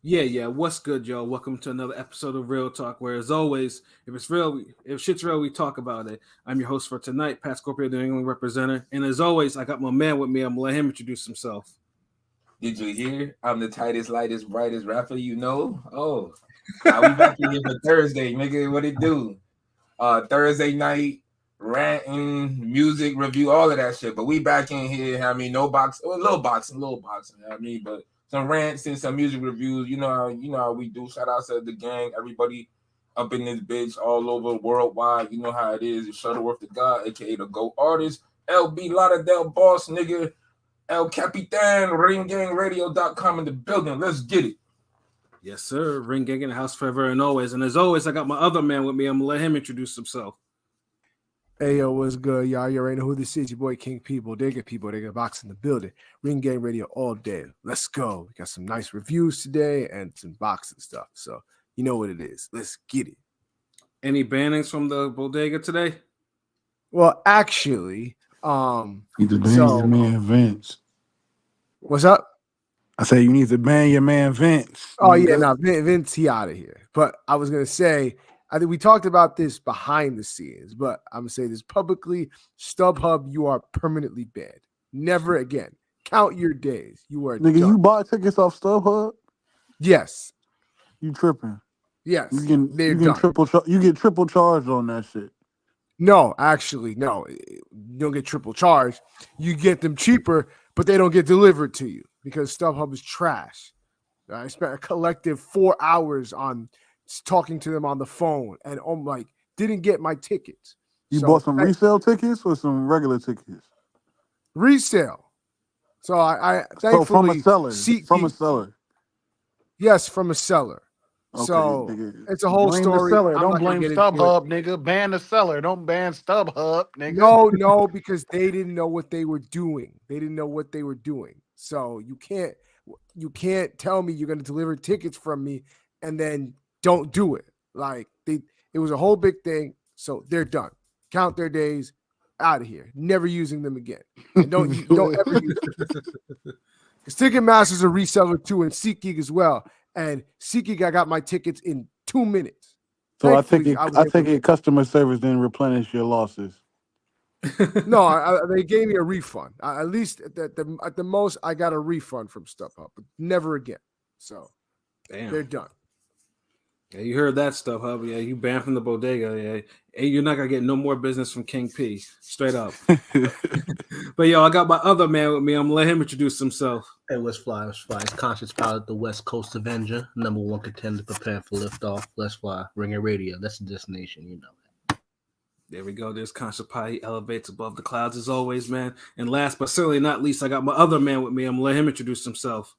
Yeah. What's good, y'all? Welcome to another episode of Real Talk, where, as always, if it's real, if shit's real, we talk about it. I'm your host for tonight, Pat Scorpio, the New England representative, and as always, I got my man with me. I'm gonna let him introduce himself. Did you hear? I'm the tightest, lightest, brightest rapper you know. Oh, we back in here for Thursday, nigga. What it do? Thursday night, ranting, music review, all of that shit. But we back in here. I mean, no box, a little boxing. I mean, but some rants and some music reviews. You know how we do. Shout out to the gang, everybody up in this bitch, all over worldwide. You know how it is. It's Shuttleworth the God, aka the GOAT artist, LB Lauderdale boss, nigga. El Capitan, ringgangradio.com in the building. Let's get it. Yes, sir. Ring gang in the house forever and always. And as always, I got my other man with me. I'm gonna let him introduce himself. Hey, yo, what's good, y'all? You already know who this is. Your boy King People. They get box in the building. Ring Gang Radio all day. Let's go. We got some nice reviews today and some boxing stuff. So you know what it is. Let's get it. Any bannings from the bodega today? Well, actually, you need to ban your man Vince. What's up? I say you need to ban your man Vince. Oh yeah, no, Vince, he out of here. But I was gonna say, I think we talked about this behind the scenes, but I'm gonna say this publicly: StubHub, you are permanently banned. Never again. Count your days. You are nigga. done. You bought tickets off StubHub? Yes. You tripping? Yes. You get triple charged on that shit. No, actually, no. You don't get triple charged. You get them cheaper, but they don't get delivered to you because StubHub is trash. I spent a collective 4 hours on talking to them on the phone, and I'm like, didn't get my tickets. You bought some resale tickets or some regular tickets? Resale. So I thankfully from a seller. Yes, from a seller. Okay, so nigga. It's a whole story. Don't blame StubHub, nigga. Ban the seller. Don't ban StubHub, nigga. No, because they didn't know what they were doing. So you can't tell me you're going to deliver tickets from me and then don't do it. Like it was a whole big thing. So they're done. Count their days. Out of here. Never using them again. And don't ever use them. Because Ticketmaster's a reseller too, and SeatGeek as well. And SeatGeek, I got my tickets in 2 minutes. So I think customer service didn't replenish your losses. No, they gave me a refund. At least at the most, I got a refund from StubHub, but never again. So, damn, they're done. Yeah, you heard that stuff, Hub. Yeah, you banned from the bodega. Yeah, hey, you're not gonna get no more business from King P. Straight up. But yo, I got my other man with me. I'm gonna let him introduce himself. Hey, what's fly? It's Conscious Pilot, the West Coast Avenger, #1 contender, preparing for liftoff. Let's fly. Ring Radio. That's the destination. You know that. There we go. There's Conscious Pilot. He elevates above the clouds as always, man. And last but certainly not least, I got my other man with me. I'm gonna let him introduce himself.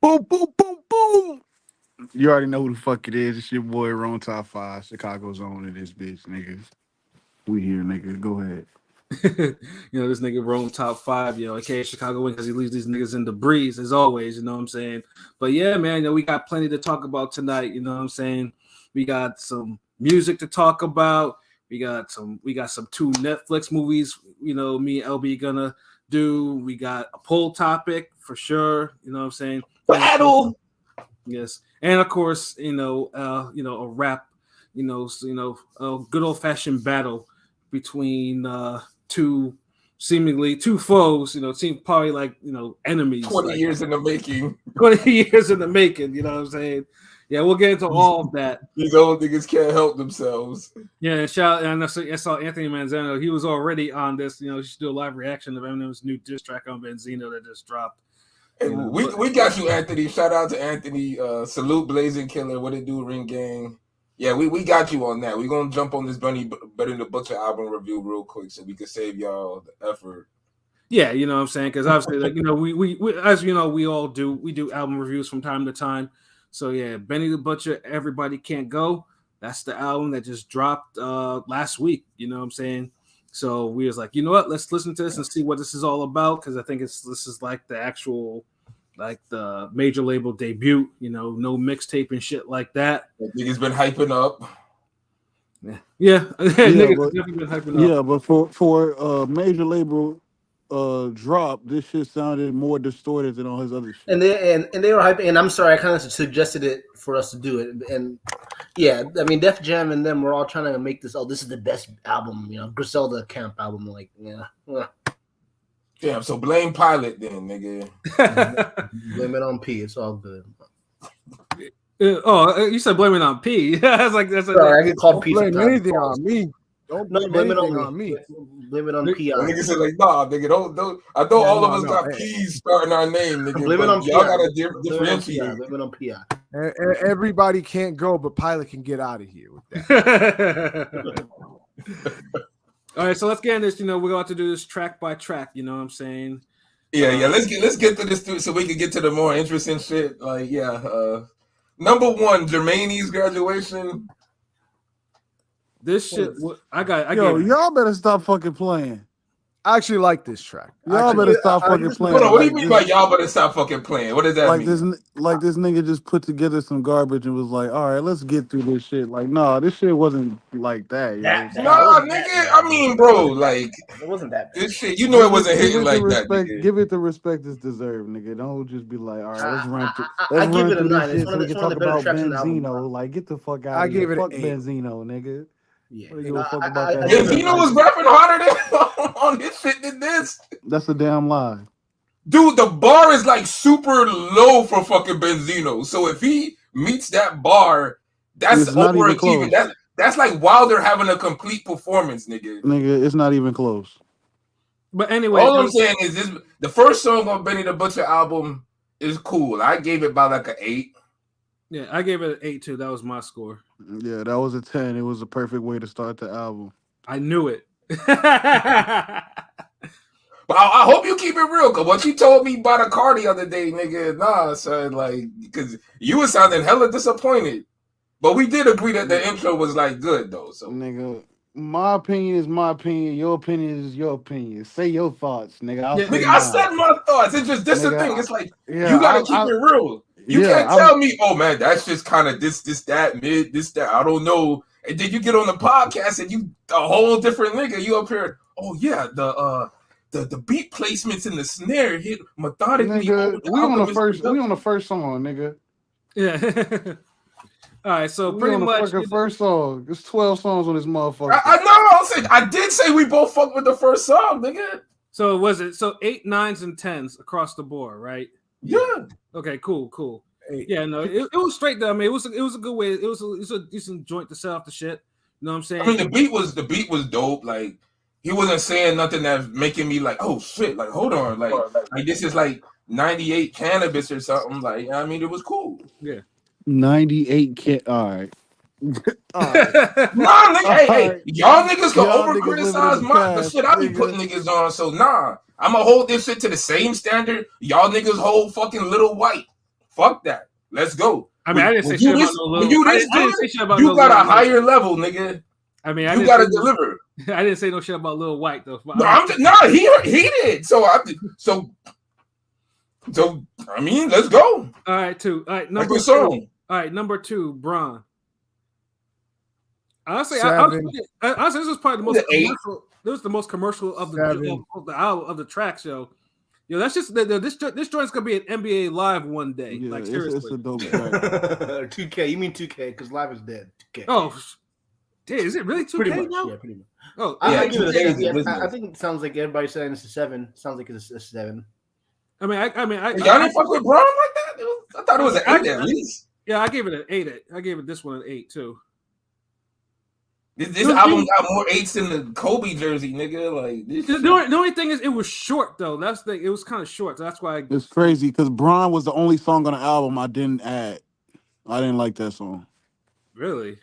Boom, boom, boom, boom. You already know who the fuck it is. It's your boy, Rome Top 5, Chicago's own in this bitch, nigga. We here, nigga. Go ahead. This nigga Rome Top 5, aka Chicago win because he leaves these niggas in the breeze, as always, you know what I'm saying? But yeah, man, we got plenty to talk about tonight, you know what I'm saying? We got some music to talk about. We got some 2 Netflix movies, me and LB gonna do. We got a poll topic for sure, you know what I'm saying? Battle. Yes, and of course, a rap, a good old fashioned battle between seemingly two foes. Seem probably like enemies. 20 years in the making. 20 years in the making. You know what I'm saying? Yeah, we'll get into all of that. These old niggas can't help themselves. Yeah, and I saw Anthony Manzano. He was already on this. He should do a live reaction of Eminem's new diss track on Benzino that just dropped. Hey, we got you, Anthony. Shout out to Anthony. Salute Blazing Killer. What it do, Ring Gang? Yeah, we got you on that. We're gonna jump on this Better the Butcher album review real quick so we can save y'all the effort. Yeah, you know what I'm saying? Because obviously, we as we all do, we do album reviews from time to time. So yeah, Benny the Butcher, Everybody Can't Go. That's the album that just dropped last week. You know what I'm saying? So we was like, you know what? Let's listen to this and see what this is all about, because I think this is like the actual, like the major label debut. No mixtape and shit like that. Niggas been hyping up. Yeah, niggas definitely been hyping up. Yeah, but for major label drop, this shit sounded more distorted than all his other shit. And they were hyping. And I'm sorry, I kind of suggested it for us to do it. And yeah, I mean, Def Jam and them were all trying to make this. Oh, this is the best album, Griselda Camp album. Like, yeah. Damn. So blame Pilot then, nigga. Blame it on P. It's all good. You said blame it on P. That's like that's. Sorry, I get called P. Blame anything on me. Don't blame anything on me. Blame it on P. Nigga said like, nah, nigga, don't. I know all of us got P's starting our name, nigga. Blame it on y'all P.I. gotta differentiate. Blame it on P.I. Everybody can't go, but Pilot can get out of here with that. All right, so let's get in this. We're going to do this track by track. You know what I'm saying? Yeah. Let's get to this so we can get to the more interesting shit. Like, number one, Jermaine's graduation. This shit, y'all better stop fucking playing. I actually like this track. Y'all better stop fucking playing. Hold on, what do you mean by y'all better stop fucking playing? What does that mean? This nigga just put together some garbage and was like, all right, let's get through this shit. Like, no, this shit wasn't like that. Nah, nigga. I mean, bro, like it wasn't that bad. This shit, it wasn't hitting like that. Nigga. Give it the respect it's deserved, nigga. Don't just be like, all right, let's run through. I give it a 9. It's so we can talk about Benzino. Like, get the fuck out of here. I gave it fuck an 8. Benzino, nigga. Yeah, fuck about that. Benzino was rapping harder than on his shit than this. That's a damn lie. Dude, the bar is like super low for fucking Benzino. So if he meets that bar, that's overachieving. That's like Wilder having a complete performance, nigga. Nigga, it's not even close. But anyway, all I'm saying is this: the first song on Benny the Butcher album is cool. I gave it by like an 8. Yeah, I gave it an 8 too. That was my score. Yeah, that was a 10. It was a perfect way to start the album. I knew it. But I hope you keep it real, cause what you told me about a car the other day, nigga, nah, son, like, cause you was sounding hella disappointed. But we did agree that the intro was like good though. So nigga, my opinion is my opinion. Your opinion is your opinion. Say your thoughts, nigga. I said my thoughts. It's just this the thing. It's like you gotta keep it real. You can't tell me, oh man, that's just kind of this, that, mid, this, that. I don't know. And then you get on the podcast and you a whole different nigga. You up here, oh yeah, the beat placements in the snare hit methodically. Nigga, we on the first song, nigga. Yeah. All right, so pretty much the first song. There's 12 songs on this motherfucker. I know. I did say we both fucked with the first song, nigga. So was it 8, 9s, and 10s across the board, right? Yeah. Okay. Cool. Yeah. No, it was straight though. I mean, it was a good way. It was a decent joint to set off the shit. You know what I'm saying? I mean, the beat was dope. Like he wasn't saying nothing that's making me like, oh shit. Like hold on. Like this is like 98 cannabis or something. Like I mean, it was cool. Yeah. 98 all right. Nah, nigga, hey, y'all niggas can over criticize the shit I be putting niggas on. So nah, I'ma hold this shit to the same standard. Y'all niggas hold fucking Little White. Fuck that. Let's go. I mean, I didn't say shit about no Little. You got a higher level, nigga. I mean, you gotta deliver. I didn't say no shit about Lil White though. He did. So I mean, let's go. All right, number 2. All right, number 2, Braun. Honestly, this is probably the most commercial. This was the most commercial of the album of the tracks, yo. Yo, that's just this joint's gonna be an NBA Live one day. Yeah, like seriously, it's a dope track. 2K. You mean 2K? Because Live is dead. 2K. Oh, damn, is it really 2K pretty much, now? Yeah, pretty much. Oh, I give it I think it sounds like everybody's saying it's a 7. Sounds like it's a 7. I mean, y'all didn't fuck with Braun like that. I thought it was an 8 at least. Yeah, I gave it an 8. I gave it this one an 8 too. This album got more 8s than the Kobe jersey, nigga. Like the only thing is, it was short though. That's the thing. It was kind of short. So that's why it's crazy because Braun was the only song on the album I didn't add. I didn't like that song. Really?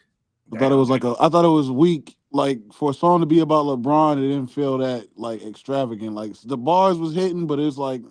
I thought it was weak. Like for a song to be about LeBron, it didn't feel that like extravagant. Like the bars was hitting, but it's like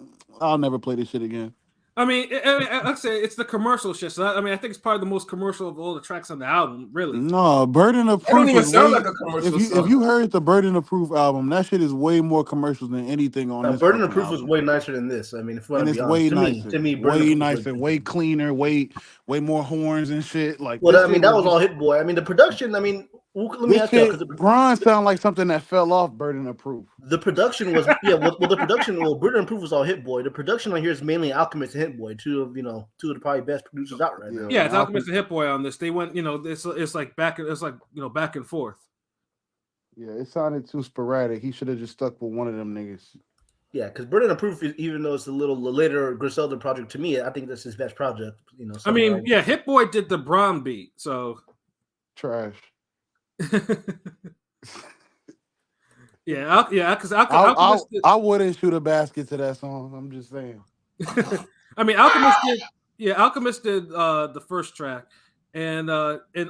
I'll never play this shit again. I mean, like I said, it's the commercial shit. So I mean, I think it's probably the most commercial of all the tracks on the album. Really? No, Burden of Proof. It don't even sound like a commercial. If you heard the Burden of Proof album, that shit is way more commercial than anything on this. Burden of Proof was way nicer than this. I mean, if you want to be honest, way nicer. To me, way nicer, way cleaner, way more horns and shit. Like, well, I mean, that was all Hit Boy. I mean, the production. I mean, Well, let me This ask you, shit, because Bron sound like something that fell off Burden of Proof. the production was Burden and Proof was all Hit Boy. The production on here is mainly Alchemist and Hit Boy, two of the probably best producers out right now. Yeah, it's Alchemist and Hit Boy on this. They went, it's like back and forth. Yeah, it sounded too sporadic. He should have just stuck with one of them niggas. Yeah, because Burden of Proof, even though it's a little later Griselda project, to me, I think that's his best project. I mean, yeah, Hit Boy did the Bron beat, so trash. because I wouldn't shoot a basket to that song. I'm just saying. I mean, Alchemist did the first track, and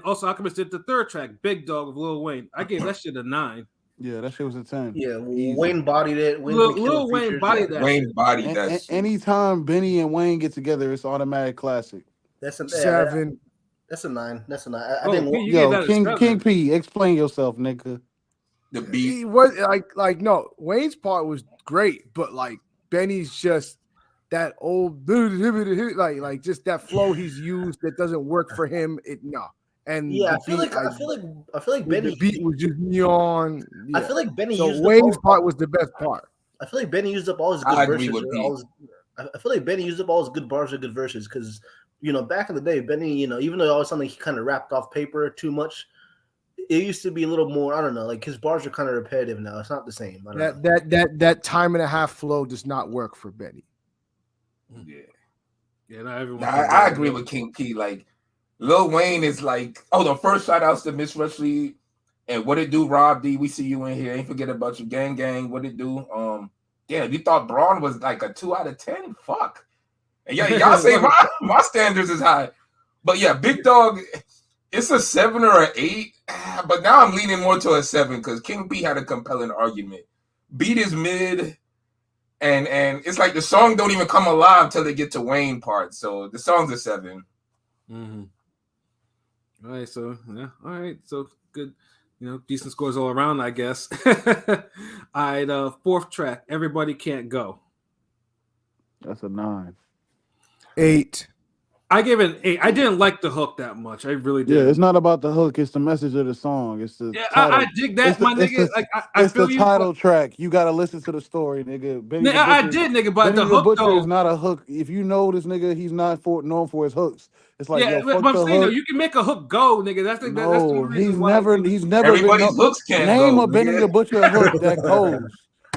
also Alchemist did the third track, Big Dog of Lil Wayne. I gave that shit a 9. Yeah, that shit was a 10. Yeah, Easy. Wayne bodied it. Lil Wayne bodied that. Wayne bodied that. Shit. Anytime Benny and Wayne get together, it's automatic classic. That's a 7. That's a 9. That's a 9. King P, explain yourself, nigga. The beat. He was no, Wayne's part was great, but like Benny's just that old like just that flow he's used that doesn't work for him. And yeah, I feel like Benny the beat was just neon. Yeah. I feel like Benny so used Wayne's part was the best part. I feel like Benny used up all his good verses. I feel like Benny used up all his good bars or good verses because back in the day, Benny, even though it always sounded like he kind of rapped off paper too much, it used to be a little more. I don't know, like his bars are kind of repetitive now. It's not the same. That time and a half flow does not work for Benny. Yeah. Not everyone. I agree with King P. Like Lil Wayne is like, the first shout outs to Miss Rushley and What It Do, Rob D. We see you in here. Ain't forget about you, gang. What It Do? You thought Braun was like a 2 out of 10? Fuck. And y'all say my standards is high, but yeah, Big Dog, it's a 7 or an 8. But now I'm leaning more to a 7 because King P had a compelling argument. Beat is mid, and it's like the song don't even come alive till they get to Wayne part. So the song's a 7. Mm-hmm. All right, so good, decent scores all around, I guess. All right, fourth track, Everybody Can't Go. That's a 9. 8. I gave it an 8. I didn't like the hook that much. I really did. Yeah, it's not about the hook. It's the message of the song. It's the title. I dig that, my nigga. It's the title track. You got to listen to the story, nigga. Benny the Butcher, I did, nigga, but Benny the hook Butcher though is not a hook. If you know this nigga, he's not known for his hooks. It's like, but I'm saying though, you can make a hook go, nigga. That's the reason he's never. Everybody's hooks can't name go. A Benny the Butcher hook that goes.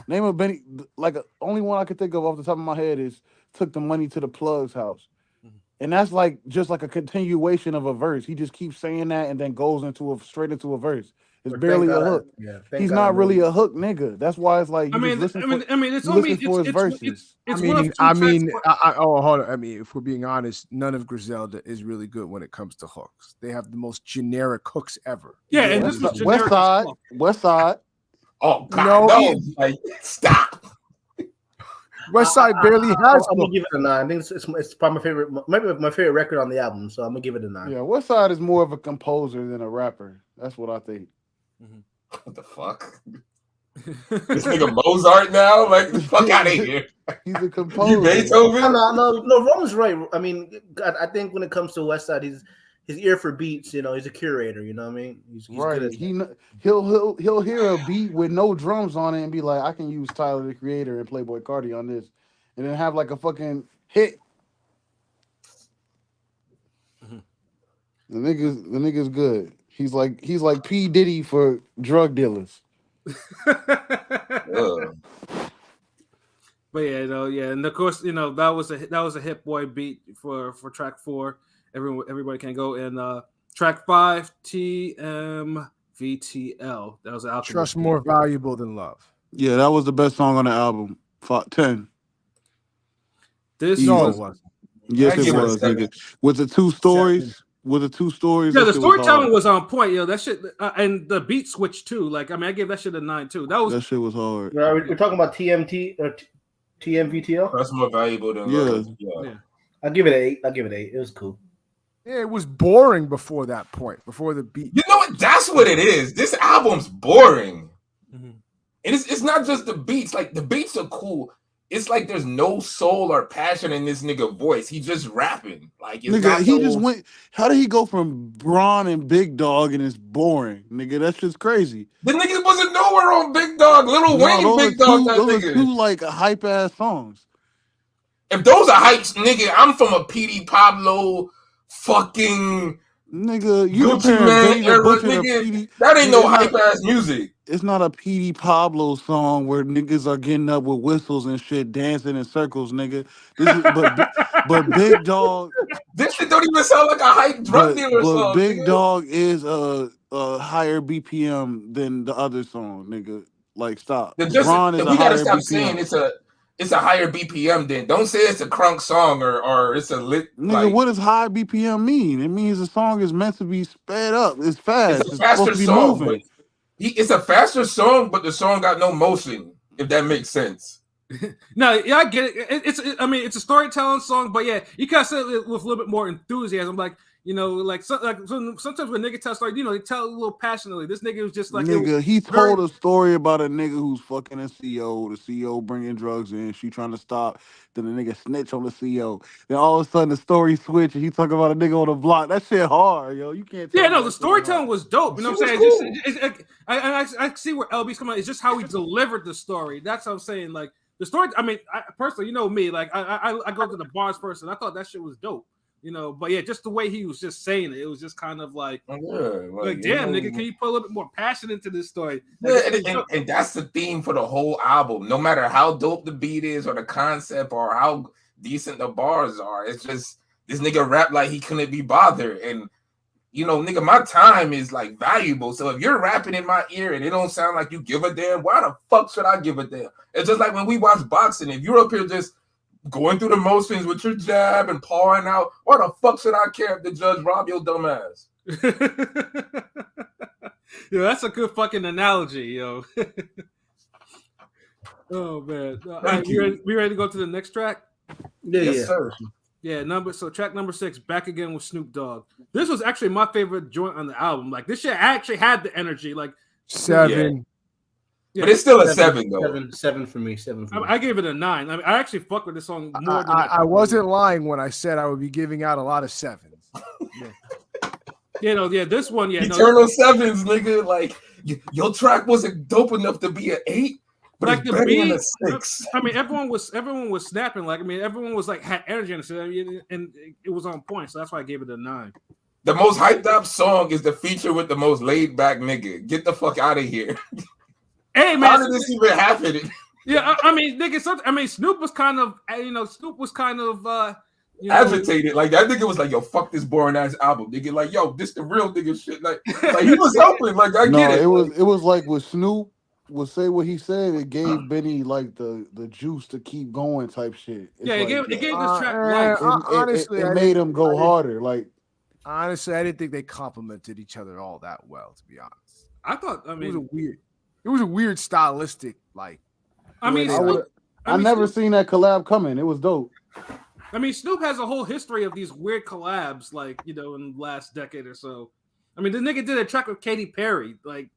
Name a Benny, like only one I could think of off the top of my head is Took the Money to the Plug's House. And that's like just like a continuation of a verse. He just keeps saying that and then goes straight into a verse. It's barely a hook. He's not really a hook nigga. That's why it's like it's verses. Hold on. I mean, if we're being honest, none of Griselda is really good when it comes to hooks. They have the most generic hooks ever. Yeah, and this was West Side. Oh God, no! Like, stop. West Side barely has. I'm gonna give it a 9. I think it's probably my favorite, maybe my favorite record on the album. So I'm gonna give it a 9. Yeah, West Side is more of a composer than a rapper. That's what I think. What the fuck? This nigga Mozart now? Like, fuck out of here. He's a composer. You Beethoven? No. Roman's right. I mean, I think when it comes to West Side, his ear for beats. He's a curator. You know what I mean? He's right. Good at He'll hear a beat with no drums on it and be like, I can use Tyler the Creator and Playboy Cardi on this, and then have like a fucking hit. The nigga's good. He's like P. Diddy for drug dealers. But and of course, that was a Hit Boy beat for track 4. Everybody Can Go, and track 5, TMVTL. That was Alchemist. Trust More Valuable Than Love. Yeah, that was the best song on the album. 10. This it was. wasn't. Yes, it was, nigga. With the 2 stories. With the 2 stories. Yeah, the storytelling was on point. That shit, and the beat switch too. Like, I mean, I gave that shit a 9 too. That shit was hard. We're talking about TMT or TMVTL. That's more valuable than love. Yeah. I'll give it an 8. It was cool. Yeah, it was boring before that point. Before the beat. You know what? That's what it is. This album's boring. Mm-hmm. And it's not just the beats. Like, the beats are cool. it's like there's no soul or passion in this nigga voice. He just rapping. Like it's nigga, he just went. How did he go from Braun and Big Dog and it's boring, nigga? That's just crazy. The nigga wasn't nowhere on Big Dog. Lil Wayne Big Dog. Those are two like hype ass songs. If those are hypes, nigga, I'm from a PD Pablo fucking nigga. You Gucci Man era, nigga. That ain't no hype ass music. It's not a PD Pablo song where niggas are getting up with whistles and shit, dancing in circles, nigga. This is but Big Dog. This shit don't even sound like a hype drug dealer song. But Big Dog is a higher BPM than the other song, nigga. Like stop. We gotta stop saying it's a higher BPM. Then don't say it's a crunk song or it's a lit. Nigga, like, what does high BPM mean? It means the song is meant to be sped up. It's fast. It's a faster song. It's a faster song, but the song got no motion. If that makes sense. No, yeah, I get it. It's a storytelling song, but yeah, you kind of say it with a little bit more enthusiasm. Like, you know, sometimes when nigga tell story, you know, they tell a little passionately. This nigga was just like, nigga, he told a story about a nigga who's fucking a CO. The CO bringing drugs in, she trying to stop. Then the nigga snitch on the CO. Then all of a sudden the story switch and he talking about a nigga on the block. That shit hard, yo. You can't. Yeah, no, the storytelling was dope. You know what I'm saying? Cool. I see where LB's coming. It's just how he delivered the story. That's what I'm saying. Like the story. I mean, personally, you know me. Like I go to the bars first, and I thought that shit was dope. You know, but yeah, just the way he was just saying it, it was just kind of like, damn, nigga, can you put a little bit more passion into this story? And that's the theme for the whole album. No matter how dope the beat is or the concept or how decent the bars are, it's just this nigga rap like he couldn't be bothered. And you know, nigga, my time is like valuable. So if you're rapping in my ear and it don't sound like you give a damn, why the fuck should I give a damn? It's just like when we watch boxing. If you're up here just going through the motions with your jab and pawing out, why the fuck should I care if the judge rob your dumb ass? Yo, that's a good fucking analogy, yo. Oh man. We ready to go to the next track? Yes, sir. Yeah, track number 6, Back Again with Snoop Dogg. This was actually my favorite joint on the album. Like this shit actually had the energy. Like 7. Yeah, but it's still a 7 though. 7 for me. 7 for me. I gave it a 9. I mean, I actually fuck with this song more than I wasn't lying when I said I would be giving out a lot of 7s. This one, Eternal 7s, nigga. Like your track wasn't dope enough to be an 8, but like it's better than a 6. I mean, everyone was snapping. Like, I mean, everyone was like had energy and it was on point. So that's why I gave it a 9. The most hyped up song is the feature with the most laid back nigga. Get the fuck out of here. Hey man, how did this even happen? Yeah, I mean, nigga. Snoop was kind of, agitated. Like that nigga was like, "Yo, fuck this boring ass album." Nigga, like, "Yo, this the real nigga shit." Like he was helping. Like I get it. It was like with Snoop would say what he said. It gave Benny like the juice to keep going type shit. It gave this track life. Honestly, it made him go harder. Like honestly, I didn't think they complimented each other all that well. To be honest, I thought. I mean, it was a weird stylistic, like. I mean, I never seen that collab coming. It was dope. I mean, Snoop has a whole history of these weird collabs, like, you know, in the last decade or so. I mean, the nigga did a track with Katy Perry. Like,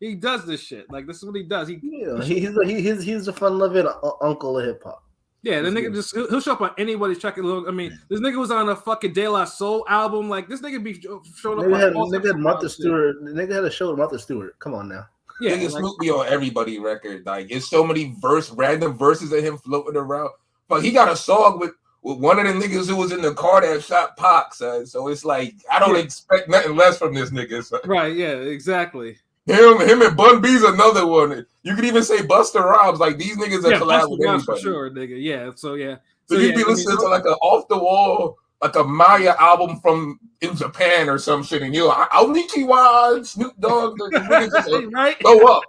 he does this shit. Like, this is what he does. He's a fun-loving uncle of hip hop. Yeah, the nigga he'll show up on anybody's track. I mean, this nigga was on a fucking De La Soul album. Like, this nigga be showing up. Nigga had Martha Stewart. The nigga had a show with Martha Stewart. Come on now. Yeah, nigga, Snoop be on everybody record. Like, it's so many random verses of him floating around. But he got a song with one of the niggas who was in the car that shot Pac, son. So it's like, I don't expect nothing less from this nigga, son. Right, yeah, exactly. Him and Bun B's another one. You could even say Busta Rhymes. Like, these niggas are collab with anybody. For sure, nigga. Yeah, so yeah. So you'd be listening to like an off the wall, like a Maya album from in Japan or some shit, and you're like, Konnichiwa, Snoop Dogg, right? Go up.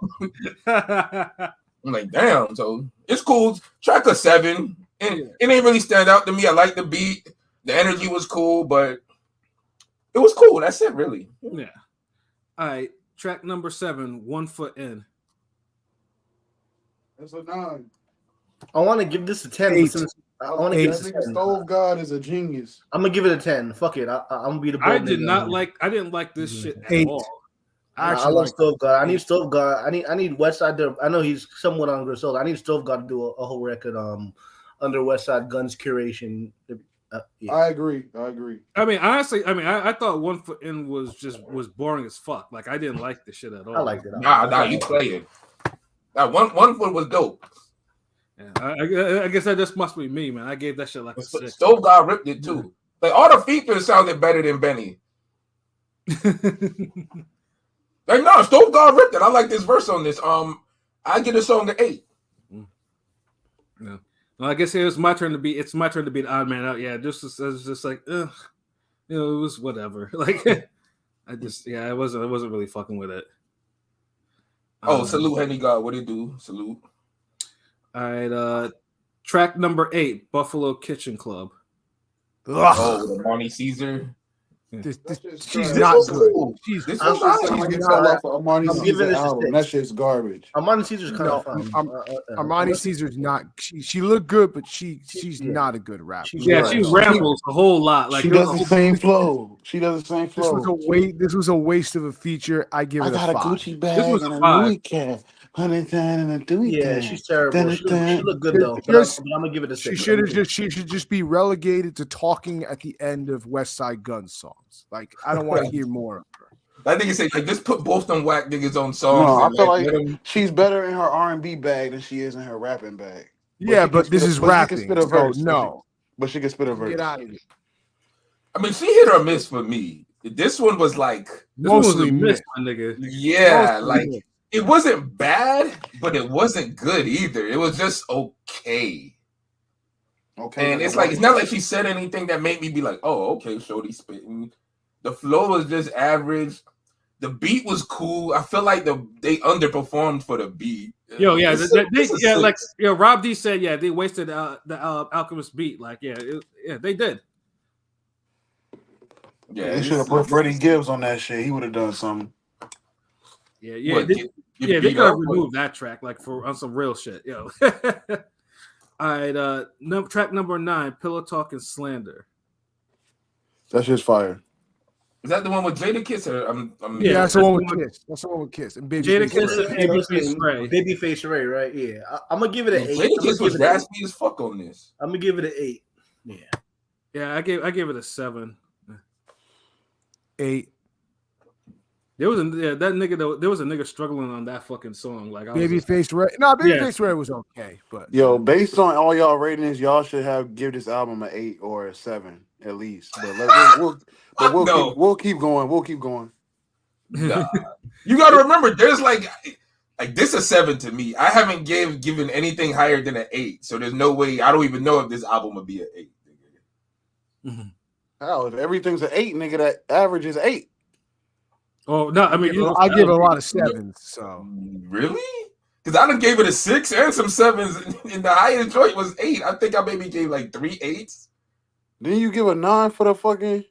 I'm like, damn. So it's cool. Track a 7. And it ain't really stand out to me. I like the beat. The energy was cool, but it was cool. That's it, really. Yeah. All right. Track number 7, 1 Foot In. That's a 9. I want to give this a 10. 8. I want to give this a 10. Stove God is a genius. I'm gonna give it a 10. Fuck it. I'm gonna be the. I didn't like this shit at all. I love Stove God. I need Stove God. I need Westside to. I know he's somewhat on Griselda. I need Stove God to do a whole record under Westside Guns curation. Yeah. I agree. I mean, honestly, I thought 1 Foot In was boring as fuck. Like I didn't like the shit at all. I liked it. Nah, you played. That one foot was dope. Yeah, I guess that just must be me, man. I gave that shit like a 6. Stove God ripped it too. Like all the features sounded better than Benny. Like no, Stove God ripped it. I like this verse on this. I get a song to 8. Yeah. Well, I guess it's my turn to be. It's my turn to be the odd man out. Yeah, just like, ugh, it was whatever. Like, I wasn't really fucking with it. Salute Henny God. What it do? Salute. All right, track number 8, Buffalo Kitchen Club. The Monty Caesar. She's not good. Armani Caesar's album. That shit's garbage. Armani Caesar's kind of fun. Armani Caesar's not. She looked good, but she's not a good rapper. She rambles a whole lot. Like she does the same flow. This was a waste of a feature. I give it a 5. I got a Gucci bag and a Louis cap. Yeah, she's terrible. She looked good though. But I'm gonna give it a 6. She should just be relegated to talking at the end of West Side Gun songs. Like I don't want to hear more of her. I think say like just put both them whack niggas on songs. No, I feel like she's better in her R&B bag than she is in her rapping bag. Yeah, but this is rapping. No, but she can spit a verse. Get out of here. I mean, she hit or miss for me. This one was like mostly missed, my nigga. Yeah, like. It wasn't bad, but it wasn't good either. It was just okay. Okay. And it's like it's not like she said anything that made me be like, oh, okay, shorty spitting. The flow was just average. The beat was cool. I feel like they underperformed for the beat. Rob D said, they wasted the Alchemist beat. Like, they did. Yeah, they should have put Freddie Gibbs on that shit. He would have done something. Yeah. They could have removed that track like on some real shit, yo. All right, track number 9, Pillow Talk and Slander. That's just fire. Is that the one with Jadakiss? That's the one with Kiss. That's the one with Kiss and Jadakiss and Babyface Ray. Babyface Ray, right? Yeah, I'm gonna give it an 8. Jadakiss was raspy as fuck on this. I'm gonna give it an 8. Yeah, I gave it a 7. 8. There was a nigga struggling on that fucking song. Like Babyface Ray. No, Babyface Ray was okay, but based on all y'all ratings, y'all should give this album an 8 or a 7 at least. But we'll keep going. We'll keep going. Nah. You got to remember, there's like this is a 7 to me. I haven't given anything higher than an 8, so there's no way. I don't even know if this album would be an 8. Mm-hmm. How if everything's an 8, nigga, that average is 8. Oh no! I mean, I give it a lot of 7s. So really, because I done gave it a 6 and some 7s, and the highest joint was 8. I think I maybe gave like 3 8s. Didn't you give a 9 for the fucking?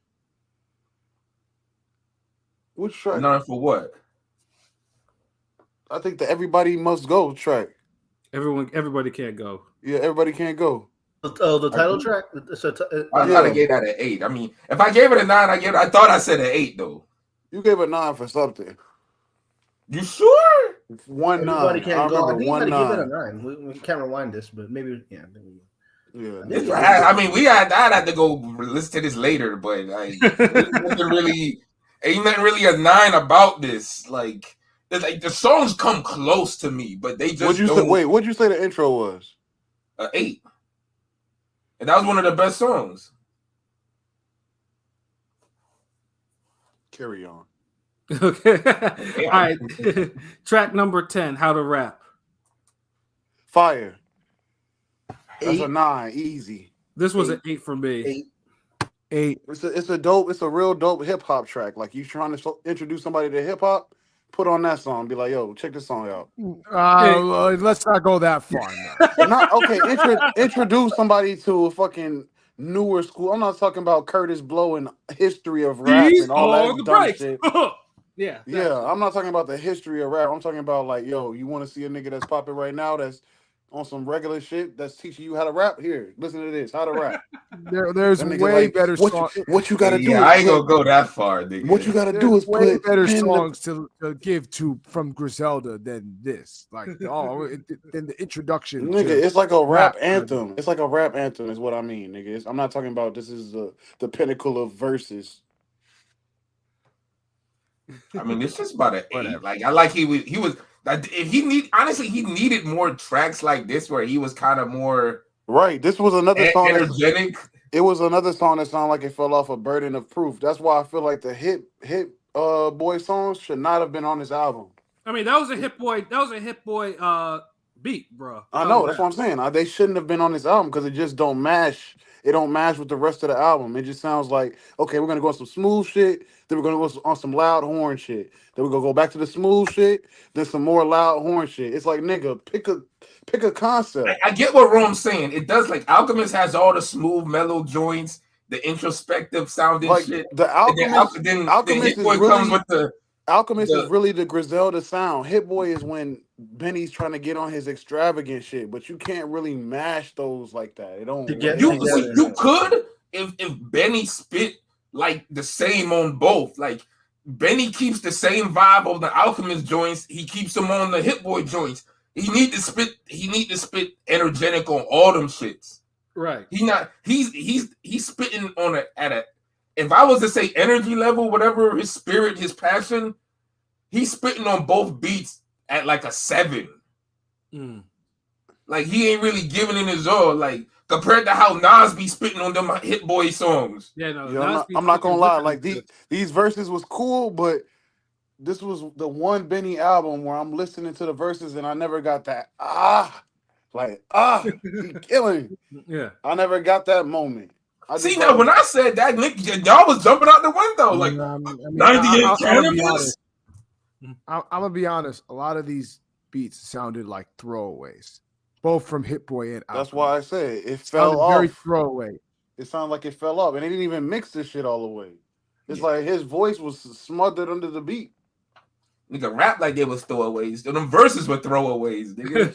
Which track? 9 for what? I think the Everybody Must Go track. Everybody can't go. Yeah, everybody can't go. The title track. I thought I gave that an 8. I mean, if I gave it a 9, I thought I said an 8 though. You gave a 9 for something. You sure? 1 9. Everybody can't go. I think you gotta give it a 9. We can't rewind this, but maybe yeah. I mean, I'd have to go listen to this later, but ain't nothing really a 9 about this. Like the songs come close to me, but they just what'd you say the intro was? 8. And that was one of the best songs. Carry on. Okay. All right. Track number 10, How to Rap. Fire. That's a 9, easy. This was an 8 for me. 8. It's a real dope hip hop track. Like you trying to introduce somebody to hip hop, put on that song. Be like, yo, check this song out. Let's not go that far now. Introduce somebody to a fucking newer school. I'm not talking about Curtis Blow and history of rap and all that dumb shit. I'm not talking about the history of rap. I'm talking about like, yo, you want to see a nigga that's popping right now that's on some regular shit that's teaching you how to rap. Here, listen to this, how to rap. There's way better songs. What you gotta do? Yeah, I ain't gonna go that far, nigga. What you gotta do is way put better songs to give to from Griselda than this. Like, than the introduction. Nigga, it's like a rap anthem. It's like a rap anthem, is what I mean, nigga. I'm not talking about this is the pinnacle of verses. I mean, it's just about an 8. Like, I like he was. If he needed more tracks like this where he was kind of more right. This was another song energetic. It was another song that sounded like it fell off a burden of proof. That's why I feel like the hit boy songs should not have been on this album. I mean, that was a hit boy. That was a hit boy beat, bro. I know. That's what I'm saying. They shouldn't have been on this album because it just don't mash. It don't match with the rest of the album. It just sounds like, okay, we're gonna go on some smooth shit, then we're gonna go on some loud horn shit, then we're gonna go back to the smooth shit, then some more loud horn shit. It's like, nigga, pick a concept. I get what Rome's saying. It does, like, Alchemist has all the smooth, mellow joints, the introspective sounding like, shit. The Alchemist, Alchemist is really, comes with the Alchemist is really the Griselda sound. Hit Boy is when Benny's trying to get on his extravagant shit, but you can't really mash those like that. It don't. You could if Benny spit like the same on both. Like, Benny keeps the same vibe of the Alchemist joints. He keeps them on the Hit Boy joints. He need to spit energetic on all them shits. Right. He's spitting on at a. If I was to say energy level, whatever his spirit, his passion, he's spitting on both beats at like a 7. Like, he ain't really giving in his all. Like, compared to how Nas be spitting on them Hit Boy songs. Yeah, no. Yeah, I'm not gonna lie. Like, these verses was cool, but this was the one Benny album where I'm listening to the verses and I never got that he killing. Yeah, I never got that moment. See, now when I said that, y'all was jumping out the window like 98 cannabis. I'm gonna be honest. A lot of these beats sounded like throwaways, both from Hit Boy and. That's why I said it fell off. Very throwaway. It sounded like it fell off, and they didn't even mix this shit all the way. It's like his voice was smothered under the beat. Nigga rap like they was throwaways. Them verses were throwaways, nigga.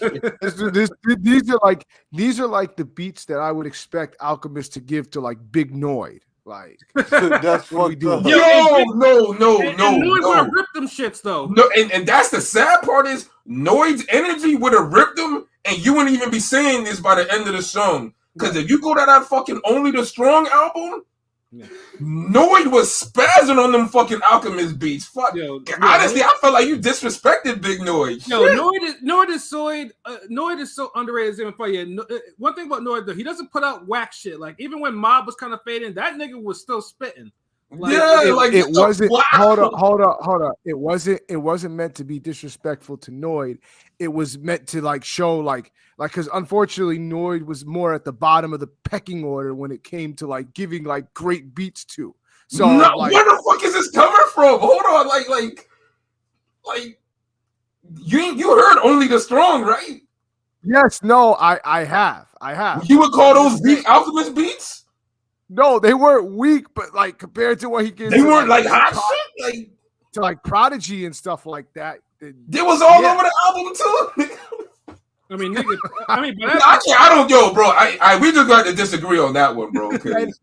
These are like the beats that I would expect Alchemist to give to like Big Noid. Like, that's what we do. No. Noid would have ripped them shits though. No, and that's the sad part is Noid's energy would have ripped them, and you wouldn't even be saying this by the end of the song. Because if you go to that fucking Only the Strong album, Noid was spazzing on them fucking Alchemist beats. Fuck. Honestly, I felt like you disrespected Big Noid. Noid is so underrated. One thing about Noid though, he doesn't put out whack shit. Like, even when Mob was kind of fading, that nigga was still spitting. Like, it wasn't. Hold up. It wasn't meant to be disrespectful to Noid. It was meant to like show like because unfortunately Noid was more at the bottom of the pecking order when it came to like giving like great beats to. So like, where the fuck is this coming from? Hold on, like you heard Only the Strong, right? Yes, no, I have. You would call those weak Alchemist beats? No, they weren't weak, but like compared to what he gives, they weren't like hot shit, like to like Prodigy and stuff like that. It was all over the album too. I mean, nigga. We just got to disagree on that one, bro. And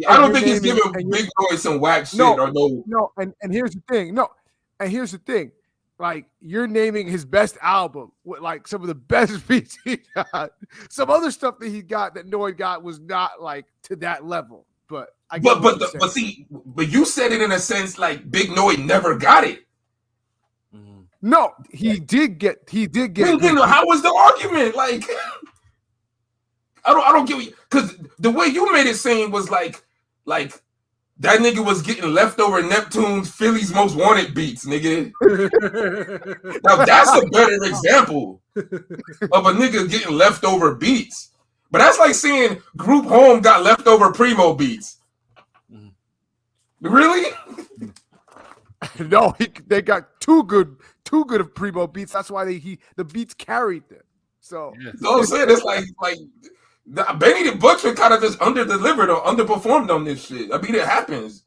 I don't think he's giving Big Noid some whack shit or no. No, and here's the thing. Like, you're naming his best album with like some of the best beats he got. Some other stuff that he got that Noid got was not like to that level. But you said it in a sense like Big Noid never got it. No, he did get. How was the argument? Like, I don't get you, because the way you made it seem was like that nigga was getting leftover Neptune's Philly's Most Wanted beats, nigga. Now that's a better example of a nigga getting leftover beats. But that's like saying Group Home got leftover Primo beats. Really? No, they got too good of Primo beats. That's why the beats carried them. So, I'm saying it's like Benny the Butcher kind of just under-delivered or underperformed on this shit. I mean, it happens.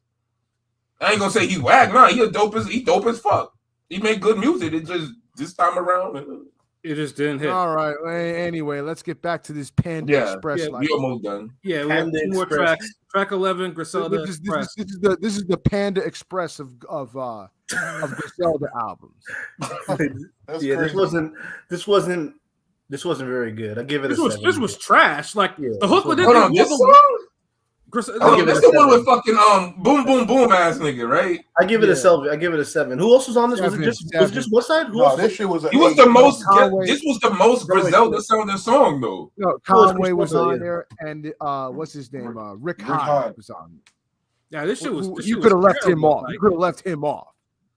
I ain't gonna say he whack. Nah, he dope as fuck. He made good music. It just this time around. It just didn't hit. All right. Anyway, let's get back to this Panda Express. Yeah, we almost done. Yeah, we have 2 more tracks. Track 11, Griselda Express. This is the Panda Express of Griselda albums. This wasn't very good. I give it a 7. This was trash. Like the hook with Hold on, this song? That's the one with fucking boom boom boom ass nigga, right? I give it a 7. I give it a 7. Who else was on this? Was it just what side? This shit was. This was the most Griselda sounding song though. No, Conway was on there, and what's his name? Rick Hyde was on. Yeah, this shit was. You could have left him off. You could have left him off.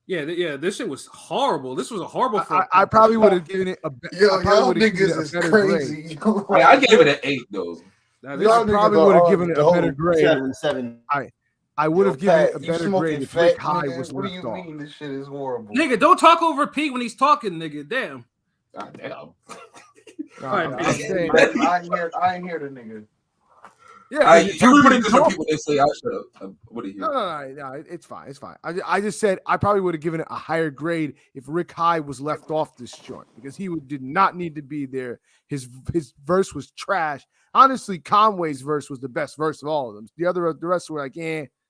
Yeah. This shit was horrible. This was a horrible. I probably would have given it a. Y'all niggas is crazy. I gave it an 8 though. I probably would have given it a better grade. 7. I would have given it a better grade if Rick Hyde was What do left you off. mean this shit is horrible? Nigga, don't talk over Pete when he's talking, nigga. Damn. God damn. I ain't hear the nigga. Yeah, you put it to some people. They say I should have. What do you? No, it's fine. It's fine. I just said I probably would have given it a higher grade if Rick Hyde was left off this joint because he did not need to be there. His verse was trash. Honestly, Conway's verse was the best verse of all of them. The rest were like,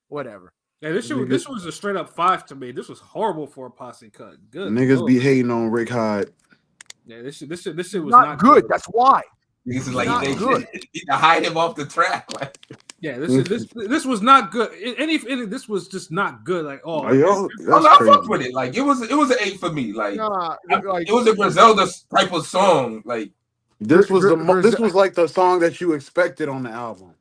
whatever. Yeah, this was a straight up 5 to me. This was horrible for a posse cut. Good. Niggas be hating on Rick Hyde. Yeah, this shit was not good. That's why. This is like they should hide him off the track. Like. Yeah, this was not good. This was just not good. Like, I fucked with it. Like it was an 8 for me. Like, it was a Griselda type of song. Like this was like the song that you expected on the album.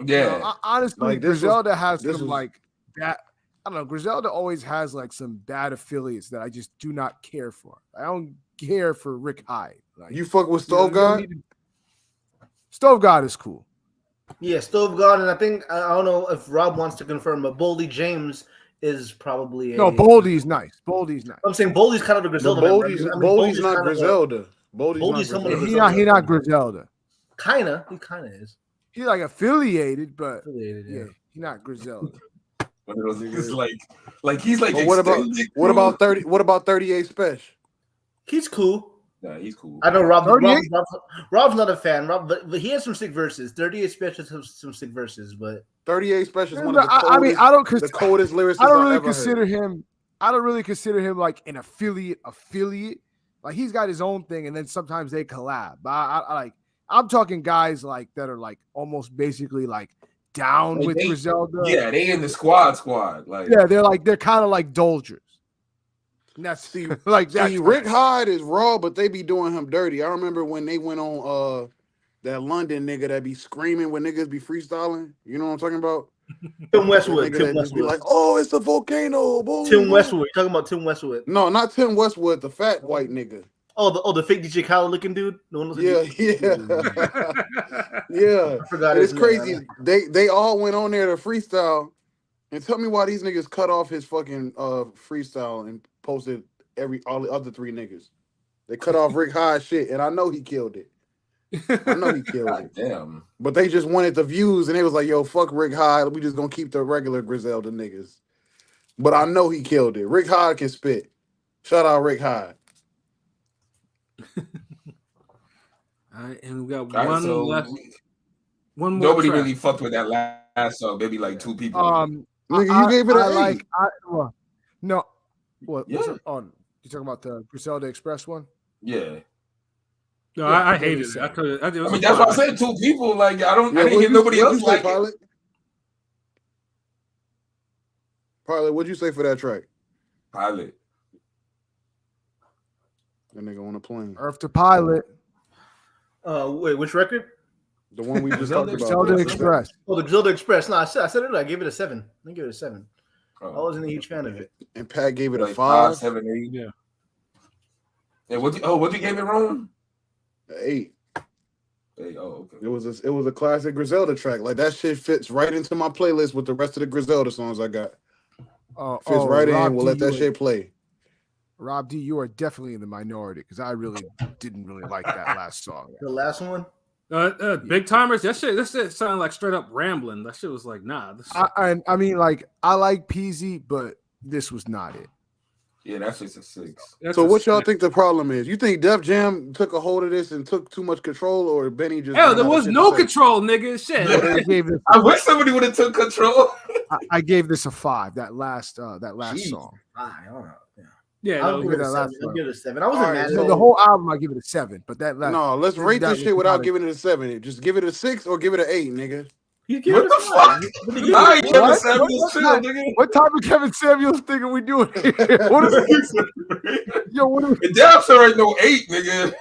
Yeah, honestly, like, Griselda has some like that. I don't know. Griselda always has like some bad affiliates that I just do not care for. I don't care for Rick Hyde. Like, you fuck with Stove God? Stove God is cool. Yeah, Stove God, and I think I don't know if Rob wants to confirm, but Boldy James is probably Boldy's nice. Boldy's nice. I'm saying Boldy's kind of a Griselda. Boldy's not Griselda. Boldy's He's not Griselda. He kind of is. He's like affiliated, but yeah, he's not Griselda. One of those niggas like he's like. What about 38 Special? He's cool. Yeah, he's cool. I know Rob's not a fan. But he has some sick verses. 38 Special has some sick verses, but 38 Special is one of the coldest. The coldest lyricists I don't really consider him. I don't really consider him like an affiliate. Like he's got his own thing, and then sometimes they collab. But I'm talking guys like that are like almost basically like down with Griselda. Yeah, they in the squad. Like they're kind of like Dolgers. And that's like that. Rick Hyde is raw, but they be doing him dirty. I remember when they went on that London nigga that be screaming when niggas be freestyling. You know what I'm talking about? Tim Westwood. Be like, oh, it's a volcano. Boom. Tim Westwood. You're talking about Tim Westwood? No, not Tim Westwood. The fat white nigga. Oh, the fake DJ Khaled looking dude. Yeah. I forgot. It's crazy. They all went on there to freestyle, and tell me why these niggas cut off his fucking freestyle and posted all the other 3 niggas. They cut off Rick Hyde shit, and I know he killed it. Damn. But they just wanted the views, and they was like, yo, fuck Rick Hyde. We just gonna keep the regular Griselda niggas. But I know he killed it. Rick Hyde can spit. Shout out Rick Hyde. All right, and we got one left. One more. Nobody really fucked with that last song. Maybe like 2 people. Nigga, you gave it an 8. No. What? Yeah. You talking about the Griselda Express one? Yeah. No, I hated it. I mean, that's why I said 2 people. Like I didn't hear nobody else like Pilot? Pilot, what'd you say for that track? Pilot. That nigga on a plane. Earth to Pilot. Wait, which record? The one we just talked about. Griselda Express. Oh, the Griselda Express. No, I said it. I gave it a 7. I give it a 7. I wasn't a huge fan of it. And Pat gave it a 5, 7, 8. Yeah. And what you gave it wrong? 8. 8. Oh, okay. It was a classic Griselda track. Like that shit fits right into my playlist with the rest of the Griselda songs I got. Fits right in. We'll let that shit play. Rob D, you are definitely in the minority because I really didn't really like that last song. The last one? Big Timers. That shit sounded like straight up rambling. That shit was like, nah. I mean, like I like Peasy, but this was not it. Yeah, that's just a 6. So what y'all think the problem is? You think Def Jam took a hold of this and took too much control, or Benny just? Hell, there was no control, nigga. Shit. I wish somebody would have took control. I gave this a 5. That last song. I don't know. Yeah, I'll give it a 7. I'll give it a 7. I wasn't mad. So the whole album, I give it a 7. But that last, no, let's rate this shit without giving it a 7. Just give it a 6 or give it an 8, nigga. What the fuck? I ain't Kevin Samuels too, nigga. What type of Kevin Samuels thing are we doing here? What is Yo, what is it? Damn sure ain't no 8, nigga.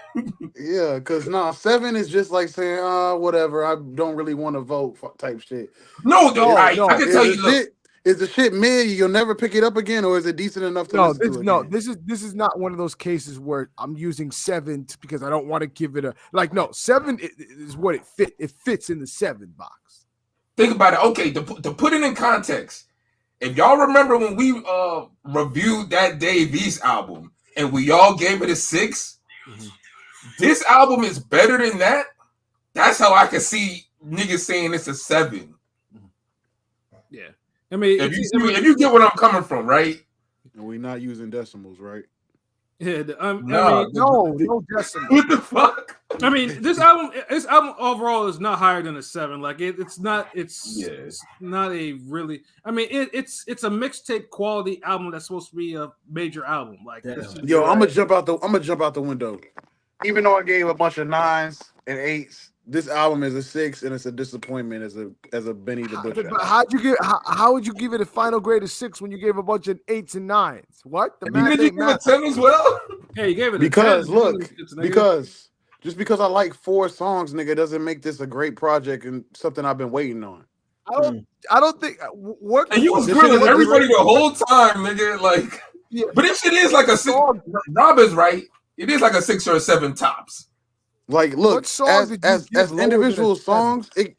Yeah, because 7 is just like saying, whatever, I don't really want to vote type shit. No, I can tell you. Is the shit mid? You'll never pick it up again, or is it decent enough to listen to it? This is not one of those cases where I'm using 7 because I don't want to give it a 7 is what it fit. It fits in the 7 box. Think about it. Okay, to put it in context, if y'all remember when we reviewed that Dave East album and we all gave it a 6, this album is better than that. That's how I can see niggas saying it's a 7. Yeah. I mean, if you get what I'm coming from, right? And we're not using decimals, right? Yeah, no decimals. What the fuck? I mean, this album overall is not higher than a 7. Like it's not a really. I mean, it's a mixtape quality album that's supposed to be a major album. Like, yo, I'm gonna jump out the window. Even though I gave a bunch of 9s and 8s. This album is a 6, and it's a disappointment as a Benny the Butcher. But how would you give it a final grade of 6 when you gave a bunch of 8s and 9s? What? You give it a 10 as well? Hey, you gave it because a 10. Look, just because I like 4 songs, nigga, doesn't make this a great project and something I've been waiting on. I don't think what. And you was grilling everybody the whole time, nigga. Like, yeah. But if it is like a 6, Rob is right. It is like a 6 or a 7 tops. Like, look, as individual songs, it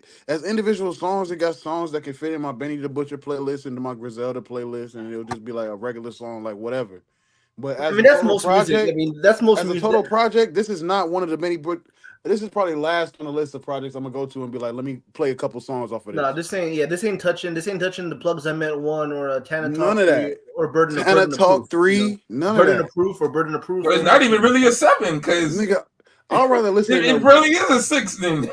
got songs that can fit in my Benny the Butcher playlist, into my Griselda playlist, and it'll just be like a regular song, like whatever. But as that's most project. I mean, that's most. As a total project, this is not one of the many. But this is probably last on the list of projects I'm gonna go to and be like, let me play a couple songs off of this. No, this ain't touching the Plugs I Met 1 or Tana Talk. None of that. Or Burden Tana Talk 3. You know? None of that. Burden of Proof. It's not even really a 7 because nigga. I'd rather listen. It really is a 6 then.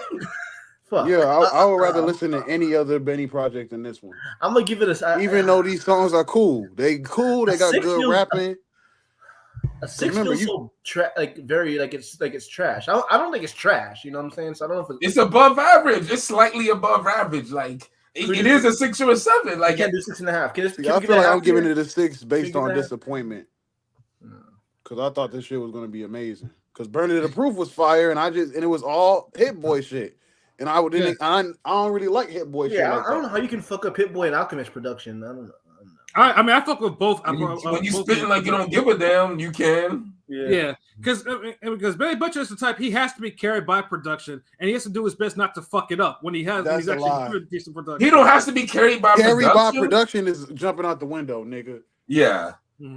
Fuck. Yeah, I would rather listen to any other Benny project than this one. I'm gonna give it even though these songs are cool. They cool. They got good rapping. A 6 feels so it's trash. I don't think it's trash. You know what I'm saying? So I don't know if it's above average. It's slightly above average. Like it is a 6 or a 7. Like, you can't do 6.5. I feel like I'm giving it a 6 based on disappointment. Because I thought this shit was gonna be amazing. Because Burning the Proof was fire, and it was all Hit Boy shit. And I don't really like Hit Boy shit. Yeah, I don't know how you can fuck up Hit Boy and Alchemist production. I don't know. I mean, I fuck with both. When you spitting like you don't give a damn, you can. Yeah, because Benny Butcher is the type, he has to be carried by production, and he has to do his best not to fuck it up when he's actually doing decent production. He don't have to be carried by production. Carried by production is jumping out the window, nigga. Yeah.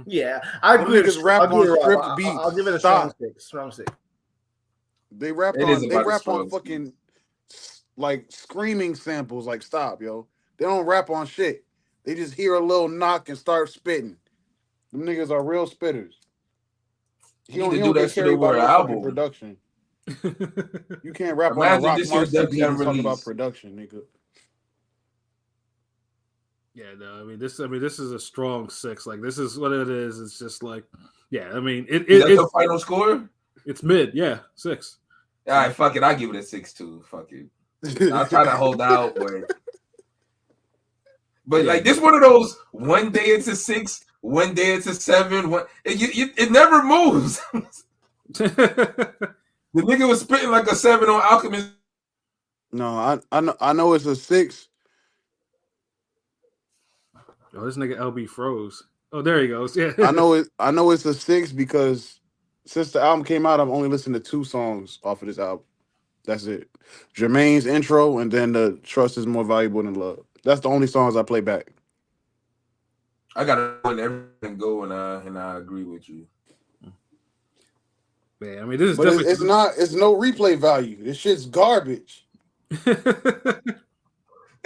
Yeah, I agree. Rap on script beats. I'll give it a strong 6. They rap on fucking like screaming samples. Like, stop, yo. They don't rap on shit. They just hear a little knock and start spitting. Them niggas are real spitters. You don't do that shit over an album. Production. You can't rap on a rock march and talk about production, nigga. Yeah, no, I mean this is a strong 6. Like, this is what it is. It's just like, yeah, I mean it's the final score? It's mid, yeah, 6. All right, fuck it. I give it a 6 too. Fuck it. I'll try to hold out, but like this one of those, one day it's a 6, one day it's a 7. It never moves. The nigga was spitting like a 7 on Alchemist. No, I know it's a 6. Oh, this nigga LB froze. Oh, there he goes. Yeah. I know it's a 6 because since the album came out, I've only listened to 2 songs off of this album. That's it. Jermaine's intro and then the Trust is More Valuable Than Love. That's the only songs I play back. I gotta let everything go, and I agree with you. Man, I mean, this is definitely it's no replay value. This shit's garbage.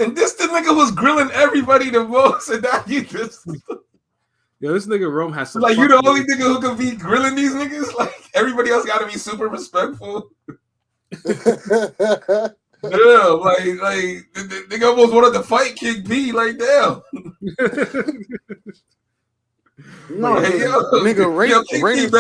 And this the nigga was grilling everybody the most, and now you just Yo, this nigga Rome has some. Like you the only nigga who can be grilling these niggas. Like everybody else got to be super respectful. Yeah, like the nigga almost wanted to fight King P. Like damn. No, hey, nigga, rating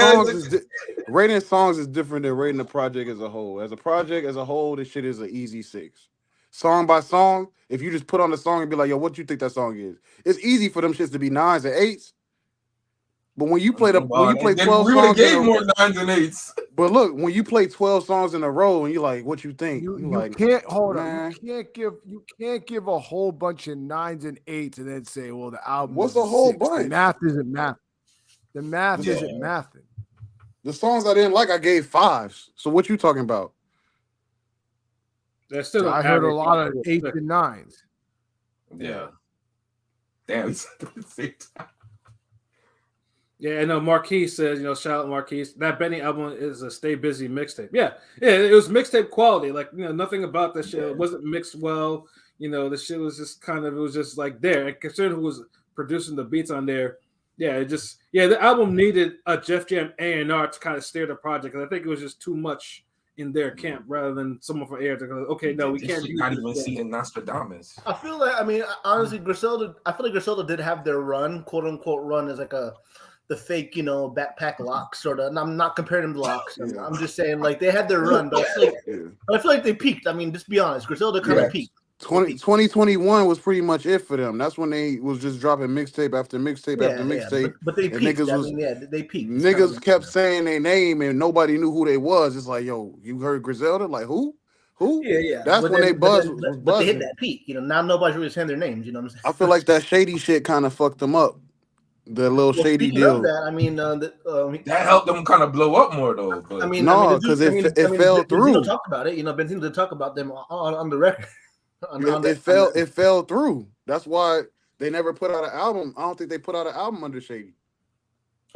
rating songs is different than rating the project as a whole. As a project as a whole, this shit is an easy 6. Song by song, if you just put on the song and be like, yo, what you think that song is? It's easy for them shits to be 9s and 8s. But when you play 12 we songs, gave more 9s and 8s. But look, when you play 12 songs in a row and you're like, what you think? You like, can't hold on. You can't give a whole bunch of 9s and 8s and then say, well, the album. What's a whole bunch? The math isn't math. The math isn't mathing. The songs I didn't like, I gave 5s. So what you talking about? There's still I heard a lot of 8s and 9s. Yeah. Damn. Yeah, I know Marquise says, shout out Marquise. That Benny album is a Stay Busy mixtape. Yeah, it was mixtape quality. Like, nothing about this shit. It wasn't mixed well. The shit was just it was just like there. And considering who was producing the beats on there, the album needed a Jeff Jam A&R to kind of steer the project. Because I think it was just too much in their camp rather than someone from air to go, okay, no, we can't. Not even seeing Nostradamus. I feel like, honestly, Griselda, I feel like Griselda did have their run, quote unquote run, as like the fake, backpack locks sort of. And I'm not comparing them to locks. I'm just saying, like, they had their run, but I feel like they peaked. I mean, just be honest, Griselda kind of peaked. 2021 was pretty much it for them. That's when they was just dropping mixtape after mixtape after mixtape. But they peaked. They peaked. Niggas kept saying their name and nobody knew who they was. It's like, yo, you heard Griselda? Like, who? Yeah. That's when they buzzed. But they hit that peak. Now nobody's really saying their names. You know what I'm saying? I feel like that shady shit kind of fucked them up. The little shady deal. That, that helped them kind of blow up more though. But. Because it fell through. Benzino talked about it. Benzino did talk about them on the record. It fell through. That's why they never put out an album. I don't think they put out an album under Shady.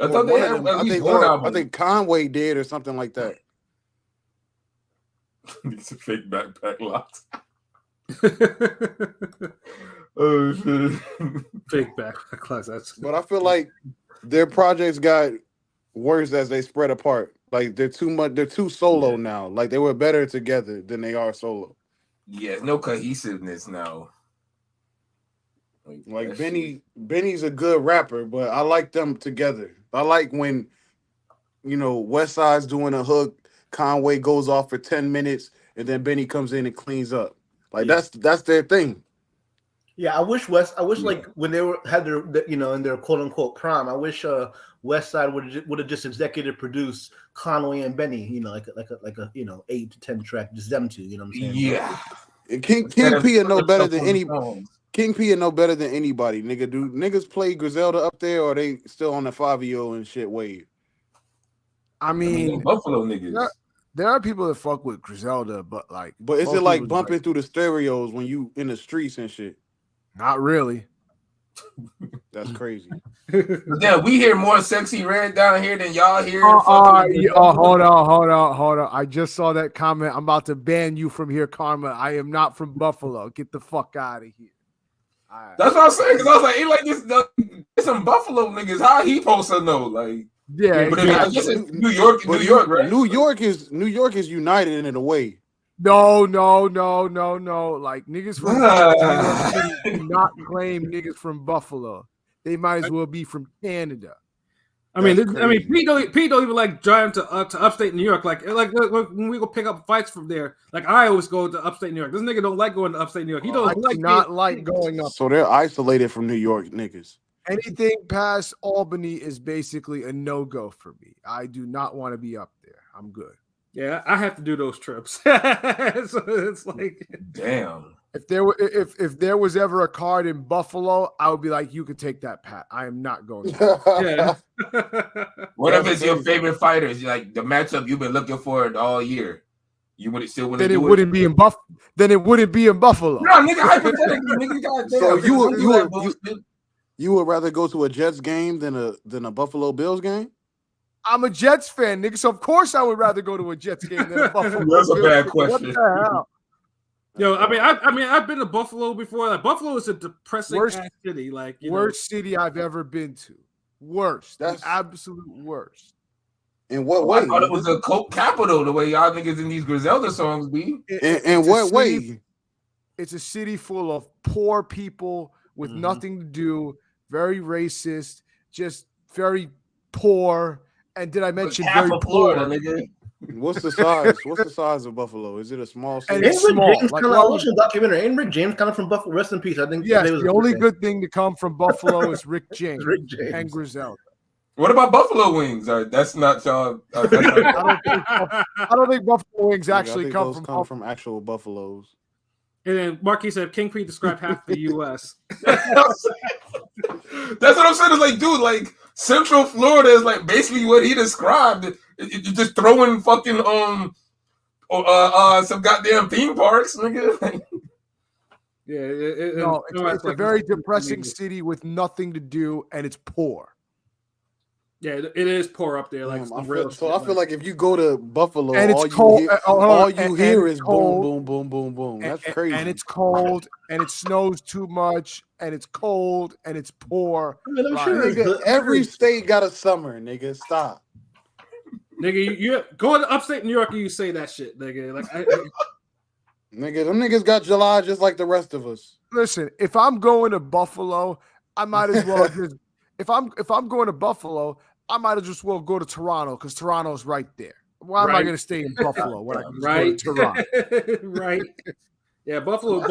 I thought they had at least one album. I think Conway did or something like that. It's a fake backpack locks. Oh shit! Fake backpack locks. But I feel like their projects got worse as they spread apart. Like they're too solo now. Like they were better together than they are solo. Yeah, no cohesiveness now. Like Benny's a good rapper, but I like them together. I like when West Side's doing a hook, Conway goes off for 10 minutes, and then Benny comes in and cleans up. Like that's their thing. Yeah, I wish like when they had their in their quote unquote prime, I wish West Side would have just executive produced Conway and Benny, like a 8 to 10 track, just them two, you know what I'm saying? Yeah. King P are no better than any King P are no better than anybody, nigga. Do niggas play Griselda up there, or are they still on the 5-year-old and shit wave? I mean Buffalo niggas. There are people that fuck with Griselda, but is it like bumping through the stereos when you in the streets and shit? Not really. That's crazy. Yeah, we hear more sexy red down here than y'all hear. Hold on. I just saw that comment. I'm about to ban you from here, Karma. I am not from Buffalo. Get the fuck out of here. Right. That's what I'm saying. Because I was like, hey, like this some Buffalo niggas. How he supposed to know? Like, yeah, but exactly. I guess it's New York, right? New York is united in a way. No. Like niggas from New York City do not claim niggas from Buffalo. They might as well be from Canada. Pete don't even like driving to upstate New York. Like when we go pick up fights from there. Like I always go to upstate New York. This nigga don't like going to upstate New York. He don't like going up. So they're isolated from New York niggas. Anything past Albany is basically a no-go for me. I do not want to be up there. I'm good. Yeah, I have to do those trips. So it's like, damn. If there was ever a card in Buffalo, I would be like, you could take that, Pat. I am not going. Yeah. What if it's your favorite fighters? Like the matchup you've been looking for it all year. You would still want to do it? Then it wouldn't be in Buffalo. No, nigga, hypothetically, nigga, goddamn. So you would rather go to a Jets game than a Buffalo Bills game? I'm a Jets fan, nigga. So of course I would rather go to a Jets game than a Buffalo. That's a bad question. What the hell? Yo, I've been to Buffalo before. Like Buffalo is a depressing ass city. Like worst city I've ever been to. Worst. That's the absolute worst. In what way? I thought it was a coke capital, the way y'all niggas in these Griselda songs be. In what way? It's a city full of poor people with nothing to do, very racist, just very poor. And did I mention very poor? Florida, nigga. What's the size? What's the size of Buffalo? Is it a small city? It's small. James like, I watched a documentary. Ain't Rick James kind of from Buffalo? Rest in peace. I think. Yes, the only good thing to come from Buffalo is Rick James, and Griselda. What about buffalo wings? That's not y'all. I don't think buffalo wings actually come from actual buffaloes. And then Marquis said King Creed described half the U.S. That's what I'm saying. It's like, dude, like Central Florida is like basically what he described. You're just throwing fucking some goddamn theme parks, nigga. Yeah, it's a very depressing city with nothing to do, and it's poor. Yeah, it is poor up there. Like I feel like if you go to Buffalo, and it's cold, all you hear is boom, boom, boom, boom, boom. That's crazy. And it's cold, and it snows too much, and it's cold, and it's poor. I mean, I'm sure nigga, every state got a summer, nigga. Stop. Nigga, you go to upstate New York and you say that shit, nigga. Like, nigga, them niggas got July just like the rest of us. Listen, if I'm going to Buffalo, I might as well just. If I'm going to Buffalo, I might as well go to Toronto because Toronto's right there. Why am I going to stay in Buffalo when I can go to Toronto? Right. Yeah, Buffalo.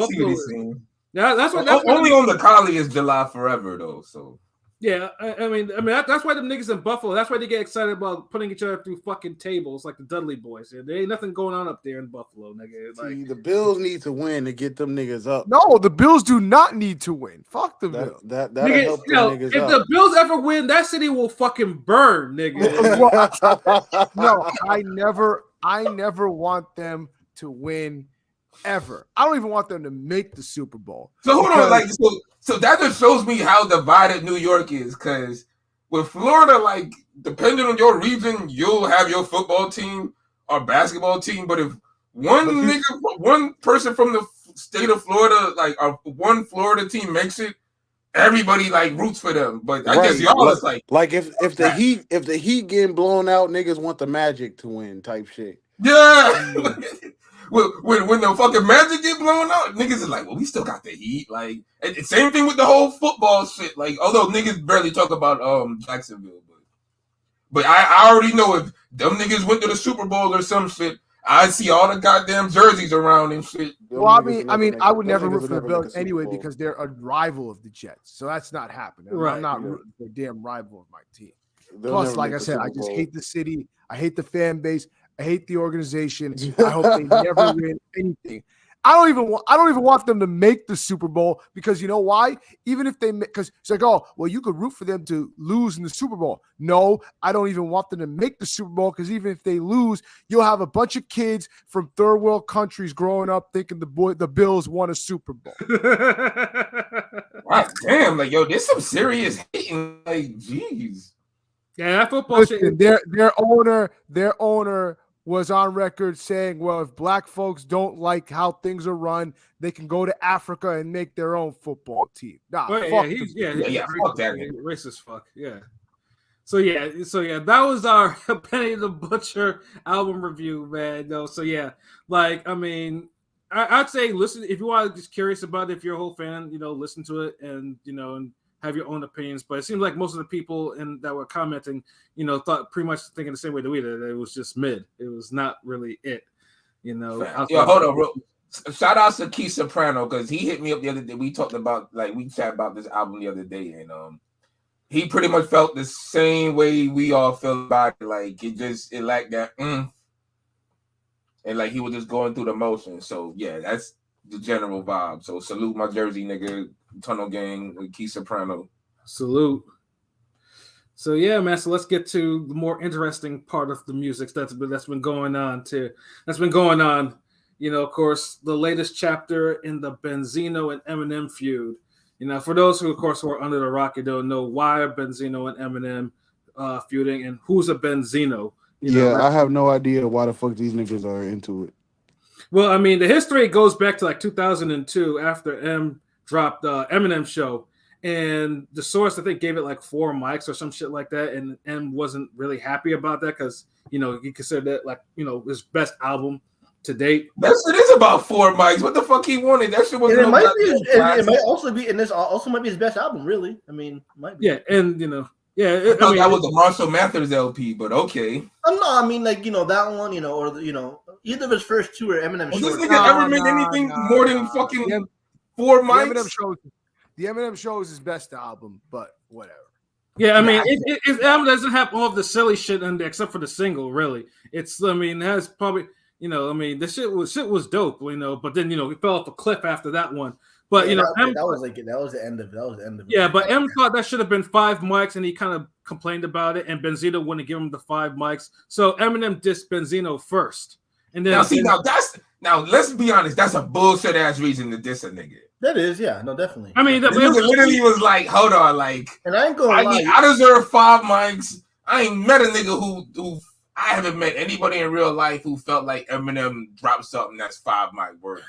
Yeah, that's what. Only on the Collie is July forever though. So yeah, I mean that's why them niggas in Buffalo. That's why they get excited about putting each other through fucking tables like the Dudley Boys. There ain't nothing going on up there in Buffalo, nigga. Like, see, the Bills need to win to get them niggas up. No, the Bills do not need to win. Fuck the Bills. That'll help them niggas if up. the Bills ever win, that city will fucking burn, nigga. No, I never want them to win ever. I don't even want them to make the Super Bowl. So hold on, like so that just shows me how divided New York is, because with Florida, like depending on your region, you'll have your football team or basketball team. But if one person from the state of Florida, like one Florida team makes it, everybody like roots for them. But I guess y'all is like if the Heat getting blown out, niggas want the Magic to win type shit. Yeah. When the fucking Magic get blown out, niggas is like, well, we still got the Heat. Like, same thing with the whole football shit. Like, although niggas barely talk about Jacksonville, but I already know if them niggas went to the Super Bowl or some shit, I see all the goddamn jerseys around and shit. Well, I mean, I would never root for the Bills anyway because they're a rival of the Jets, so that's not happening. Right. I'm not rooting for a damn rival of my team. Plus, like I said, I just hate the city. I hate the fan base. I hate the organization. I hope they never win anything. I don't even want them to make the Super Bowl because you know why? Even if they, because it's like, oh, well, you could root for them to lose in the Super Bowl. No, I don't even want them to make the Super Bowl because even if they lose, you'll have a bunch of kids from third world countries growing up thinking the Bills won a Super Bowl. God damn, like yo, there's some serious hating. Like, jeez. Yeah, that football shit. Their owner was on record saying, well, if black folks don't like how things are run, they can go to Africa and make their own football team. Nah, fuck that. Racist fuck. Yeah. So that was our Benny the Butcher album review, man. No, so yeah, like I mean, I'd say listen if you are just curious about it, if you're a whole fan, listen to it and and have your own opinions. But it seems like most of the people that were commenting, thought pretty much thinking the same way that we did. It was just mid. It was not really it. Yo, hold on, bro. Shout out to Keith Soprano because he hit me up the other day. We talked about we chat about this album the other day, and he pretty much felt the same way we all feel about it. Like it lacked that and like he was just going through the motions. So yeah, that's the general vibe. So salute my Jersey nigga, Tunnel Gang, Keith Soprano. Salute. So yeah, man. So let's get to the more interesting part of the music that's been going on too. That's been going on. Of course, the latest chapter in the Benzino and Eminem feud. For those who, of course, who are under the rock and don't know why are Benzino and Eminem feuding and who's a Benzino. I have no idea why the fuck these niggas are into it. Well, I mean, the history goes back to like 2002 after M dropped Eminem show. and the source I think gave it like 4 mics or some shit like that, and M wasn't really happy about that because he considered that like his best album to date. That shit is about 4 mics. What the fuck he wanted? That shit was. It might be his best album. Really, I mean, it might be. Yeah, and I thought that was the Marshall Mathers LP, but okay. No, I mean like that one, or either of his first 2 or Eminem. Has this nigga ever made anything more than fucking 4 mics? The Eminem Show is his best album, but whatever. Yeah, I mean, it doesn't have all of the silly shit in there except for the single. Really, it has probably the shit was dope, but then it fell off a cliff after that one. But that was the end of it. Yeah, but M thought that should have been 5 mics, and he kind of complained about it, and Benzino wouldn't give him the 5 mics. So Eminem dissed Benzino first, and then now let's be honest, that's a bullshit ass reason to diss a nigga. That is, yeah, no, definitely. I mean, it literally was like, hold on, like, and I ain't gonna lie. I deserve 5 mics. I ain't met a nigga who I haven't met anybody in real life who felt like Eminem dropped something that's 5 mic worth.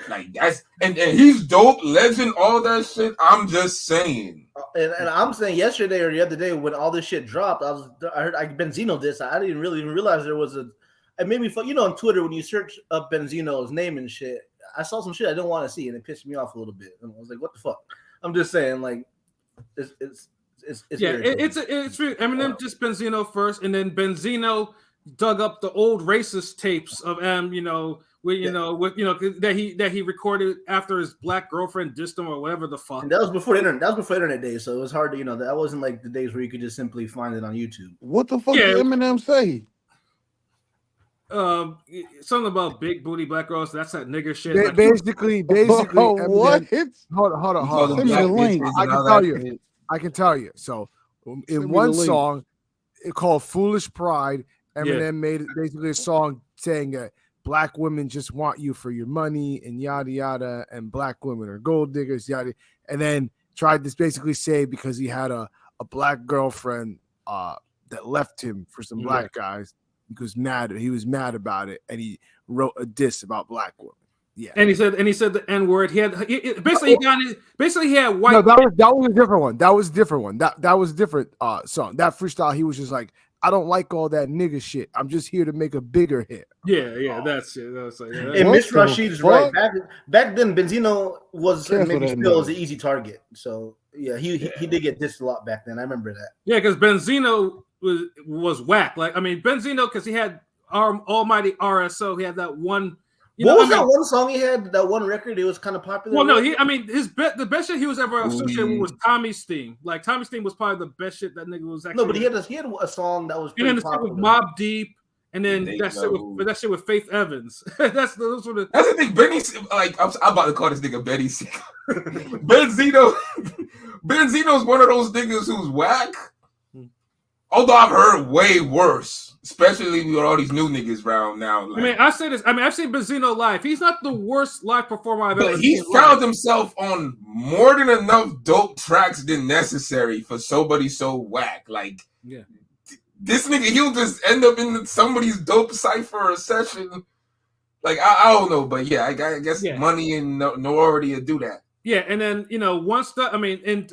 Like that's and he's dope, legend, all that shit. I'm just saying. And I'm saying yesterday or the other day when all this shit dropped, I heard Benzino this. I didn't really even realize there was and maybe on Twitter when you search up Benzino's name and shit, I saw some shit I didn't want to see and it pissed me off a little bit. And I was like, what the fuck? I'm just saying, like, it's Eminem just Benzino first, and then Benzino dug up the old racist tapes of M, that he recorded after his black girlfriend dissed him or whatever the fuck. And that was before internet. That was before internet days, so it was hard to that wasn't like the days where you could just simply find it on YouTube. What the fuck did Eminem say? Something about big booty black girls. That's that nigger shit. Basically, Eminem, what? Hold on. Send me the link. I can tell you. So in one song, it called "Foolish Pride," Eminem made basically a song saying that black women just want you for your money and yada yada, and black women are gold diggers, yada. And then tried to basically say because he had a black girlfriend that left him for some black guys. He was mad about it, and he wrote a diss about black women. Yeah, and he said the N word. He had basically he had white. No, that was a different one. That was a different one. That was a different song. That freestyle, he was just like, I don't like all that nigga shit. I'm just here to make a bigger hit. Yeah, that's it. That was like, and Miss Rashid's right. Back then, Benzino was maybe still was an easy target. So yeah, he did get dissed a lot back then. I remember that. Yeah, because Benzino was whack. Like, I mean, Benzino, because he had Almighty RSO. He had that one. What was that one song he had? That one record? It was kind of popular. Well, no, the best shit he was ever associated with was Tommy's Theme. Like, Tommy's Theme was probably the best shit that nigga was actually. No, but he had a song that was. And then the shit with Mobb Deep, and then that shit with Faith Evans. That's the thing. Benny's like I'm about to call this nigga Benny. Benzino's one of those niggas who's whack. Although I've heard way worse, especially with all these new niggas around now. Like, I mean, I say this. I mean, I've seen Benzino live. He's not the worst live performer I've ever seen. He found himself on more than enough dope tracks than necessary for somebody so whack. Like, this nigga, he'll just end up in somebody's dope cipher or session. Like, I don't know, but yeah, I guess money and notoriety to do that. Yeah, and then once that, I mean, and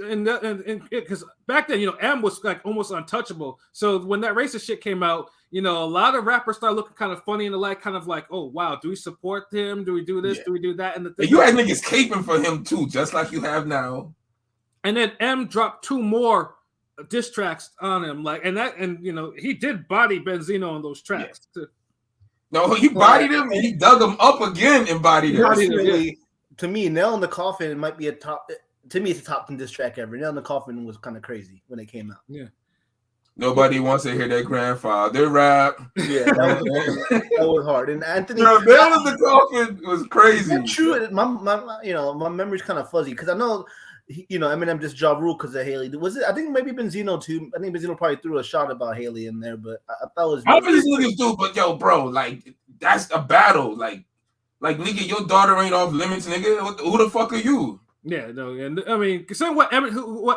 because back then, M was like almost untouchable. So when that racist shit came out, a lot of rappers started looking kind of funny in the light, kind of like, oh wow, do we support him? Do we do this? Do we do that? And the thing, you had niggas caping for him too, just like you have now. And then M dropped 2 more diss tracks on him, like, and he did body Benzino on those tracks too. No, he bodied him and he dug him up again and bodied him. To me, Nail in the Coffin might be a top. To me, it's a top 10 diss track ever. Nail in the Coffin was kind of crazy when it came out. Yeah. Nobody wants to hear their grandfather rap. Yeah, that was hard. And Anthony, Nail in the Coffin was crazy. That's true. My memory's kind of fuzzy because I know, Eminem just Ja Rule because of Haley. Was it? I think maybe Benzino too. I think Benzino probably threw a shot about Haley in there, but I thought it was. I these niggas do, but yo, bro, like that's a battle, Like, nigga, your daughter ain't off limits, nigga. Who the fuck are you? Yeah, no, and I mean, considering what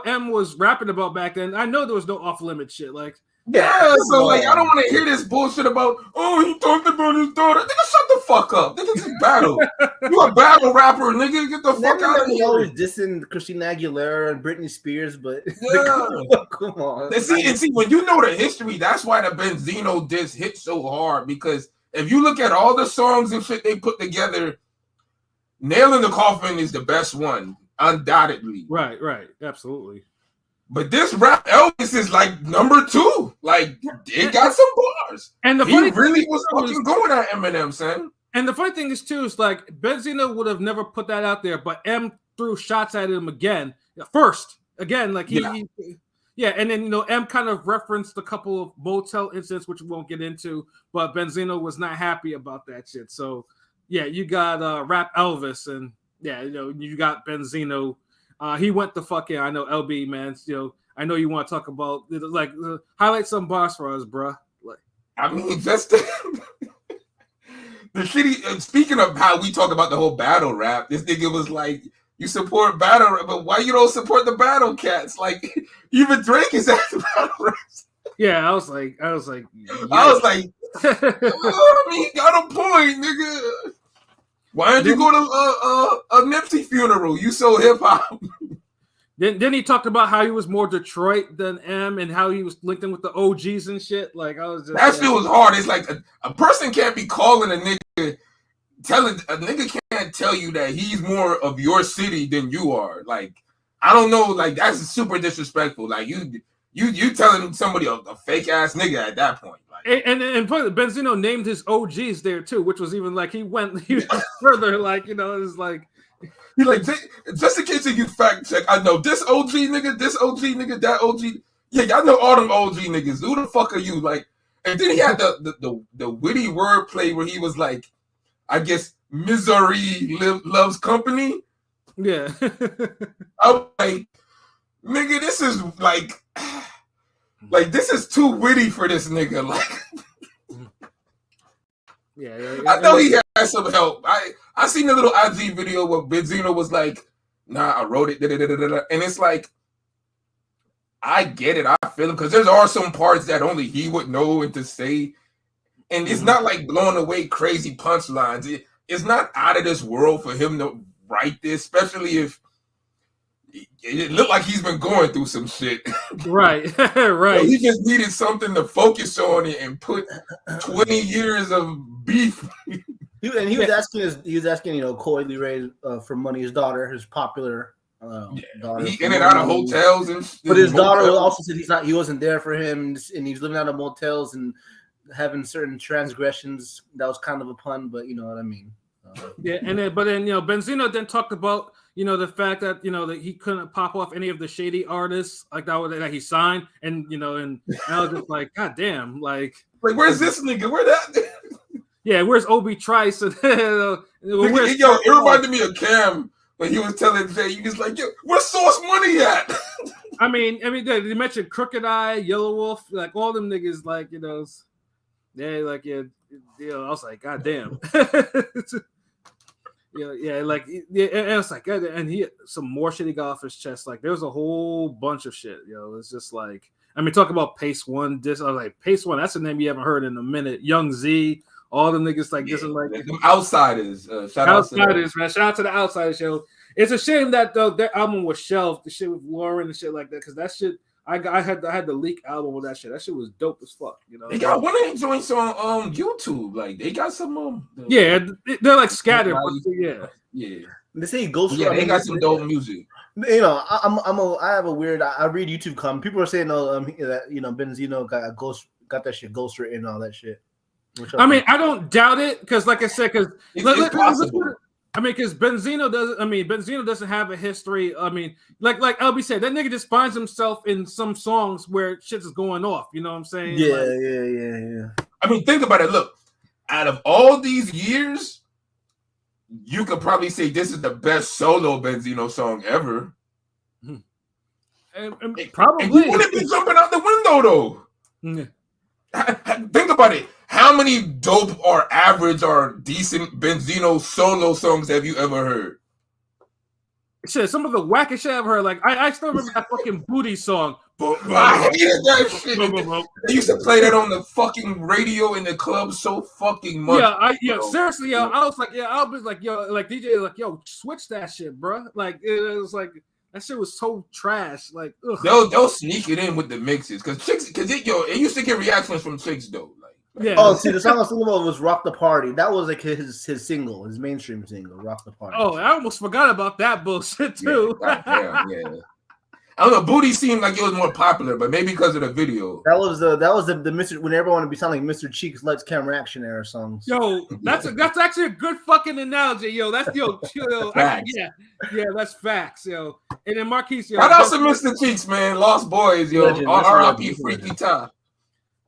M was rapping about back then, I know there was no off limit shit. Like, Yeah, so like I don't want to hear this bullshit about he talked about his daughter. Nigga, shut the fuck up. Nigga, just battle. You a battle rapper, nigga. Get the fuck out of here. Always dissing Christina Aguilera and Britney Spears, but come on. And see, when you know the history, that's why the Benzino diss hit so hard. Because if you look at all the songs and shit they put together, Nail in the Coffin is the best one, undoubtedly. Right, absolutely. But this rap Elvis is like number 2. Like it got some bars. And the he really was fucking going at Eminem, son. And the funny thing is too is like Benzino would have never put that out there, but M threw shots at him again. Like and then M kind of referenced a couple of motel incidents, which we won't get into, but Benzino was not happy about that shit. So yeah, you got Rap Elvis, and you got Benzino. He went the fucking. I know LB, man. I know you want to talk about highlight some bars for us, bro. Like, I mean, just the shitty. Speaking of how we talk about the whole battle rap, this nigga was like, "You support battle rap, but why you don't support the battle cats?" Like, even Drake is at the battle rap. Yeah, I was like, I mean, he got a point, nigga. Why didn't you go to a Nipsey funeral? You so hip hop. Then he talked about how he was more Detroit than M, and how he was linked in with the OGs and shit. Like I was just that shit was hard. It's like a person can't be calling a nigga, a nigga can't tell you that he's more of your city than you are. Like I don't know. Like that's super disrespectful. Like you telling somebody a fake ass nigga at that point. And Benzino named his OGs there too, which was even like he went further. Like it was like he like just in case you fact check. I know this OG nigga, that OG. Yeah, y'all know all them OG niggas. Who the fuck are you? Like, and then he had the witty wordplay where he was like, I guess misery loves company. Yeah, I was like, nigga, this is like this is too witty for this nigga. Like, yeah. I know he had some help. I seen a little IG video where Benzino was like, "Nah, I wrote it," and it's like, I get it, I feel him because there are some parts that only he would know and to say, and it's not like blowing away crazy punchlines. It's not out of this world for him to write this, especially if. It looked like he's been going through some shit. Right. So he just needed something to focus on it and put 20 years of beef. He was asking, Coy Ray for money, his daughter, his popular daughter. He in and out of hotels but his daughter also said he wasn't there for him, and he's living out of motels and having certain transgressions. That was kind of a pun, but you know what I mean. Yeah, and then Benzino then talked about the fact that that he couldn't pop off any of the shady artists like that he signed, and and I was just like, God damn, like where's this nigga? Where that? Yeah, where's Obi Trice? And, it reminded me of Cam when he was telling Jay, he was like, yo, where's Source Money at? I mean, they mentioned Crooked Eye, Yellow Wolf, like all them niggas, like I was like, God damn. And it's like, and he some more shit he got off his chest. Like, there's a whole bunch of shit, It's just like, talk about Pace One. I was like, Pace One. That's a name you haven't heard in a minute. Young Z, all the niggas like this is like them Outsiders. Outsiders, man. Shout out to the Outsiders show. It's a shame that their album was shelved. The shit with Lauren and shit like that, because that shit. I had the leak album with that shit. That shit was dope as fuck. They got one of them joints on YouTube. Like they got some. They're like scattered. Yeah. They say Ghost. Yeah, they got some dope music. I have a weird. I read YouTube comments. People are saying, that Benzino got that shit ghost written and all that shit. I don't doubt it because, like I said, because it's possible. Because Benzino doesn't have a history. Like LB said, that nigga just finds himself in some songs where shit is going off. You know what I'm saying? Yeah. Think about it. Look, out of all these years, you could probably say this is the best solo Benzino song ever. Probably. And you wouldn't be jumping out the window, though. Think about it. How many dope or average or decent Benzino solo songs have you ever heard? Shit, some of the wackest shit I've heard. Like I still remember that fucking Booty song I hated that shit. They used to play that on the fucking radio in the club so fucking much. Seriously, yo, I was like, I was like, yo, like DJ, like, yo, switch that shit, bro. Like it was like that shit was so trash. Like, ugh. They'll sneak it in with the mixes because it used to get reactions from chicks though. Yeah. Oh, see, the song I was thinking about was "Rock the Party." That was like his single, his mainstream single, "Rock the Party." Oh, I almost forgot about that bullshit too. Yeah. I don't know. Booty seemed like it was more popular, but maybe because of the video. That was the Mr. when everyone would be sounding like Mr. Cheeks Lights Camera Action era songs. Yo, that's actually a good fucking analogy. Yo, that's that's facts, yo. And then Marquise, yo, shout out to Mr. Cheeks, man, Lost Boys, yo. R.I.P. Freaky Top.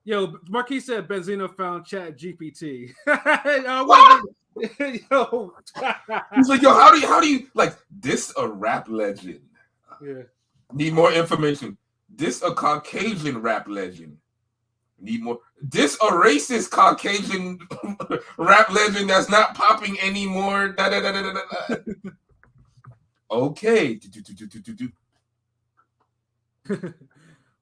Yo, Marquise said Benzino found Chat GPT. What? Yo, he's like, yo, how do you like this? A rap legend. Yeah. Need more information. This a Caucasian rap legend. Need more. This a racist Caucasian rap legend that's not popping anymore. Okay.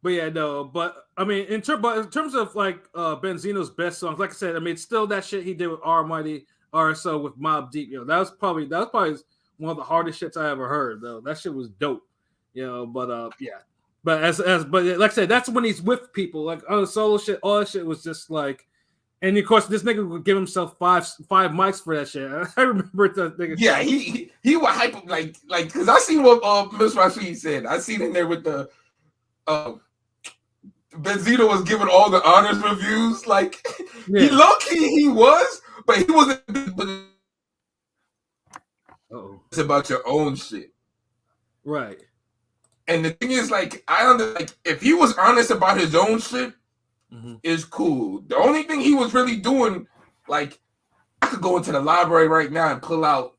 But yeah, no. But I mean, in terms of like Benzino's best songs, like I said, I mean, it's still that shit he did with Almighty RSO with Mobb Deep. Yo, that was probably one of the hardest shits I ever heard. Though that shit was dope. You know, but but like I said, that's when he's with people. Like on the solo shit, all that shit was just like, and of course this nigga would give himself five mics for that shit. I remember that nigga. Yeah, he was hype like because I seen what Miss Rashid said. I seen in there with the Benzino was giving all the honors reviews. Like he low key he was, but he wasn't. It's about your own shit, right? And the thing is, like, if he was honest about his own shit, is cool. The only thing he was really doing, like, I could go into the library right now and pull out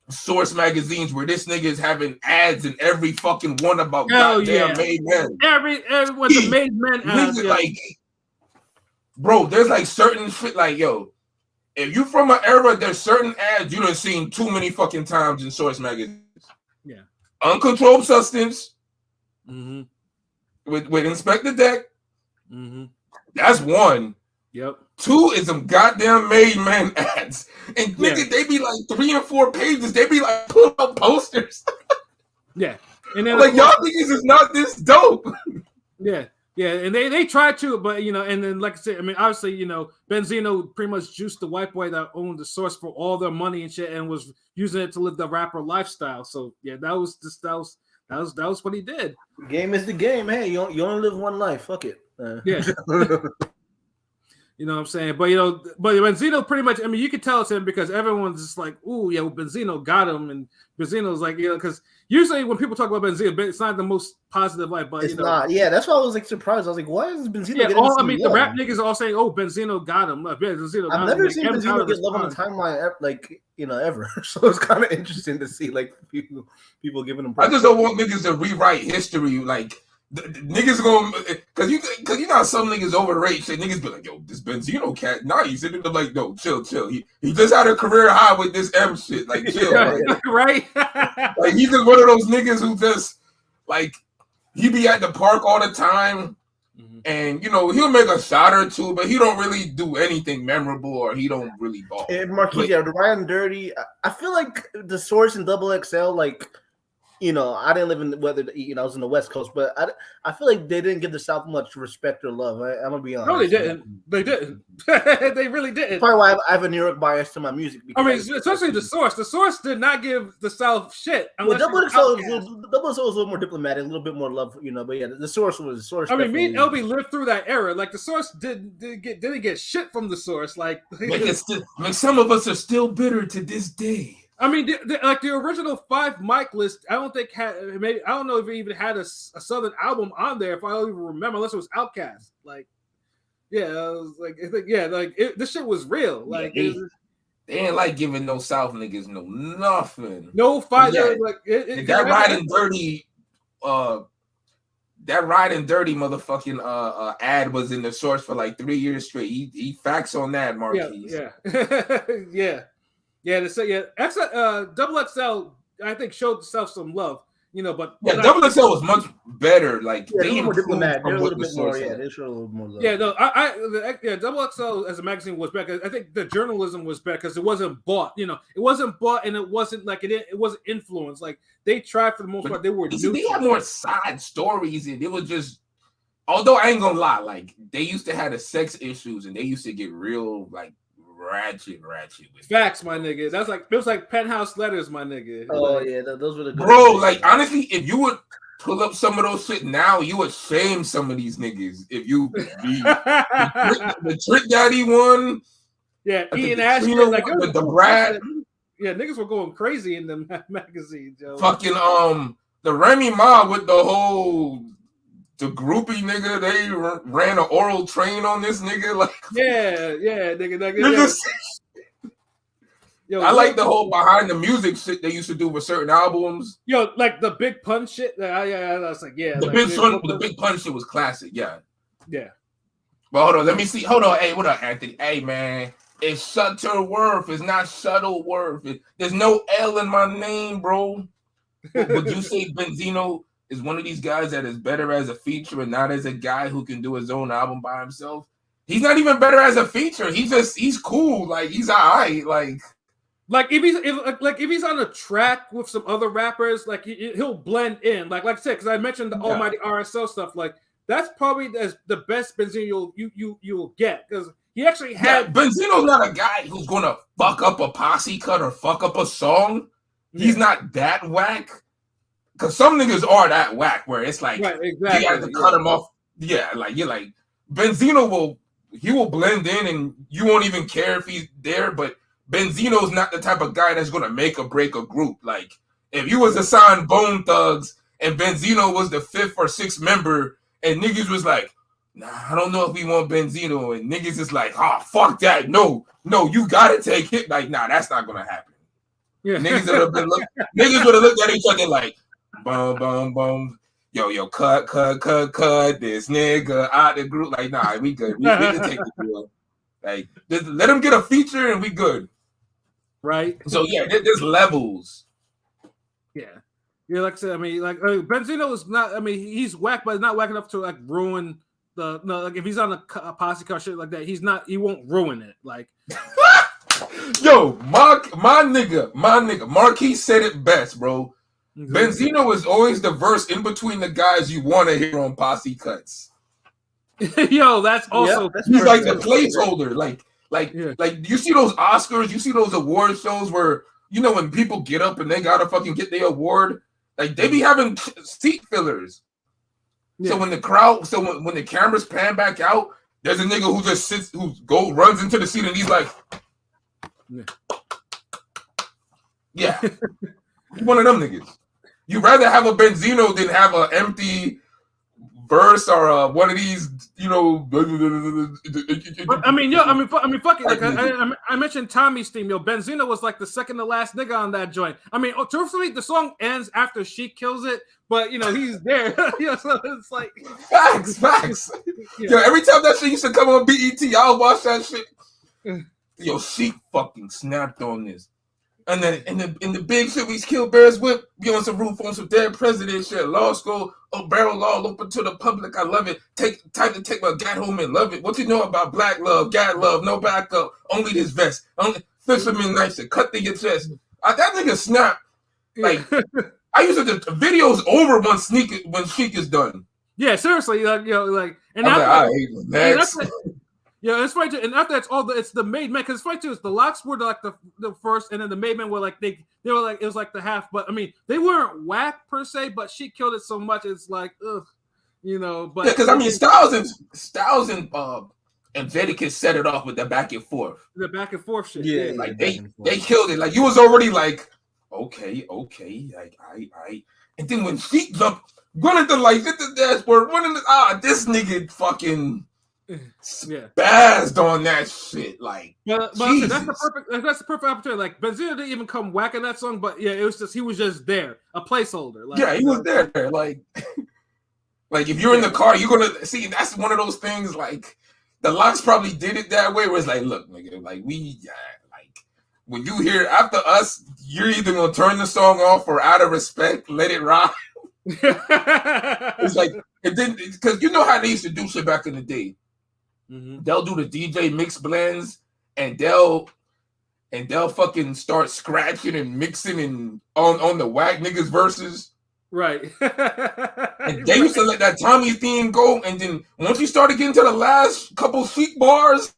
Source magazines where this nigga is having ads in every fucking one about goddamn made men. Everyone the made men ads. Like, bro, there's like certain shit, like, yo, if you from an era, there's certain ads you done seen too many fucking times in Source magazines. Yeah. Uncontrolled substance with Inspector Deck. That's one. Yep. Two is some goddamn made man ads. And nigga, they be like 3 and 4 pages. They be like pull out posters. Yeah. And then like y'all niggas is not this dope. Yeah. Yeah, and they tried to, but you know, and then like I said, I mean, obviously, you know, Benzino pretty much juiced the white boy that owned the Source for all their money and shit, and was using it to live the rapper lifestyle. So yeah, that was what he did. The game is the game. Hey, you only live one life. Fuck it. Yeah. You know what I'm saying? But, you know, Benzino pretty much, I mean, you can tell it's him because everyone's just like, ooh, yeah, well, Benzino got him. And Benzino's like, you know, because usually when people talk about Benzino, it's not the most positive life, but it's not. Yeah, that's why I was like surprised. I was like, why is Benzino getting I mean, the rap niggas are all saying, oh, Benzino got him. Benzino I've never seen Benzino get love on the timeline, like, you know, ever. So it's kind of interesting to see, like, people giving him. I just don't want niggas to rewrite history, like, the niggas going because you know some niggas overrate shit. Niggas be like, yo, this Benzino cat nice, and they're like, no, chill. He just had a career high with this M shit. Like, chill, right? Like he's just one of those niggas who just like he be at the park all the time, and you know he'll make a shot or two, but he don't really do anything memorable or he don't really ball. And Marquis, the Ryan Dirty, I feel like the Source and Double XL, like. You know, I didn't live in I was in the West Coast, but I feel like they didn't give the South much respect or love. I'm gonna be honest. No, they didn't. They didn't. They really didn't. Probably why I have a New York bias to my music. I mean, especially the Source. The Source did not give the South shit. Well, Double XL was a little more diplomatic, a little bit more love, you know. But yeah, the Source was Source. I mean, me and LB lived through that era. Like the Source didn't get shit from the Source. Like some of us are still bitter to this day. I mean, like the original 5 mic list, I don't think I don't know if it even had a Southern album on there. If I don't even remember, unless it was Outkast. Like, yeah, I was like, this shit was real. Like, they ain't like giving no South niggas no nothing. No fight. Yeah, like that riding dirty, motherfucking ad was in the Source for like 3 years straight. He facts on that, Marquis. Yeah. Yeah, Double XL, I think showed itself some love. But Double XL was much better. Like they were more diplomatic. They're a little bit more. Yeah, they showed a little more love. Yeah, no, Double XL as a magazine was better. I think the journalism was better because it wasn't bought. It wasn't bought, and it wasn't like it wasn't influenced. Like they tried for the most part. They were. They had more side stories, and it was just. Although I ain't gonna lie, like they used to have the sex issues, and they used to get real like ratchet with facts, my nigga. That's like it was like penthouse letters, my nigga. Oh yeah, those were the good bro. Like honestly, if you would pull up some of those shit now, you would shame some of these niggas. If you the Trick Daddy one, Ian Ashton, like the Brad, niggas were going crazy in the magazines, yo. Fucking the Remy Ma with the whole. The groupie nigga, they ran an oral train on this nigga. Like, nigga. I like the whole behind the music shit they used to do with certain albums. Yo, like the Big Pun shit. I was like, The Big Pun shit was classic. Yeah. But hold on, let me see. Hold on. Hey, what up, Anthony? Hey, man. It's Shuttleworth. It's not Shuttleworth. There's no L in my name, bro. Would you say Benzino is one of these guys that is better as a feature and not as a guy who can do his own album by himself? He's not even better as a feature. He's cool. Like he's alright. Like if he's on a track with some other rappers, like he'll blend in. Like I said, because I mentioned the Almighty RSL stuff. Like that's probably the best Benzino you'll get because he actually had. Benzino's not a guy who's gonna fuck up a posse cut or fuck up a song. He's not that whack. Because some niggas are that whack where it's like you got to cut him off. Yeah, like you're like Benzino will blend in and you won't even care if he's there. But Benzino's not the type of guy that's gonna make or break a group. Like if you was to sign Bone Thugs and Benzino was the 5th or 6th member and niggas was like, nah, I don't know if we want Benzino, and niggas is like, fuck that, no, you gotta take it. Like, nah, that's not gonna happen. Yeah. Niggas would have looked at each other like. Boom, boom, boom. Yo, cut this nigga out the group. Like, nah, we good. We can take the deal. Like, just let him get a feature and we good. Right. So, there's levels. Yeah. Yeah, like I said, Benzino is not, he's whack, but not whack enough to, like, ruin like, if he's on a posse car shit like that, he won't ruin it. Like, yo, my nigga, Marquis said it best, bro. Benzino is always the verse in between the guys you want to hear on posse cuts. Yo, that's also he's like the placeholder. Like you see those Oscars, you see those award shows where when people get up and they gotta fucking get their award, like they be having seat fillers. Yeah. So when the cameras pan back out, there's a nigga who just runs into the seat and he's like, yeah, one of them niggas. You'd rather have a Benzino than have an empty verse or one of these, fuck it. Like I mentioned Tommy's theme. Yo, Benzino was like the second to last nigga on that joint. Truthfully, the song ends after she kills it, but he's there. So it's like facts. Yeah. Yo, every time that shit used to come on BET, I'll watch that shit. Yo, she fucking snapped on this. And then in the big shit, we kill Bears Whip, be on some roof on some dead president shit, law school, barrel law open to the public. I love it. Time to take my gat home and love it. What you know about black love, gat love, no backup, only this vest, only fisherman nice to cut to your chest. That nigga snap. Like I used to the video's over when Sheik is done. Yeah, seriously, and next. Yeah, it's funny too. And after that's it's the Made Men, because it's funny too. It's the Locks were like the first, and then the Made Men were like they were like it was like the half. But they weren't whack per se, but she killed it so much. It's like ugh, But because Styles and Jadakiss set it off with the back and forth. The back and forth shit. Yeah, like they killed it. Like you was already like okay, like I. And then when she jumped, running the hit the dashboard, this nigga fucking. Spazzed on that shit, like. But that's the perfect opportunity. Like Benzino didn't even come whacking that song, but it was just he was just there, a placeholder. Like, he was there. Like if you're in the car, you're gonna see. That's one of those things. Like the Locks probably did it that way, where it's like, look, nigga, like when you hear After Us, you're either gonna turn the song off or out of respect, let it rock. It's like, and then because you know how they used to do shit back in the day. Mm-hmm. They'll do the DJ mix blends, and they'll fucking start scratching and mixing and on the whack niggas verses. Right. And they used to let that Tommy theme go, and then once you started getting to the last couple sweet bars,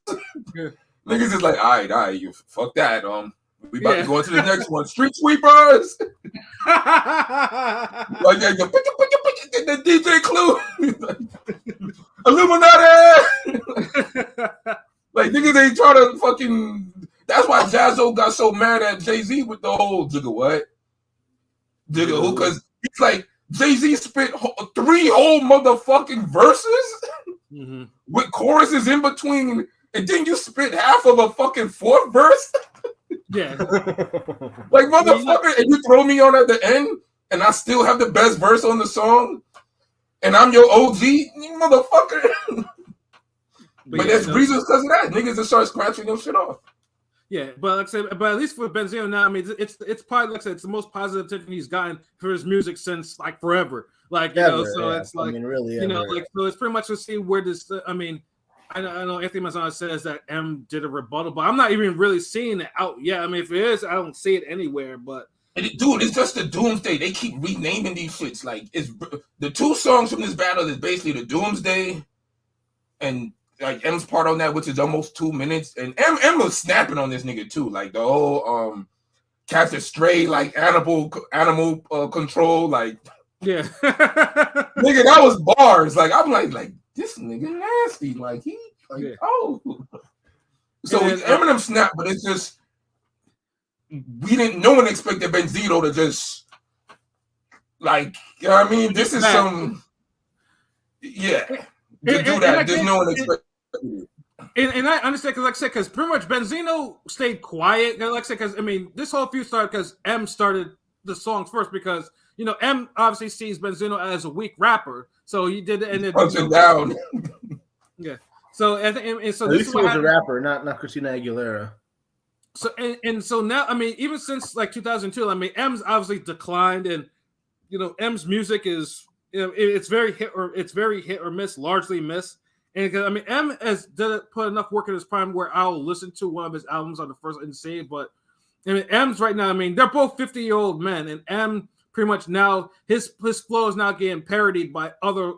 niggas is like, all right, you fuck that. We about to go into the next one. Street Sweepers. Like the DJ Clue. Illuminati. Like niggas ain't trying to fucking. That's why Jazzo got so mad at Jay-Z with the whole Jigga what? Jigga who? Because it's like Jay-Z spit 3 whole motherfucking verses with choruses in between, and then you spit half of a fucking 4th verse. Yeah. Like motherfucker, and you throw me on at the end, and I still have the best verse on the song, and I'm your OG, motherfucker. But there's reasons because of that. Niggas just start scratching them shit off. Yeah, but like I said, but at least for Benzino now, I mean, it's probably like I said, it's the most positive attention he's gotten for his music since like forever. Like you know, so it's like really, you know, like so it's pretty much to see where this. I mean, I know Anthony Manzano says that M did a rebuttal, but I'm not even really seeing it out yet. I mean, if it is, I don't see it anywhere. But dude, it's just the Doomsday. They keep renaming these shits. Like it's the 2 songs from this battle is basically the Doomsday and. Like M's part on that, which is almost 2 minutes, and M was snapping on this nigga too, like the whole catch a stray, like animal control, like yeah, nigga, that was bars. Like I'm like this nigga nasty, like he like oh. So Eminem snapped, but it's just no one expected Benzino to just like you know what I mean. This is some to do that. There's no one expected. And I understand because, like I said, because pretty much Benzino stayed quiet. Like I said, because I mean, this whole feud started because M started the songs first because you know M obviously sees Benzino as a weak rapper, so he did it and then punching down. Yeah. So and so at least he was a rapper, not Christina Aguilera. So and so now, I mean, even since like 2002, I mean, M's obviously declined, and you know, M's music is it's very hit or miss, largely miss. And I mean, M didn't put enough work in his prime where I'll listen to one of his albums on the first and say, but I mean, M's right now, I mean, they're both 50-year-old men, and M pretty much now his flow is now getting parodied by other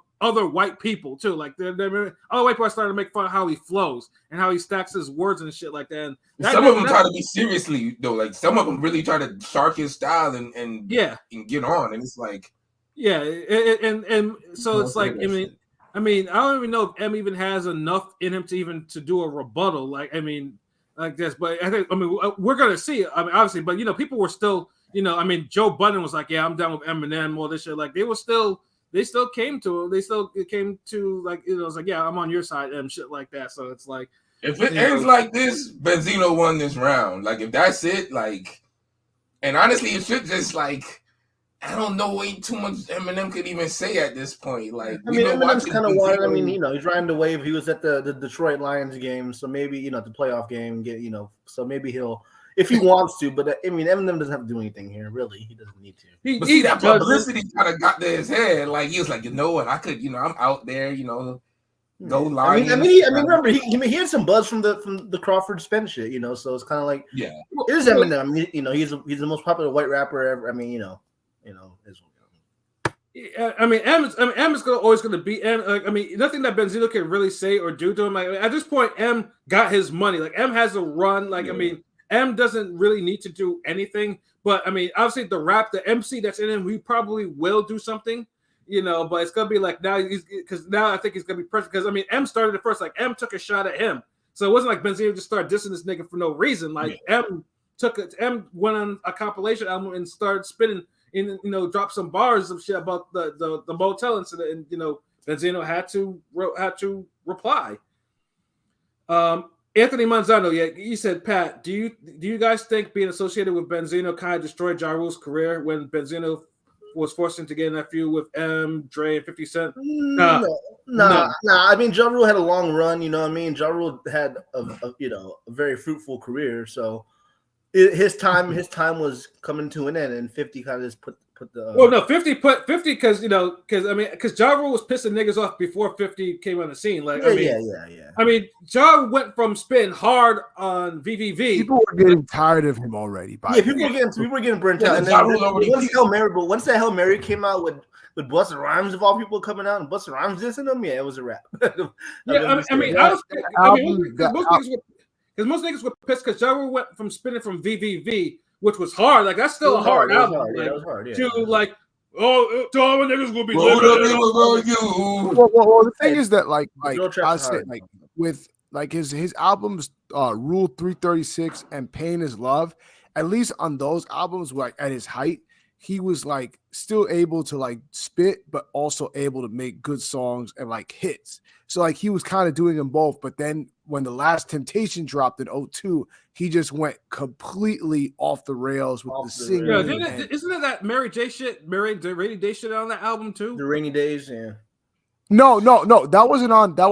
white people too. Like other white people are starting to make fun of how he flows and how he stacks his words and shit like that. And some of them try to be seriously though, like some of them really try to shark his style and get on, and it's like and so it's like I mean, I don't even know if M even has enough in him to do a rebuttal. Like, I mean, like this, but we're gonna see it. I mean, obviously, but you know, people were still, you know, I mean, Joe Budden was like, yeah, I'm down with Eminem, all this shit. Like, they still came to him. They still came to like, you know, it's like, yeah, I'm on your side and shit like that. So it's like, if it ends like this, Benzino won this round. Like, if that's it, like, and honestly, it should just like. I don't know way too much Eminem could even say at this point. Like, I mean, Eminem's kind of wild. I mean, you know, he's riding the wave. He was at the Detroit Lions game, so maybe you know the playoff game. So maybe he'll, if he wants to. But I mean, Eminem doesn't have to do anything here. Really, he doesn't need to. But see, that publicity kind of got to his head. Like he was like, you know what, I could, you know, I'm out there, you know, go live. I mean, remember he had some buzz from the Crawford Spence shit, you know. So it's kind of like, it is Eminem. I mean, you know, he's the most popular white rapper ever. I mean, you know. I mean, M is always going to be M. Like, I mean, nothing that Benzino can really say or do to him. Like, at this point, M got his money. Like, M has a run. Like, I mean, M doesn't really need to do anything. But I mean, obviously, the MC that's in him, we probably will do something. You know, but it's gonna be like now I think he's gonna be pressured because I mean, M started it first. Like, M took a shot at him, so it wasn't like Benzino just started dissing this nigga for no reason. Like, M went on a compilation album and started spinning. You know, drop some bars of shit about the motel incident, and you know, Benzino had to reply. Anthony Manzano, he said, Pat, do you guys think being associated with Benzino kind of destroyed Ja Rule's career when Benzino was forced into getting that feud with M, Dre, and 50 Cent? Nah. I mean, Ja Rule had a long run. You know what I mean? Ja Rule had a very fruitful career, so. his time was coming to an end, and 50 kind of just put the. Well, no, 50 because because Ja Rule was pissing niggas off before 50 came on the scene. Like, yeah. I mean, Ja went from spitting hard on VVV. People were getting tired of him already. People were getting burnt out. And then once that Hail Mary came out with Busta Rhymes of all people coming out and Busta Rhymes dissing them, yeah, it was a wrap. Most niggas were pissed because Ja Rule went from spinning from VVV, which was hard. Like, that's still a hard album. It was hard. To like, to all the niggas will be well, the thing is that like I said, like with like his albums, Rule 336 and Pain is Love, at least on those albums, like at his height, he was like still able to like spit, but also able to make good songs and like hits. So like he was kind of doing them both. But then when The Last Temptation dropped in 2002, he just went completely off the rails with the singing. Yeah, isn't it that Mary J shit, the Rainy Day shit on that album too? The Rainy Days, yeah. No, that wasn't on. But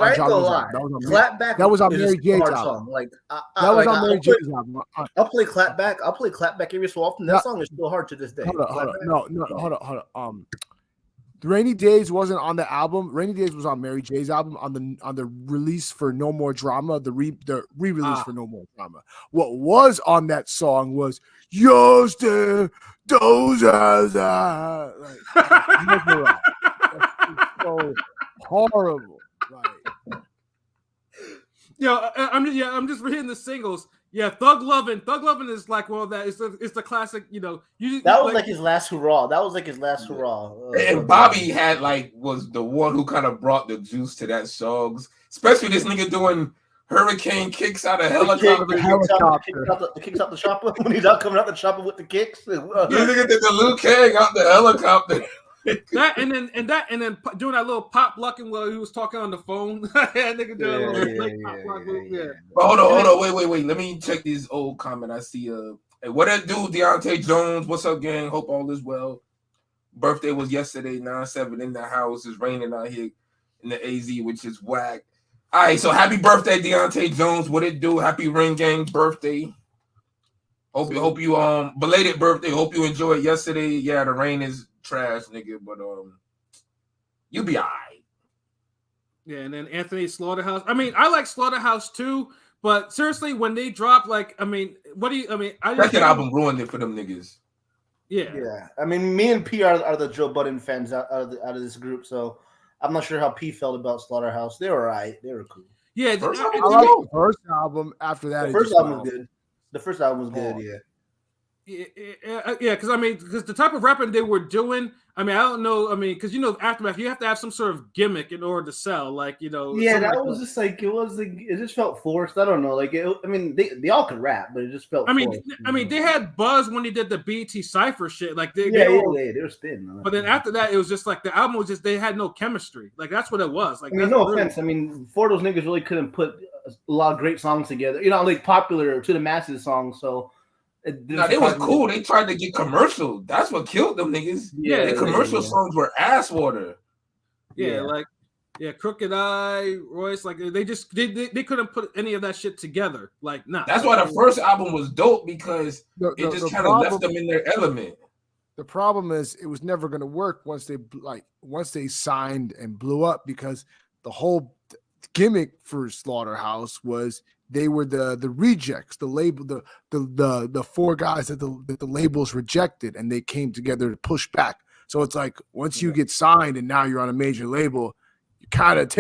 I ain't gonna lie. Clapback. That was on Mary J's album. Like that was on Mary J's album. I'll play Clapback. I'll play Clapback every so often. That song is still hard to this day. Hold on. Rainy Days wasn't on the album. Rainy Days was on Mary J's album on the release for No More Drama, the re-release for No More Drama. What was on that song was "Yours to those eyes." So horrible. Like, I'm just reading the singles. Yeah, Thug Lovin' is like it's the classic. That was like his last hurrah. And Bobby was the one who kind of brought the juice to that songs, especially this nigga doing hurricane kicks out of helicopter. Kicks out the chopper when he's out coming out the chopper with the kicks. You nigga did the Liu Kang out the helicopter. That and then doing that little pop locking while he was talking on the phone. Nigga doing a little pop lock move. Yeah. Hold on. Wait. Let me check this old comment. I see hey, what that dude, Deontay Jones? What's up, gang? Hope all is well. Birthday was yesterday, 9/7 in the house. It's raining out here in the AZ, which is whack. All right, so happy birthday, Deontay Jones. What it do? Happy Ring Gang birthday. Hope you belated birthday. Hope you enjoyed yesterday. Yeah, the rain is trash, nigga, but you'll be all right. Yeah, and then Anthony Slaughterhouse. I mean, I like Slaughterhouse too, but seriously, when they drop, that album ruined it for them niggas. Yeah. I mean, me and P are the Joe Budden fans out of this group, so I'm not sure how P felt about Slaughterhouse. They were all right. They were cool. Yeah, I like the first album. After that, the first album was good. The first album was good. Yeah. Yeah, because the type of rapping they were doing, I don't know, because Aftermath, you have to have some sort of gimmick in order to sell, Yeah, that was just like it just felt forced. I don't know, they all could rap, but it just felt. Forced. They had buzz when they did the BET Cypher shit, they were spitting. But then after that, it was just like the album was just they had no chemistry, that's what it was. No offense, four of those niggas really couldn't put a lot of great songs together, popular to the masses songs, so. They was cool. They tried to get commercial. That's what killed them niggas. Yeah, the commercial songs were ass water. Crooked Eye, Royce, they couldn't put any of that shit together. That's why the first album was dope because it just kind of left them in their element. The problem is it was never going to work once they signed and blew up because the whole gimmick for Slaughterhouse was they were the rejects, the label, the four guys that the labels rejected, and they came together to push back. So it's like once you get signed and now you're on a major label, you kind of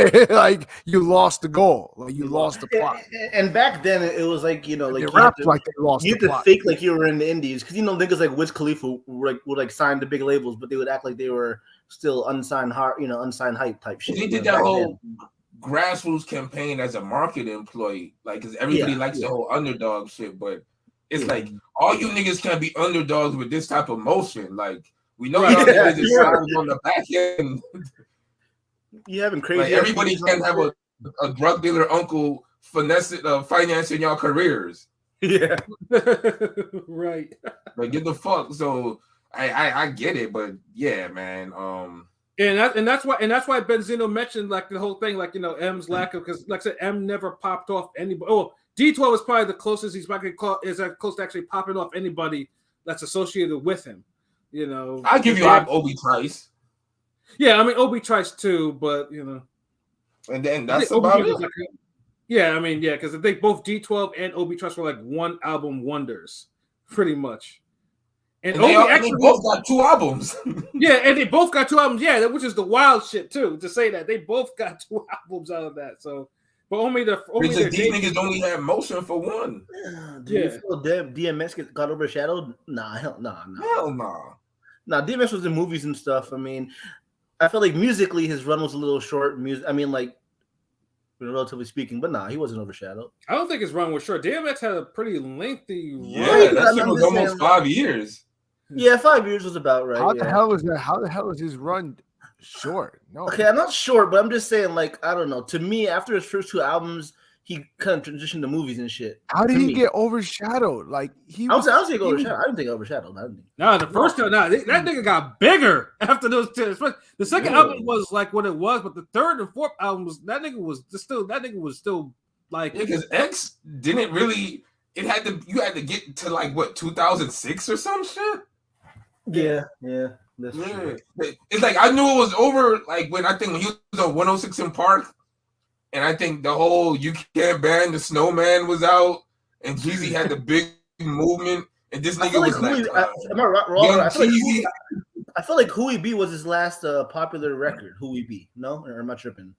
you lost the goal, you lost the plot. And back then it was they rapped they lost. You had to fake like you were in the indies because niggas like Wiz Khalifa would sign to big labels, but they would act like they were still unsigned unsigned hype type shit. They did that whole grassroots campaign as a marketing ploy, because everybody likes the whole underdog shit, but it's all you niggas can't be underdogs with this type of motion. We know y'all niggas is on the back end. You having crazy. Everybody can have a drug dealer uncle financing y'all careers. Yeah, right. Get the fuck. So I get it, but yeah, man. And that's why Benzino mentioned the whole thing, M's lack of, because like I said, M never popped off anybody. Oh, D12 is probably the closest he's close to actually popping off anybody that's associated with him. You know, I'll give you Obi Trice. Yeah, I mean Obi Trice too, but you know, and then that's about it. Like, yeah, I mean, yeah, because I think both D12 and Obi Trice were like one album wonders, pretty much. And they both got 2 albums. Yeah, and they both got 2 albums. Yeah, which is the wild shit too. To say that they both got 2 albums out of that. So, but only these niggas only have motion for one. Do you feel DMX got overshadowed? Nah, hell nah. Hell nah. Nah, DMX was in movies and stuff. I mean, I feel like musically his run was a little short. I mean, like relatively speaking, but nah, he wasn't overshadowed. I don't think his run was short. DMX had a pretty lengthy run. Yeah, that shit was almost 5 years. Yeah, 5 years was about right. How the hell is that? How the hell is his run short? No. Okay, I'm not short, but I'm just saying, like, I don't know. To me, after his first 2 albums, he kind of transitioned to movies and shit. How did he get overshadowed? Like I don't think overshadowed. I didn't think overshadowed. No, the first time, that nigga got bigger after those 2. The second album was like what it was, but the third and fourth album that nigga was still like because X didn't really. You had to get to like what 2006 or some shit. Yeah. That's true. It's like I knew it was over like when he was on 106 in Park, and I think the whole "You Can't Ban the Snowman" was out, and Jeezy had the big movement, and this nigga was like, am I wrong? I feel like "Who We Be" was his last popular record. "Who We Be," no, or am I tripping?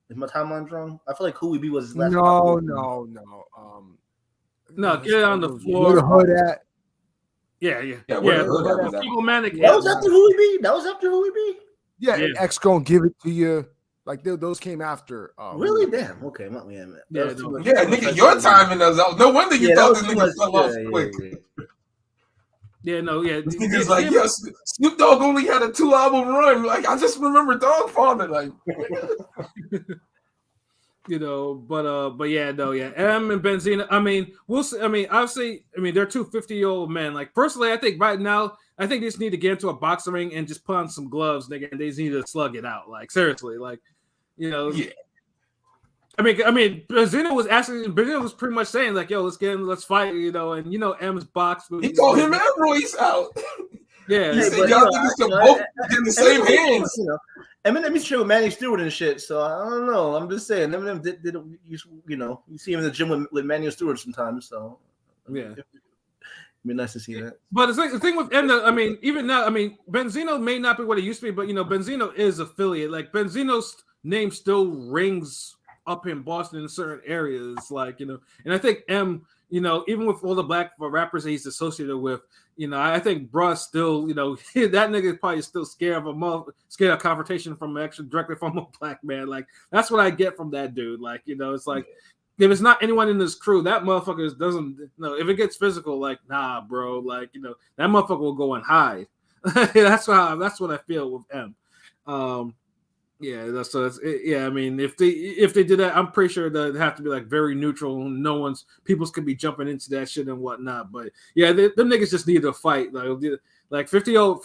Is my timeline's wrong? I feel like "Who We Be" was his last. No. No, get it on the floor. Where the hood at? Yeah. People manic. That was after "Who We Be." Yeah, and X gonna give it to you. Like those came after. Really? Damn. Okay. Nigga, your timing is out. No wonder you thought this nigga fell off quick. Yeah, no, yeah. This nigga's like, yes, Snoop Dogg only had a 2 album run. Like, I just remember Dogfather. Like, you know, but yeah, no, yeah. M and Benzino. I mean, we'll see. I mean, obviously, they're 2 50-year-old men. Like, personally, I think right now, I think they just need to get into a boxing ring and just put on some gloves, nigga, and they just need to slug it out. Like, seriously, like, you know. Yeah. I mean, Benzino was pretty much saying like, "Yo, let's fight," you know, and you know, M's box. He called him and Royce out. Yeah, he said y'all niggas should both get in the same hands. You know, Eminem used to train with Manny Stewart and shit, so I don't know. I'm just saying, Eminem did you know, you see him in the gym with Manny Stewart sometimes, so yeah. It'd be nice to see that. But the thing with M, I mean, even now, I mean, Benzino may not be what it used to be, but you know, Benzino is affiliate. Like Benzino's name still rings up in Boston in certain areas, like, you know, and I think M, you know, even with all the black rappers that he's associated with, you know, I think bruh still, you know, that nigga is probably still scared of confrontation from actually directly from a black man. Like, that's what I get from that dude. Like, you know, it's like, if it's not anyone in this crew, that motherfucker doesn't, you know, if it gets physical, like, nah, bro, like, you know, that motherfucker will go and hide. That's what I feel with M. Yeah, I mean, if they did that, I'm pretty sure that have to be like very neutral. People's could be jumping into that shit and whatnot. But yeah, them niggas just need to fight. Like 2 50-year-old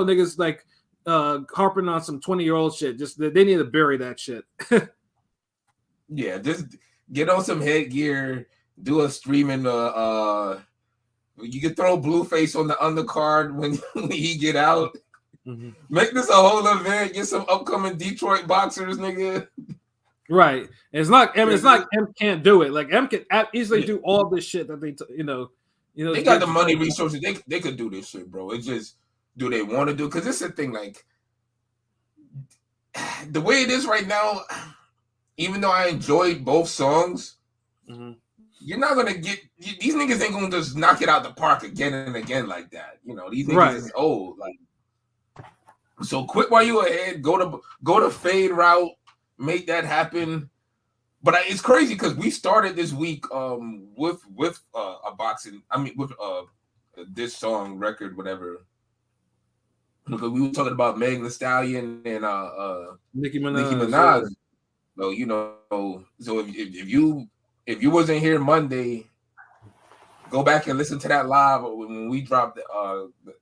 niggas like harping on some 20-year-old shit. Just they need to bury that shit. Yeah, just get on some headgear, do a streaming. You can throw Blueface on the undercard when he get out. Mm-hmm. Make this a whole event. Get some upcoming Detroit boxers, nigga. Right. It's not M can't do it. Like M can easily do all this shit that they, you know. They got the money, resources. They could do this shit, bro. It's just, do they want to do? Because it's the thing, like the way it is right now. Even though I enjoyed both songs, you're not gonna get these niggas ain't gonna just knock it out the park again and again like that. You know, these niggas is old, like. So quit while you ahead. Go to fade route. Make that happen. But it's crazy because we started this week with a boxing. I mean with this song record whatever. Because we were talking about Megan Thee Stallion and Nicki Minaj. So you know. So if you wasn't here Monday, go back and listen to that live when we dropped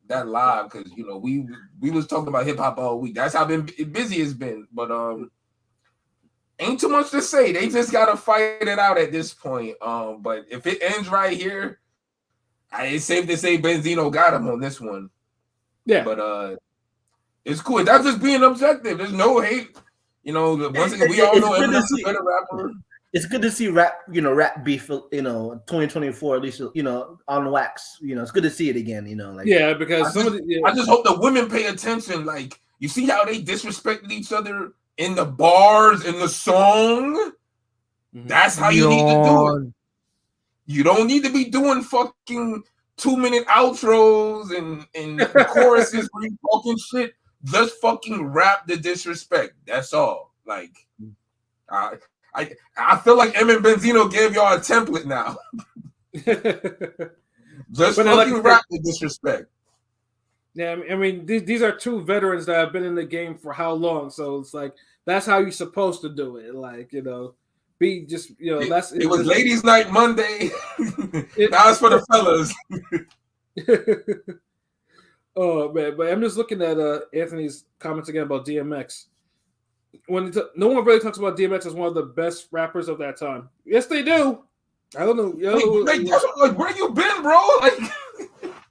that live because you know we was talking about hip hop all week. That's how busy it's been. But ain't too much to say. They just gotta fight it out at this point. But if it ends right here, it's safe to say Benzino got him on this one. Yeah, but it's cool. That's just being objective. There's no hate. You know, once again, we all know Eminem's a better rapper. It's good to see rap beef, 2024, at least, on wax. It's good to see it again, like. Yeah, because I just hope the women pay attention. Like, you see how they disrespected each other in the bars, in the song? That's how you need to do it. You don't need to be doing fucking 2-minute outros and choruses where you talking shit. Just fucking rap the disrespect. That's all. Like, I feel like Eminem Benzino gave y'all a template now. Just fucking rap the disrespect. Yeah, I mean, these are two veterans that have been in the game for how long? So it's like that's how you're supposed to do it. Like, be just that's it was ladies' night Monday. Now it's for the fellas. Oh man, but I'm just looking at Anthony's comments again about DMX. No one really talks about DMX as one of the best rappers of that time. Yes, they do. I don't know. Where you been, bro? Like,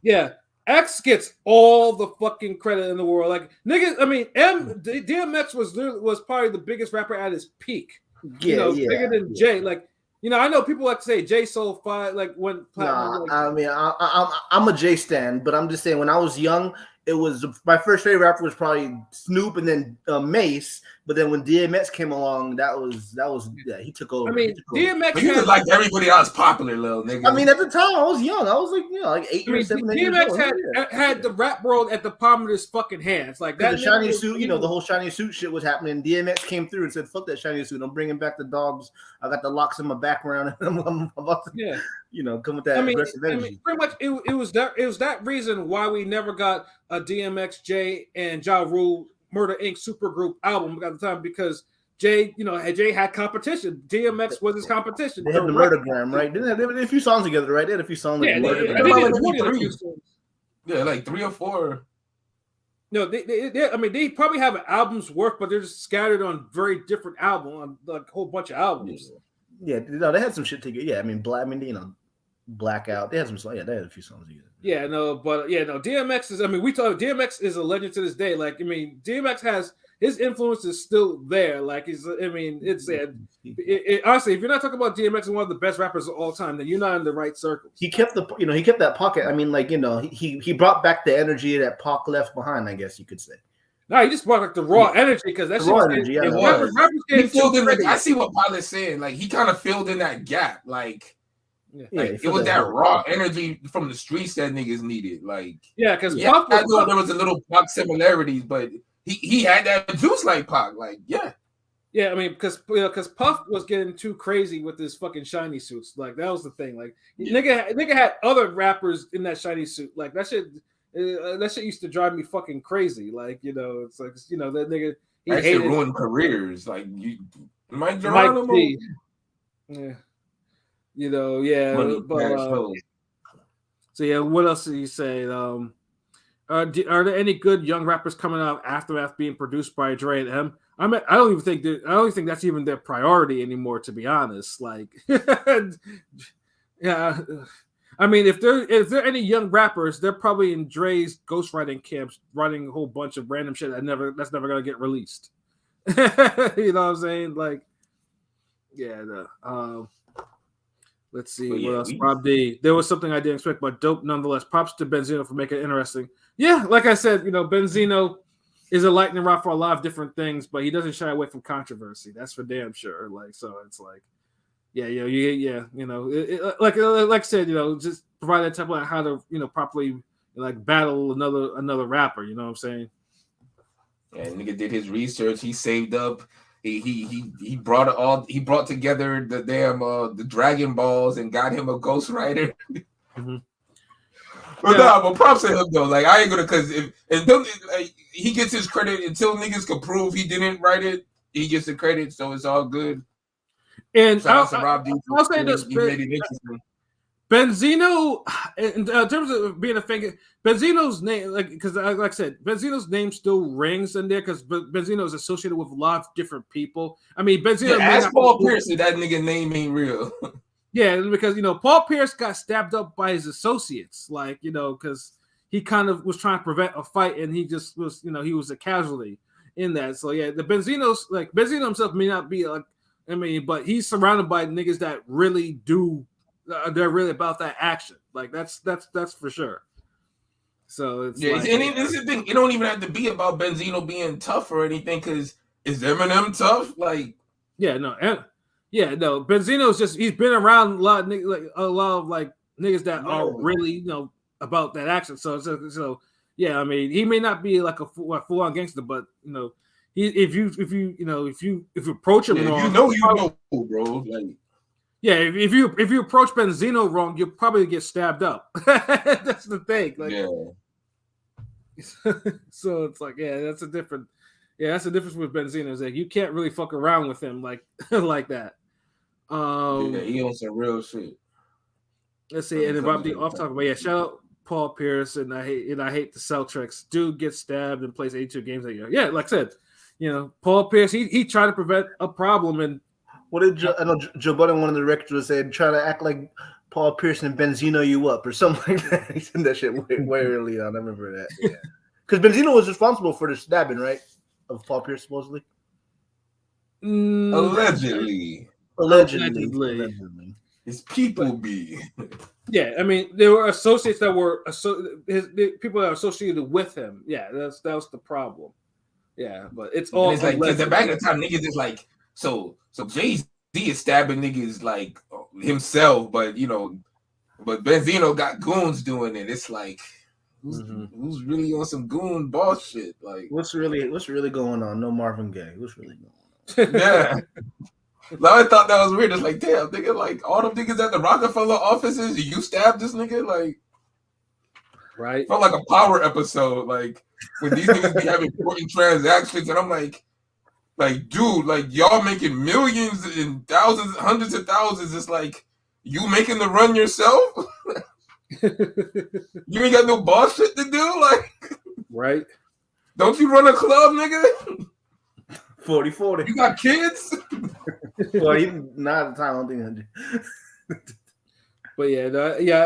yeah, X gets all the fucking credit in the world. Like, niggas, I mean, DMX was probably the biggest rapper at his peak. Bigger than Jay. Like, I know people like to say Jay sold 5, like when. I mean, I'm a Jay stan, but I'm just saying when I was young, it was my first favorite rapper was probably Snoop and then Mace. But then when DMX came along, that was he took over. I mean, DMX. But you just like everybody else popular, little nigga. I mean, at the time I was young. I was like 8 or 7 years old. DMX had the rap world at the palm of his fucking hands. Like that. The shiny suit, the whole shiny suit shit was happening. DMX came through and said, "Fuck that shiny suit. I'm bringing back the dogs. I got the locks in my background. And I'm about to, come with that aggressive energy." I mean, pretty much it was that reason why we never got a DMX, Jay, and Ja Rule Murder Inc. supergroup album at the time because Jay, Jay had competition. DMX was his competition. They had the Murdergram, right? They had a few songs together, right? They had a few songs. Yeah, like 3 or 4. No, they probably have albums worth, but they're just scattered on very different albums, on like a whole bunch of albums. Yeah, no, they had some shit together. Yeah, I mean, Blackout. They had some. Yeah, they had a few songs together. Yeah, no, but DMX is. I mean, DMX is a legend to this day. Like, I mean, DMX has his influence is still there. Like, it's honestly, if you're not talking about DMX as one of the best rappers of all time, then you're not in the right circle. He kept that pocket. I mean, like, he brought back the energy that Pac left behind. I guess you could say. No, he just brought like the raw energy because that's raw energy. It was. He filled in. I see what Pilot's saying. Like, he kind of filled in that gap. Like. Yeah, it was that raw energy from the streets that niggas needed. Like, because I know there was a little Pac similarities, but he had that juice like Pac. Like, yeah, I mean, because Puff was getting too crazy with his fucking shiny suits. Like, that was the thing. Like, nigga had other rappers in that shiny suit. Like, that shit used to drive me fucking crazy. Like, it's like that nigga. He actually ruined careers. Like, Mike Geronimo. Yeah. So yeah, what else did you say? Are there any good young rappers coming out after being produced by Dre and M? I don't even think that's even their priority anymore, to be honest. Like, yeah, I mean, if there any young rappers, they're probably in Dre's ghostwriting camps, writing a whole bunch of random shit that's never gonna get released. You know what I'm saying? Like, let's see what else. Rob D. There was something I didn't expect, but dope nonetheless. Props to Benzino for making it interesting. Yeah, like I said, Benzino is a lightning rod for a lot of different things, but he doesn't shy away from controversy. That's for damn sure. Like, so it's like, like I said, just provide a template on how to, properly like battle another rapper. You know what I'm saying? Yeah, nigga did his research. He saved up. He brought together the damn the Dragon Balls and got him a ghostwriter. Mm-hmm. But props to him though. Like, I ain't gonna, because he gets his credit until niggas can prove he didn't write it. He gets the credit, so it's all good. And I'll say this: he made it interesting. Benzino, in terms of being a figure, Benzino's name, because like I said, Benzino's name still rings in there because Benzino is associated with a lot of different people. I mean, Benzino. Ask Paul Pierce if that nigga name ain't real. Yeah, because Paul Pierce got stabbed up by his associates, because he kind of was trying to prevent a fight, and he just was, he was a casualty in that. So yeah, the Benzino's Benzino himself may not be but he's surrounded by niggas that really do. They're really about that action. That's for sure. So it's and this is the thing. It don't even have to be about Benzino being tough or anything. Because is Eminem tough? Benzino's he's been around a lot of niggas that are really about that action. So yeah, I mean, he may not be like a full on gangster, but if you approach him wrong, bro. Yeah, if you approach Benzino wrong, you'll probably get stabbed up. That's the thing. So it's that's a different. Yeah, that's the difference with Benzino. Is you can't really fuck around with him like that. He on some real shit. Let's see, and then Bob D off topic, but shout out Paul Pierce, and I hate the Celtics. Dude gets stabbed and plays 82 games a year. Yeah, like I said, Paul Pierce, he tried to prevent a problem and. What did I know? Joe Budden, one of the directors, said, "Try to act like Paul Pierce and Benzino you up," or something like that. He said that shit way early on. I remember that. Yeah, because Benzino was responsible for the stabbing, right, of Paul Pierce, supposedly. Allegedly. His people be. Yeah, I mean, there were associates that were people that were associated with him. Yeah, that was the problem. Yeah, but it's all. And it's because back at the time, niggas is like. So Jay-Z is stabbing niggas like himself, but Benzino got goons doing it. It's like who's really on some goon boss shit? Like what's really going on? No Marvin Gaye. What's really going on? Yeah. I thought that was weird. It's like, damn, nigga, like all them niggas at the Rockefeller offices, you stabbed this nigga, like right? Felt like a Power episode, like when these niggas be having important transactions, and I'm like, dude, like y'all making millions and thousands, hundreds of thousands. It's like you making the run yourself. You ain't got no boss shit to do, like right? Don't you run a club, nigga? 40-40. You got kids? Well, not at the time. I don't think I do. But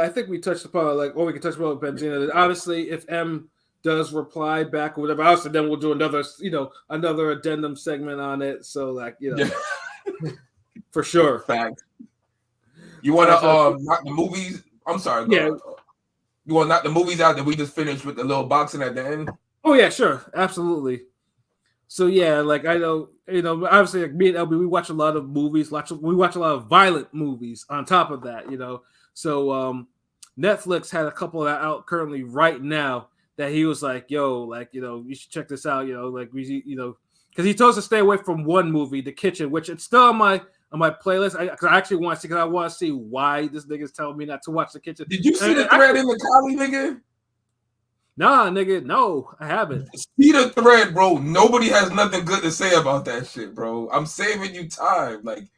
I think we touched upon we can touch about Benzino. Obviously, if M does reply back or whatever else, and then we'll do another addendum segment on it. So for sure. Fact. You want to knock the movies? I'm sorry. Yeah. You want to knock the movies out that we just finished with the little boxing at the end? Oh yeah, sure, absolutely. So I know, obviously me and LB, we watch a lot of movies. We watch a lot of violent movies on top of that, So Netflix had a couple that out currently right now. That he was like, yo, you should check this out, because he told us to stay away from one movie, The Kitchen, which it's still on my playlist. Because I actually want to see, because I want to see why this nigga's telling me not to watch The Kitchen. Did you see the thread in the collie, nigga? Nah, nigga, no, I haven't. See the thread, bro. Nobody has nothing good to say about that shit, bro. I'm saving you time. Like,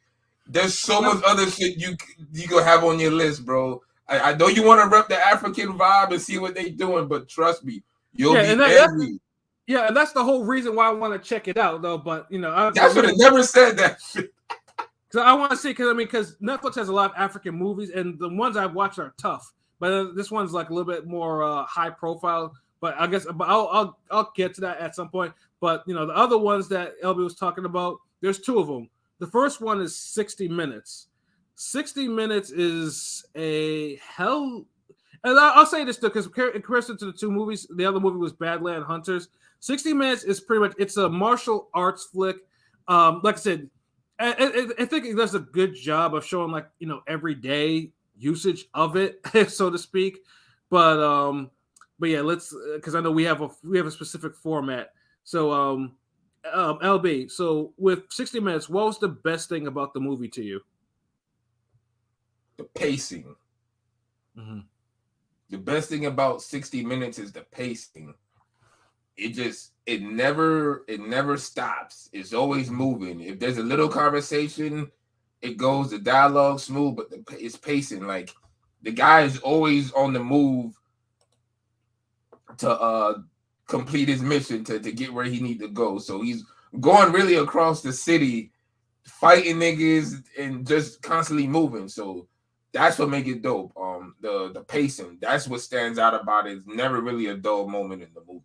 there's so much other shit you gonna have on your list, bro. I know you want to rep the African vibe and see what they doing, but trust me, you'll be angry. Yeah, and that's the whole reason why I want to check it out, though. But I should have never said that shit. So I want to see, because Netflix has a lot of African movies, and the ones I've watched are tough. But this one's like a little bit more high profile. But I guess I'll get to that at some point. But the other ones that LB was talking about, there's two of them. The first one is 60 Minutes. 60 Minutes is a hell, and I'll say this too, because in comparison to the two movies, the other movie was Badland Hunters. 60 Minutes is pretty much, it's a martial arts flick. Like I said, I think it does a good job of showing everyday usage of it, so to speak. But yeah, let's, because I know we have a specific format. So LB, so with 60 Minutes, what was the best thing about the movie to you? The pacing. Mm-hmm. The best thing about 60 Minutes is the pacing. It never stops. It's always moving. If there's a little conversation, it goes, the dialogue smooth, but it's pacing. Like the guy is always on the move to complete his mission to get where he need to go. So he's going really across the city, fighting niggas and just constantly moving. So that's what make it dope. The pacing, that's what stands out about it. It's never really a dull moment in the movie.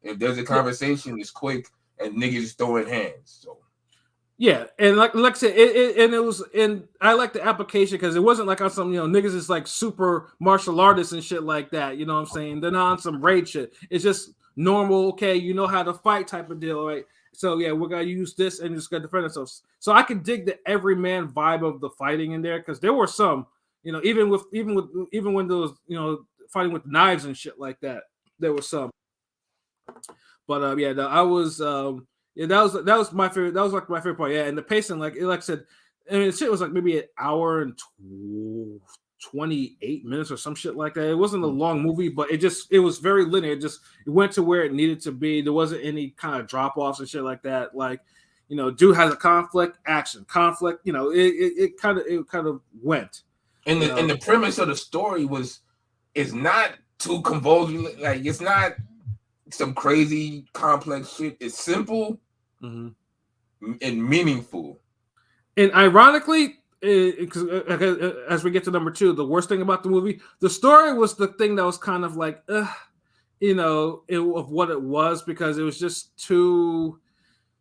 If there's a conversation, it's quick and niggas throwing hands. So yeah, and like I said, it was, and I like the application because it wasn't like on some, niggas is like super martial artists and shit like that. You know what I'm saying? They're not on some raid shit. It's just normal, okay, you know how to fight type of deal, right? So yeah, we're gonna use this and just gonna defend ourselves. So I can dig the everyman vibe of the fighting in there because there were some, even when there was, fighting with knives and shit like that, there was some. But yeah, yeah, that was my favorite. That was like my favorite part. Yeah, and the pacing, like I said, I mean, the shit was like maybe an hour and 28 minutes or some shit like that. It wasn't a long movie, but it was very linear. It went to where it needed to be. There wasn't any kind of drop offs and shit like that. Like, dude has a conflict, action, conflict. It kind of went. And the premise of the story is not too convoluted. Like, it's not some crazy complex shit. It's simple and meaningful. And ironically, as we get to number 2, the worst thing about the movie, the story was the thing that was kind of like, of what it was, because it was just too,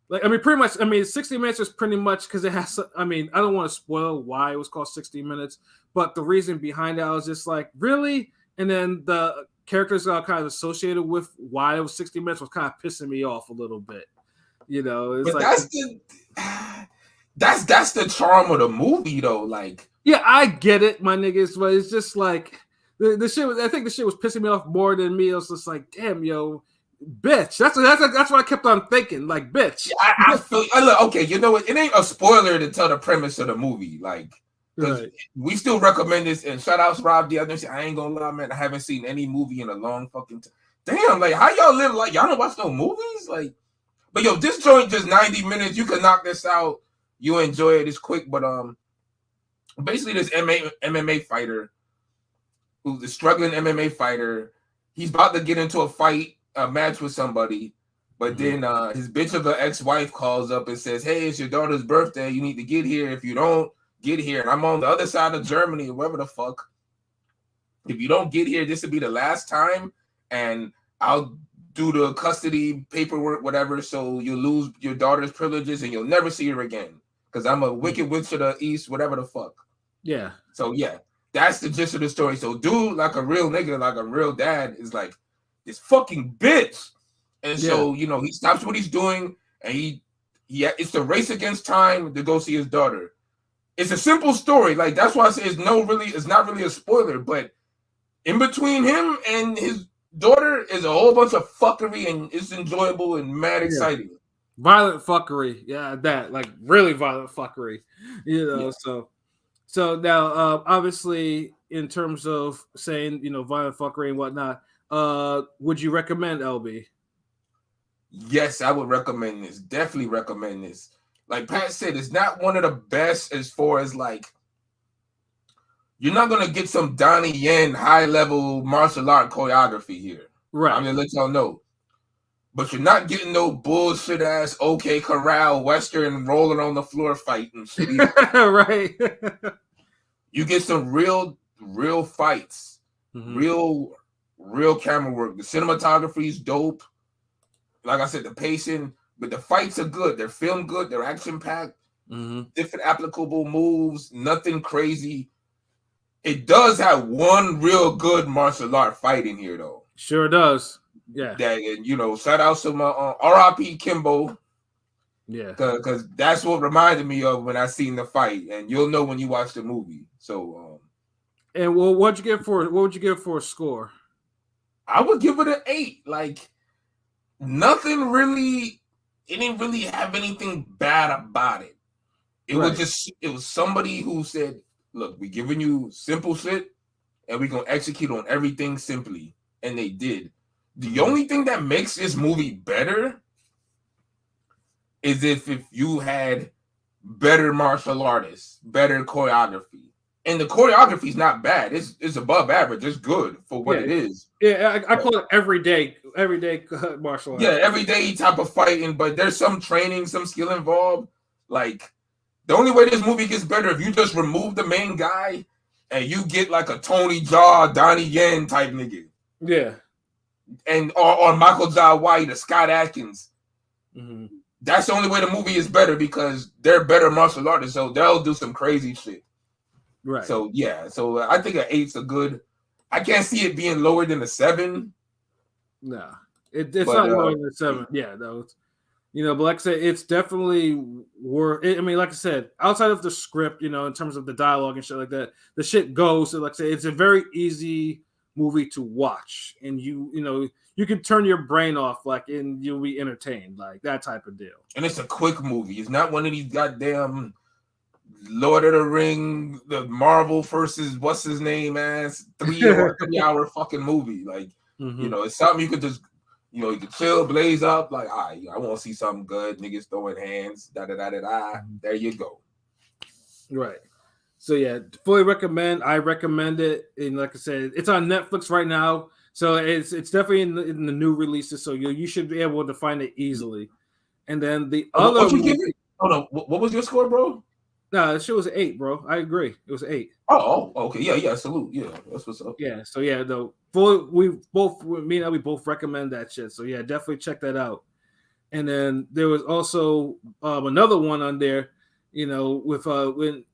like, I mean, pretty much, 60 minutes is pretty much because it has, I don't want to spoil why it was called 60 minutes, but the reason behind it, I was just like, really? And then the characters got kind of associated with why it was 60 minutes was kind of pissing me off a little bit. It's but like, that's the charm of the movie, though. Like, yeah, I get it, my niggas, but it's just like the shit was. I think the shit was pissing me off more than me. I was just like, damn, yo, bitch. That's what I kept on thinking, like, bitch. Yeah, I feel okay. You know what? It ain't a spoiler to tell the premise of the movie, like. Right. We still recommend this, and shout out to Rob the other. I ain't gonna lie, man. I haven't seen any movie in a long fucking time. Damn, like, how y'all live like y'all don't watch no movies? Like, but yo, this joint just 90 minutes. You can knock this out. You enjoy it. It's quick, but basically this MMA fighter who's a struggling MMA fighter. He's about to get into a match with somebody, but then his bitch of an ex-wife calls up and says, "Hey, it's your daughter's birthday. You need to get here. If you don't get here, and I'm on the other side of Germany, or wherever the fuck. If you don't get here, this will be the last time, and I'll do the custody paperwork, whatever, so you'll lose your daughter's privileges and you'll never see her again. Because I'm a wicked witch of the east, whatever the fuck." Yeah. So yeah, that's the gist of the story. So dude, like a real nigga, like a real dad, is like this fucking bitch. And so, he stops what he's doing, and he it's the race against time to go see his daughter. It's a simple story. Like, that's why I say it's not really a spoiler, but in between him and his daughter is a whole bunch of fuckery, and it's enjoyable and mad exciting. Violent fuckery. Yeah, that, like, really violent fuckery. So now, obviously, in terms of saying, violent fuckery and whatnot, would you recommend LB? Yes, I would recommend this. Definitely recommend this. Like Pat said, it's not one of the best as far as, like, you're not going to get some Donnie Yen high-level martial art choreography here. Right. I'm going to let y'all know. But you're not getting no bullshit-ass OK Corral Western rolling on the floor fighting shit. Right. You get some real fights, real camera work. The cinematography is dope. Like I said, the pacing, but the fights are good. They're filmed good. They're action-packed. Different applicable moves. Nothing crazy. It does have one real good martial art fight in here, though. Sure does. Yeah. That, and, shout out to my R.I.P. Kimbo. Yeah. Because that's what reminded me of when I seen the fight, and you'll know when you watch the movie. So. And what would you give for a score? I would give it an 8. Like, nothing really. It didn't really have anything bad about it. It was somebody who said, "Look, we're giving you simple shit, and we're gonna execute on everything simply," and they did. The only thing that makes this movie better is if you had better martial artists, better choreography. And the choreography is not bad. It's above average. It's good for what it is. Yeah, I call it everyday martial arts. Yeah, everyday type of fighting, but there's some training, some skill involved. Like, the only way this movie gets better if you just remove the main guy and you get like a Tony Jaa, Donnie Yen type nigga. Yeah. And or Michael Jai White or Scott Adkins. Mm-hmm. That's the only way the movie is better because they're better martial artists, so they'll do some crazy shit. Right. So yeah, so I think an 8's a good. I can't see it being lower than a 7. No, it's not lower than a 7. Yeah, though. But like I said, it's definitely worth. I mean, like I said, outside of the script, in terms of the dialogue and shit like that, the shit goes. So like I said, it's a very easy movie to watch, and you can turn your brain off, and you'll be entertained, like that type of deal. And it's a quick movie. It's not one of these goddamn Lord of the Ring, the Marvel versus what's his name ass 3 hour fucking movie. Like, it's something you could just, you could chill, blaze up. Like, all right, I want to see something good. Niggas throwing hands, da-da-da-da-da. There you go. Right. So yeah, fully recommend. I recommend it. And like I said, it's on Netflix right now. So it's definitely in the new releases. So you should be able to find it easily. And then the other what you give it? Oh no, what was your score, bro? No, that shit was an 8, bro. I agree. It was an 8. Oh, okay. Yeah, salute. Yeah, that's what's up. Yeah, so yeah, we both recommend that shit. So yeah, definitely check that out. And then there was also another one on there, with Badland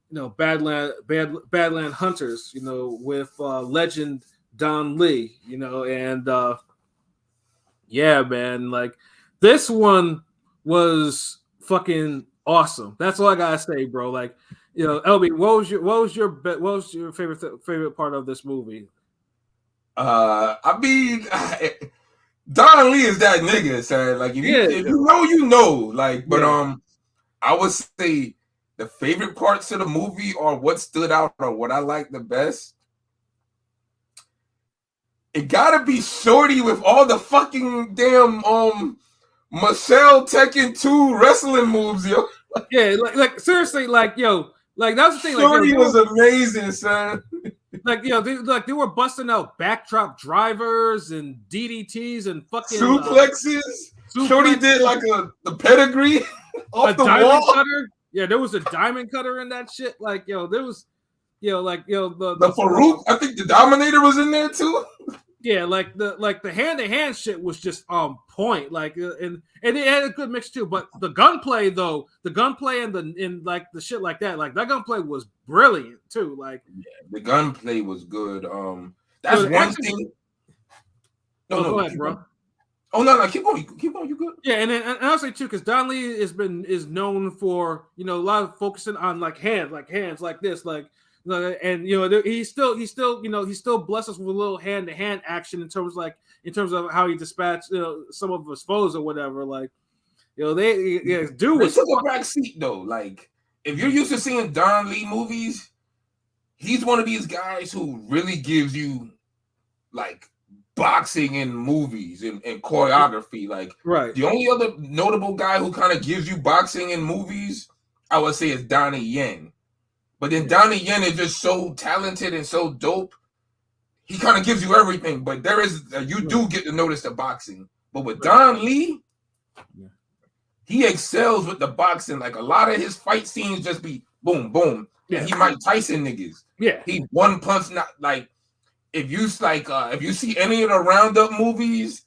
Hunters, with legend Don Lee, and yeah, man, like this one was fucking awesome. That's all I gotta say, bro. Like, LB, what was your favorite part of this movie? I mean, Don Lee is that nigga, son. Like, if you know, you know. Like, but I would say the favorite parts of the movie or what stood out or what I like the best. It gotta be Shorty with all the fucking damn Michelle Tekken 2 wrestling moves, yo. Yeah, like seriously, like that's the thing. Shorty was amazing, son. They were busting out backdrop drivers and DDTs and fucking suplexes. Shorty did like the pedigree off the wall. Cutter. Yeah, there was a diamond cutter in that shit. Like, there was, the Farouk. I think the Dominator was in there too. Yeah, like the hand-to-hand shit was just on point. Like, and it had a good mix too. But the gunplay and the shit like that, like that gunplay was brilliant too. Like, the gunplay was good. That's one thing. No, go ahead, bro. Oh no, keep going, you good. Yeah, and I'll say too, because Don Lee is known for a lot of focusing on hands like this, and he still blesses us with a little hand-to-hand action in terms of how he dispatched some of his foes or whatever. Like, they took a back seat though. Like, if you're used to seeing Don Lee movies, he's one of these guys who really gives you like boxing in movies and choreography. Like, right. The only other notable guy who kind of gives you boxing in movies, I would say, is Donnie Yen. But then Donnie Yen is just so talented and so dope. He kind of gives you everything, but you do get to notice the boxing. But with Don Lee, he excels with the boxing. Like, a lot of his fight scenes just be boom, boom. Yeah. He Mike Tyson niggas. Yeah. He one punch, not like, if you see any of the Roundup movies,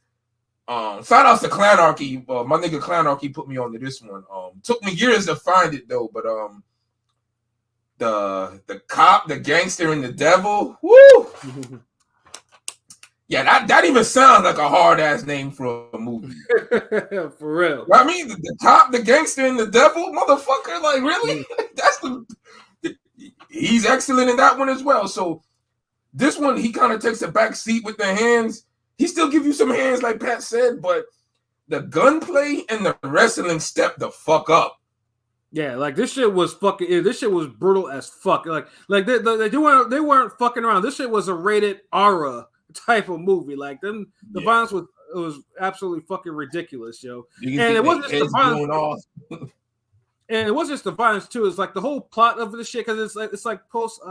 shout outs to Clanarchy. My nigga Clanarchy put me onto this one. Took me years to find it though, but the cop, the gangster, and the devil. Woo! Yeah, that even sounds like a hard ass name for a movie. For real. I mean, the cop, the gangster, and the devil, motherfucker. Like, really? He's excellent in that one as well. So this one, he kind of takes a back seat with the hands. He still gives you some hands, like Pat said, but the gunplay and the wrestling step the fuck up. Yeah, like this shit was brutal as fuck. Like they weren't fucking around. This shit was a rated R type of movie. Like the violence was absolutely fucking ridiculous, yo. And it wasn't just the violence. and it wasn't just the violence too. It's like the whole plot of the shit because it's like post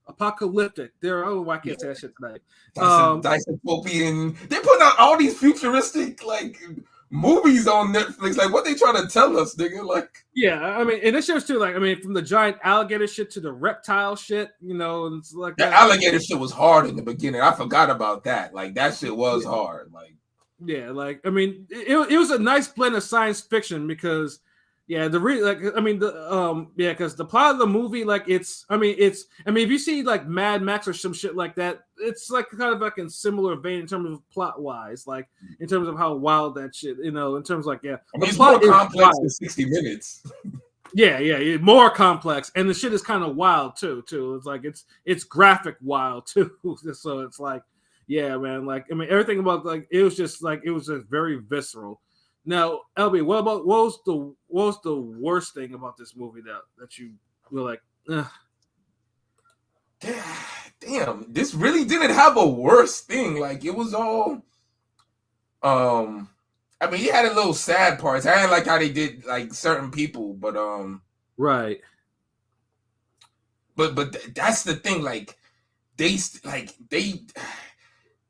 apocalyptic. I can't say that shit tonight. Dystopian. They're putting out all these futuristic like movies on Netflix. Like, what they trying to tell us, nigga? Like, yeah, I mean, and this shows too. Like, I mean, from the giant alligator shit to the reptile shit, and it's like the alligator shit was hard in the beginning. I forgot about that. Like, that shit was hard. Like, yeah, like I mean, it was a nice blend of science fiction because. Yeah, because the plot of the movie, like if you see like Mad Max or some shit like that, it's like kind of like in similar vein in terms of plot wise, like in terms of how wild that shit, in terms of like it's more complex than 60 Minutes. Yeah, more complex, and the shit is kind of wild too. It's like it's graphic wild too. So it's like, yeah, man, like I mean everything about like it was just very visceral. Now, LB, what was the worst thing about this movie that you were like, ugh? Damn, this really didn't have a worse thing. Like it was all, I mean, it had a little sad parts. I didn't like how they did like certain people, but right. But that's the thing. Like they.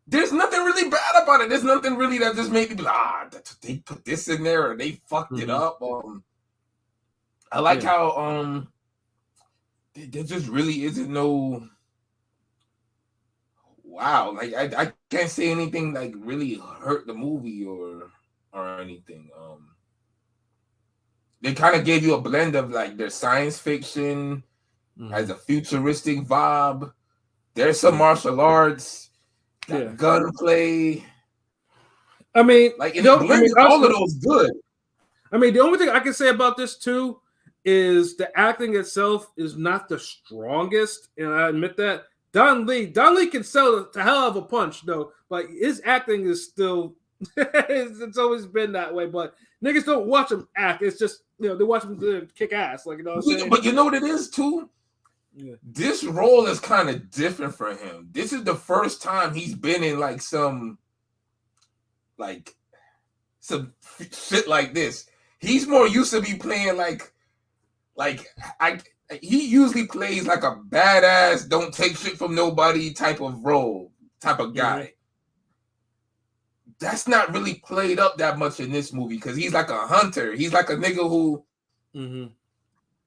There's nothing really bad about it. There's nothing really that just made me be like, they put this in there or they fucked it up. I like how there just really isn't no wow. Like I can't say anything like really hurt the movie or anything. They kind of gave you a blend of like their science fiction as a futuristic vibe. There's some martial arts. Gunplay. I mean, like all of those good. I mean, the only thing I can say about this too is the acting itself is not the strongest, and I admit that. Don Lee can sell the hell of a punch though, but his acting is still it's always been that way. But niggas don't watch him act. It's just they watch him kick ass, like what I'm saying. But you know what it is too. Yeah. This role is kind of different for him. This is the first time he's been in like some shit like this. He's more used to be playing he usually plays like a badass, don't take shit from nobody type of role, type of guy. Mm-hmm. That's not really played up that much in this movie because he's like a hunter. He's like a nigga who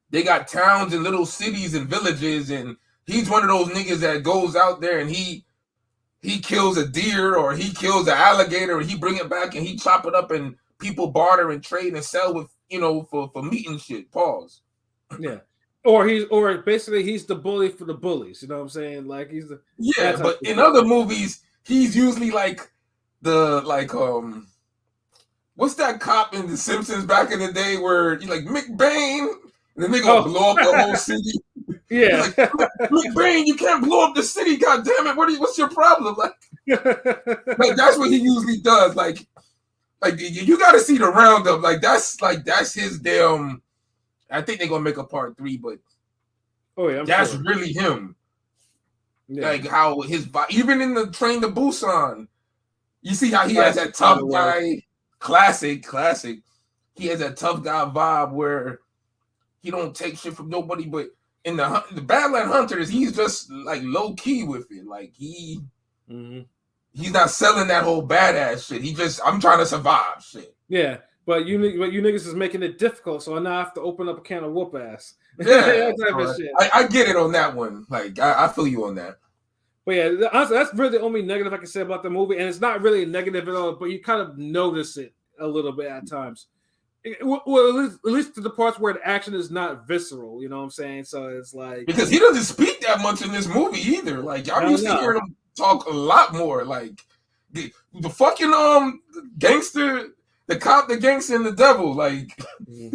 they got towns and little cities and villages, and he's one of those niggas that goes out there and he kills a deer or he kills an alligator and he bring it back and he chop it up and people barter and trade and sell with for meat and shit. Pause. Yeah. Or basically he's the bully for the bullies. You know what I'm saying? Like he's the but in other movies he's usually like what's that cop in The Simpsons back in the day where he's like McBain. And then they gonna blow up the whole city. Yeah, like, McBain, you can't blow up the city. God damn it! What's your problem? Like that's what he usually does. Like you got to see the roundup. That's his damn. I think they're gonna make a part 3, but that's really him. Yeah. Like how his even in the Train to Busan, you see how he has that tough guy. Classic. He has that tough guy vibe where. He don't take shit from nobody, but in the Badland Hunters, he's just like low key with it. Like he's not selling that whole badass shit. He just I'm trying to survive shit. Yeah, but you niggas is making it difficult, so I now have to open up a can of whoop ass. Yeah, I get it on that one. Like I feel you on that. But yeah, honestly, that's really the only negative I can say about the movie, and it's not really a negative at all. But you kind of notice it a little bit at times. Well, at least to the parts where the action is not visceral, you know what I'm saying? So it's like because he doesn't speak that much in this movie either. Like y'all used to hear him talk a lot more. Like the fucking gangster, the cop, the gangster, and the devil. Like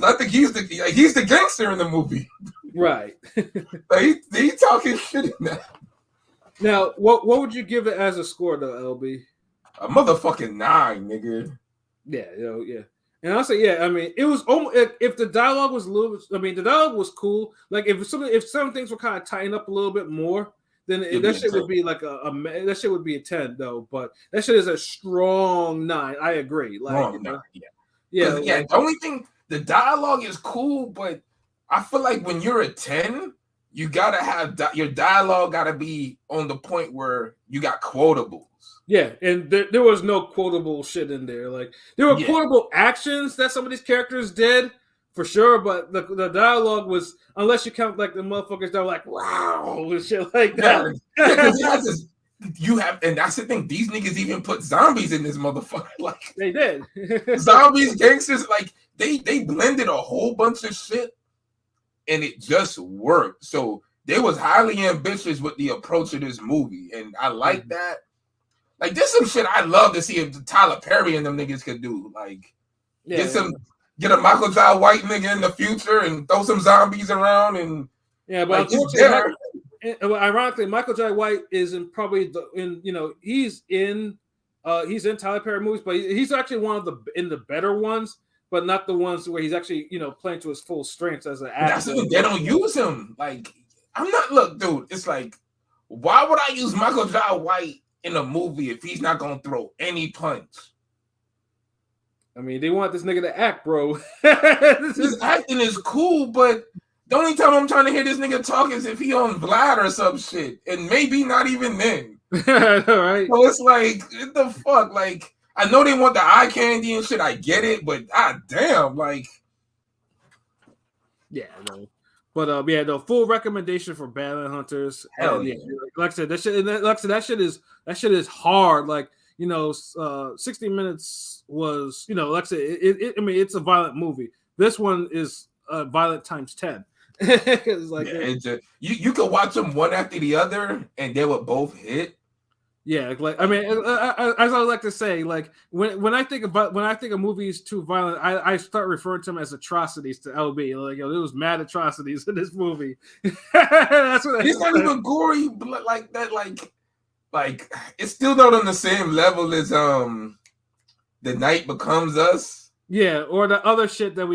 I think he's the gangster in the movie, right? Like, he talking shit in that. Now, what would you give it as a score though, LB? A motherfucking 9, nigga. Yeah. And I'll say, I mean, it was almost if the dialogue was a little. I mean, the dialogue was cool. Like if some things were kind of tighten up a little bit more, then that shit would be like that shit would be a 10 though. But that shit is a strong 9. I agree. Like, yeah. The only thing the dialogue is cool, but I feel like when you're a 10, you gotta have your dialogue gotta be on the point where you got quotables. Yeah, and there was no quotable shit in there. Like there were quotable actions that some of these characters did for sure, but the dialogue was, unless you count like the motherfuckers that were like wow and shit like that. And that's the thing. These niggas even put zombies in this motherfucker. Like they did. Zombies, gangsters, like they blended a whole bunch of shit, and it just worked. So they was highly ambitious with the approach of this movie, and I like that. Like, there's some shit I'd love to see if Tyler Perry and them niggas could do. Like, get a Michael J. White nigga in the future and throw some zombies around and but ironically, Michael J. White is he's in Tyler Perry movies, but he's actually one of the better ones, but not the ones where he's actually playing to his full strengths as an actor. That's the thing, they don't use him. Like, look, dude, it's like, why would I use Michael J. White in a movie if he's not gonna throw any punch? I mean, they want this nigga to act, bro. His acting is cool, but the only time I'm trying to hear this nigga talk is if he on Vlad or some shit, and maybe not even then. Right. So it's like, what the fuck? Like, I know they want the eye candy and shit. I get it, but damn, like, yeah, no. But the full recommendation for Badland Hunters. Hell yeah. Like I said, that shit is hard. Like 60 Minutes was, like I said, it's a violent movie. This one is violent times 10. Like you could watch them one after the other, and they would both hit. Yeah, like I mean, as I like to say, like when I think of movies too violent, I start referring to them as atrocities to LB. Like, there was mad atrocities in this movie. That's what it's not even gory like that. Like it's still not on the same level as The Night Becomes Us. Yeah, or the other shit that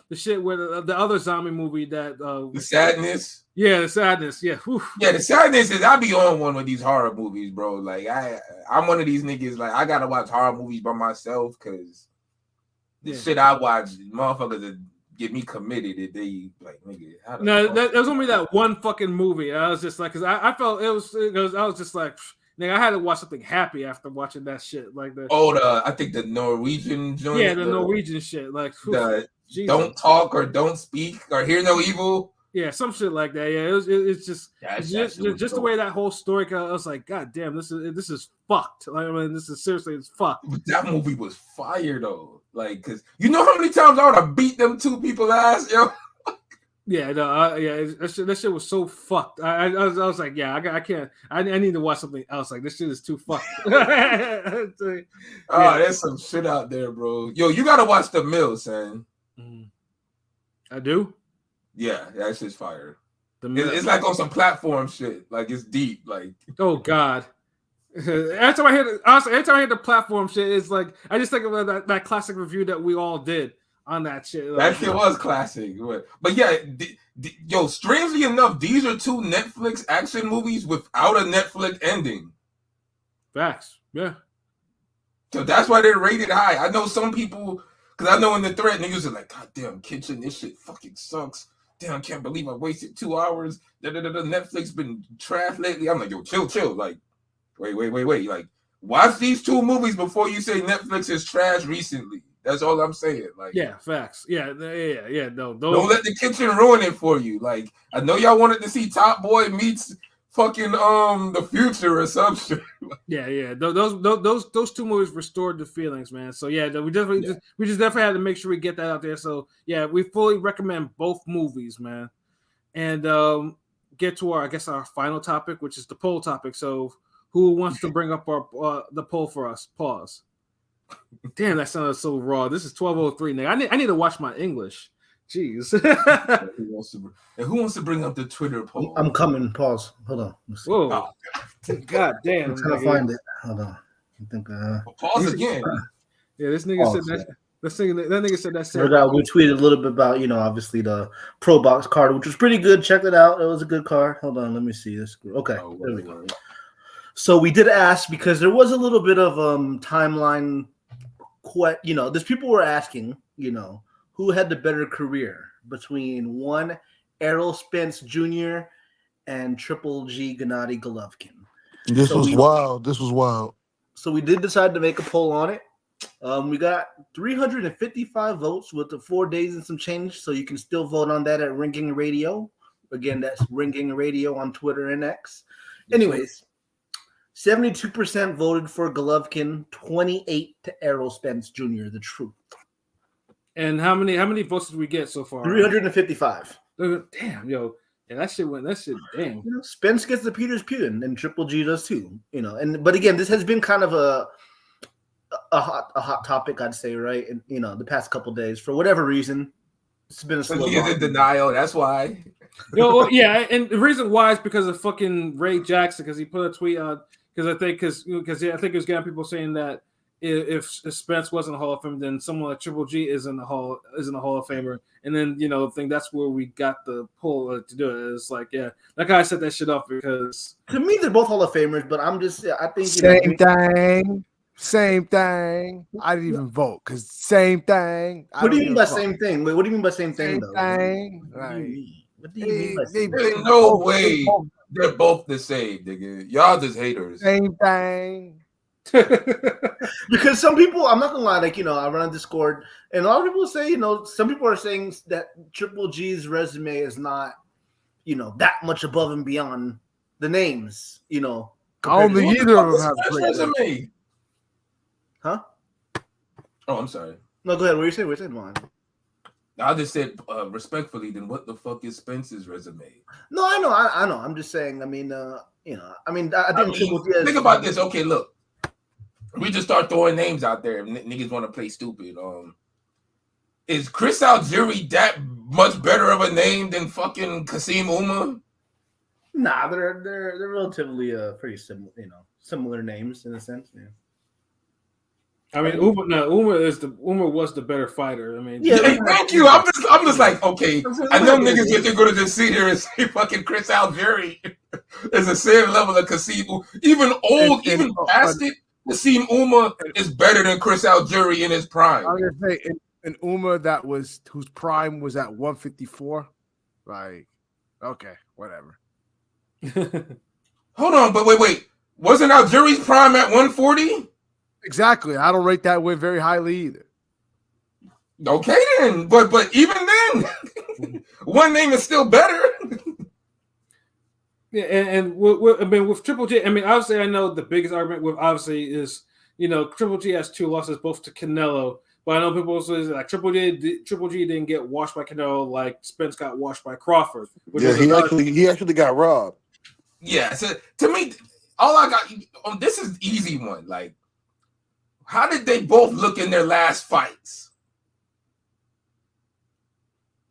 the shit where the other zombie movie that The Sadness. Yeah, The Sadness. Yeah. Whew. Yeah, The Sadness is I be on one with these horror movies, bro. Like I'm one of these niggas, like I gotta watch horror movies by myself because the shit I watch, motherfuckers that get me committed if they like nigga. No, that was only that one fucking movie. I was just like, because I felt I was just like, nigga, I had to watch something happy after watching that shit. Like I think the Norwegian joint. Yeah, the Norwegian shit. Like don't talk or don't speak or hear no evil. Yeah, some shit like that. Yeah, it's just the way that whole story goes. I was like, God damn, this is fucked. Like, I mean, this is seriously, it's fucked. But that movie was fire though. Like, cause you know how many times I would have beat them two people ass, yo. Yeah, no, that shit was so fucked. I was like, yeah, I can't. I need to watch something else. Like, this shit is too fucked. There's some shit out there, bro. Yo, you gotta watch The Mill, son. I do. Yeah, that shit's fire. It's like on some platform shit. Like, it's deep. Like, oh god. Every time I hear the platform shit, it's like I just think of that classic review that we all did on that shit. That shit was classic. But yeah, yo, strangely enough, these are two Netflix action movies without a Netflix ending. Facts. Yeah. So that's why they're rated high. I know some people, because I know in the thread, niggas are like, God damn, Kitchen, this shit fucking sucks. Damn, I can't believe I wasted 2 hours. Netflix been trash lately. I'm like, yo, chill. Like, wait. Like, watch these two movies before you say Netflix is trash recently. That's all I'm saying. Like, yeah, facts. Yeah. No, don't let The Kitchen ruin it for you. Like, I know y'all wanted to see Top Boy meets fucking The Future or some shit. Yeah. Those two movies restored the feelings, man. So yeah, we just definitely had to make sure we get that out there. So yeah, we fully recommend both movies, man. And get to our final topic, which is the poll topic. So who wants to bring up our the poll for us? Pause. Damn, that sounded so raw. This is 12:03 now. I need to watch my English. Jeez. Who wants to bring up the Twitter poll? I'm coming. Pause. Hold on. Whoa. Oh. God damn. I'm trying to find it. Hold on. I think. Pause again. Yeah, this nigga said that. That nigga said that. We tweeted a little bit about, obviously the Pro Box card, which was pretty good. Check it out. It was a good card. Hold on. Let me see this. Okay. There we go. So we did ask because there was a little bit of timeline. There's people were asking, who had the better career between one Errol Spence Jr. and Triple G Gennady Golovkin. This was wild. So we did decide to make a poll on it. We got 355 votes with the 4 days and some change. So you can still vote on that at Ringing Radio. Again, that's Ringing Radio on Twitter and X. Anyways, 72% voted for Golovkin, 28 to Errol Spence Jr. The truth. And how many votes did we get so far? 355. Damn, yo. And that shit, damn. You know, Spence gets the Peter's Pew, and Triple G does too. You know, but again, this has been kind of a hot topic, I'd say, right? And you know, the past couple days, for whatever reason, it's been a slow. He's in denial. That's why. Yo, yeah, and the reason why is because of fucking Ray Jackson, because he put a tweet out because I think it was getting people saying that if Spence wasn't a Hall of Famer, then someone like Triple G isn't a Hall of Famer, and then I think that's where we got the pull to do it. It's like, yeah, that guy set that shit up because to me they're both Hall of Famers, but I think same thing. I didn't even vote because same thing. What do you mean by same thing? Wait, what do you mean by same thing though? Thing. What do you mean by same thing? There's no way they're both the same, nigga. Y'all just haters. Same thing. Because some people, I'm not gonna lie, like I run on Discord, and a lot of people say, some people are saying that Triple G's resume is not, that much above and beyond the names, I don't think either of them have a great resume. Huh? Oh, I'm sorry. No, go ahead. What are you saying? What are you saying, Juan? I just said respectfully. Then what the fuck is Spence's resume? No, I know. I'm just saying. I think Triple G. Think about this. Okay, look. We just start throwing names out there. If niggas want to play stupid. Is Chris Algieri that much better of a name than fucking Kasim Uma? Nah, they're relatively pretty similar names in a sense. Yeah. I mean, Uma was the better fighter. I mean, yeah. Thank you. I'm just like, okay. I know niggas that they're gonna just sit here and say fucking Chris Algieri is the same level of Kasim. Even past it, Kasim Uma is better than Chris Algieri in his prime. I was gonna say, an Uma whose prime was at 154. Like, okay, whatever. Hold on, but wait. Wasn't Algieri's prime at 140? Exactly. I don't rate that win very highly either. Okay then, but even then, one name is still better. Yeah, and with Triple G, I mean, obviously, I know the biggest argument with obviously is Triple G has 2 losses, both to Canelo. But I know people say like Triple G didn't get washed by Canelo like Spence got washed by Crawford. Yeah, he actually got robbed. Yeah, so to me, all I got this is easy one. Like, how did they both look in their last fights?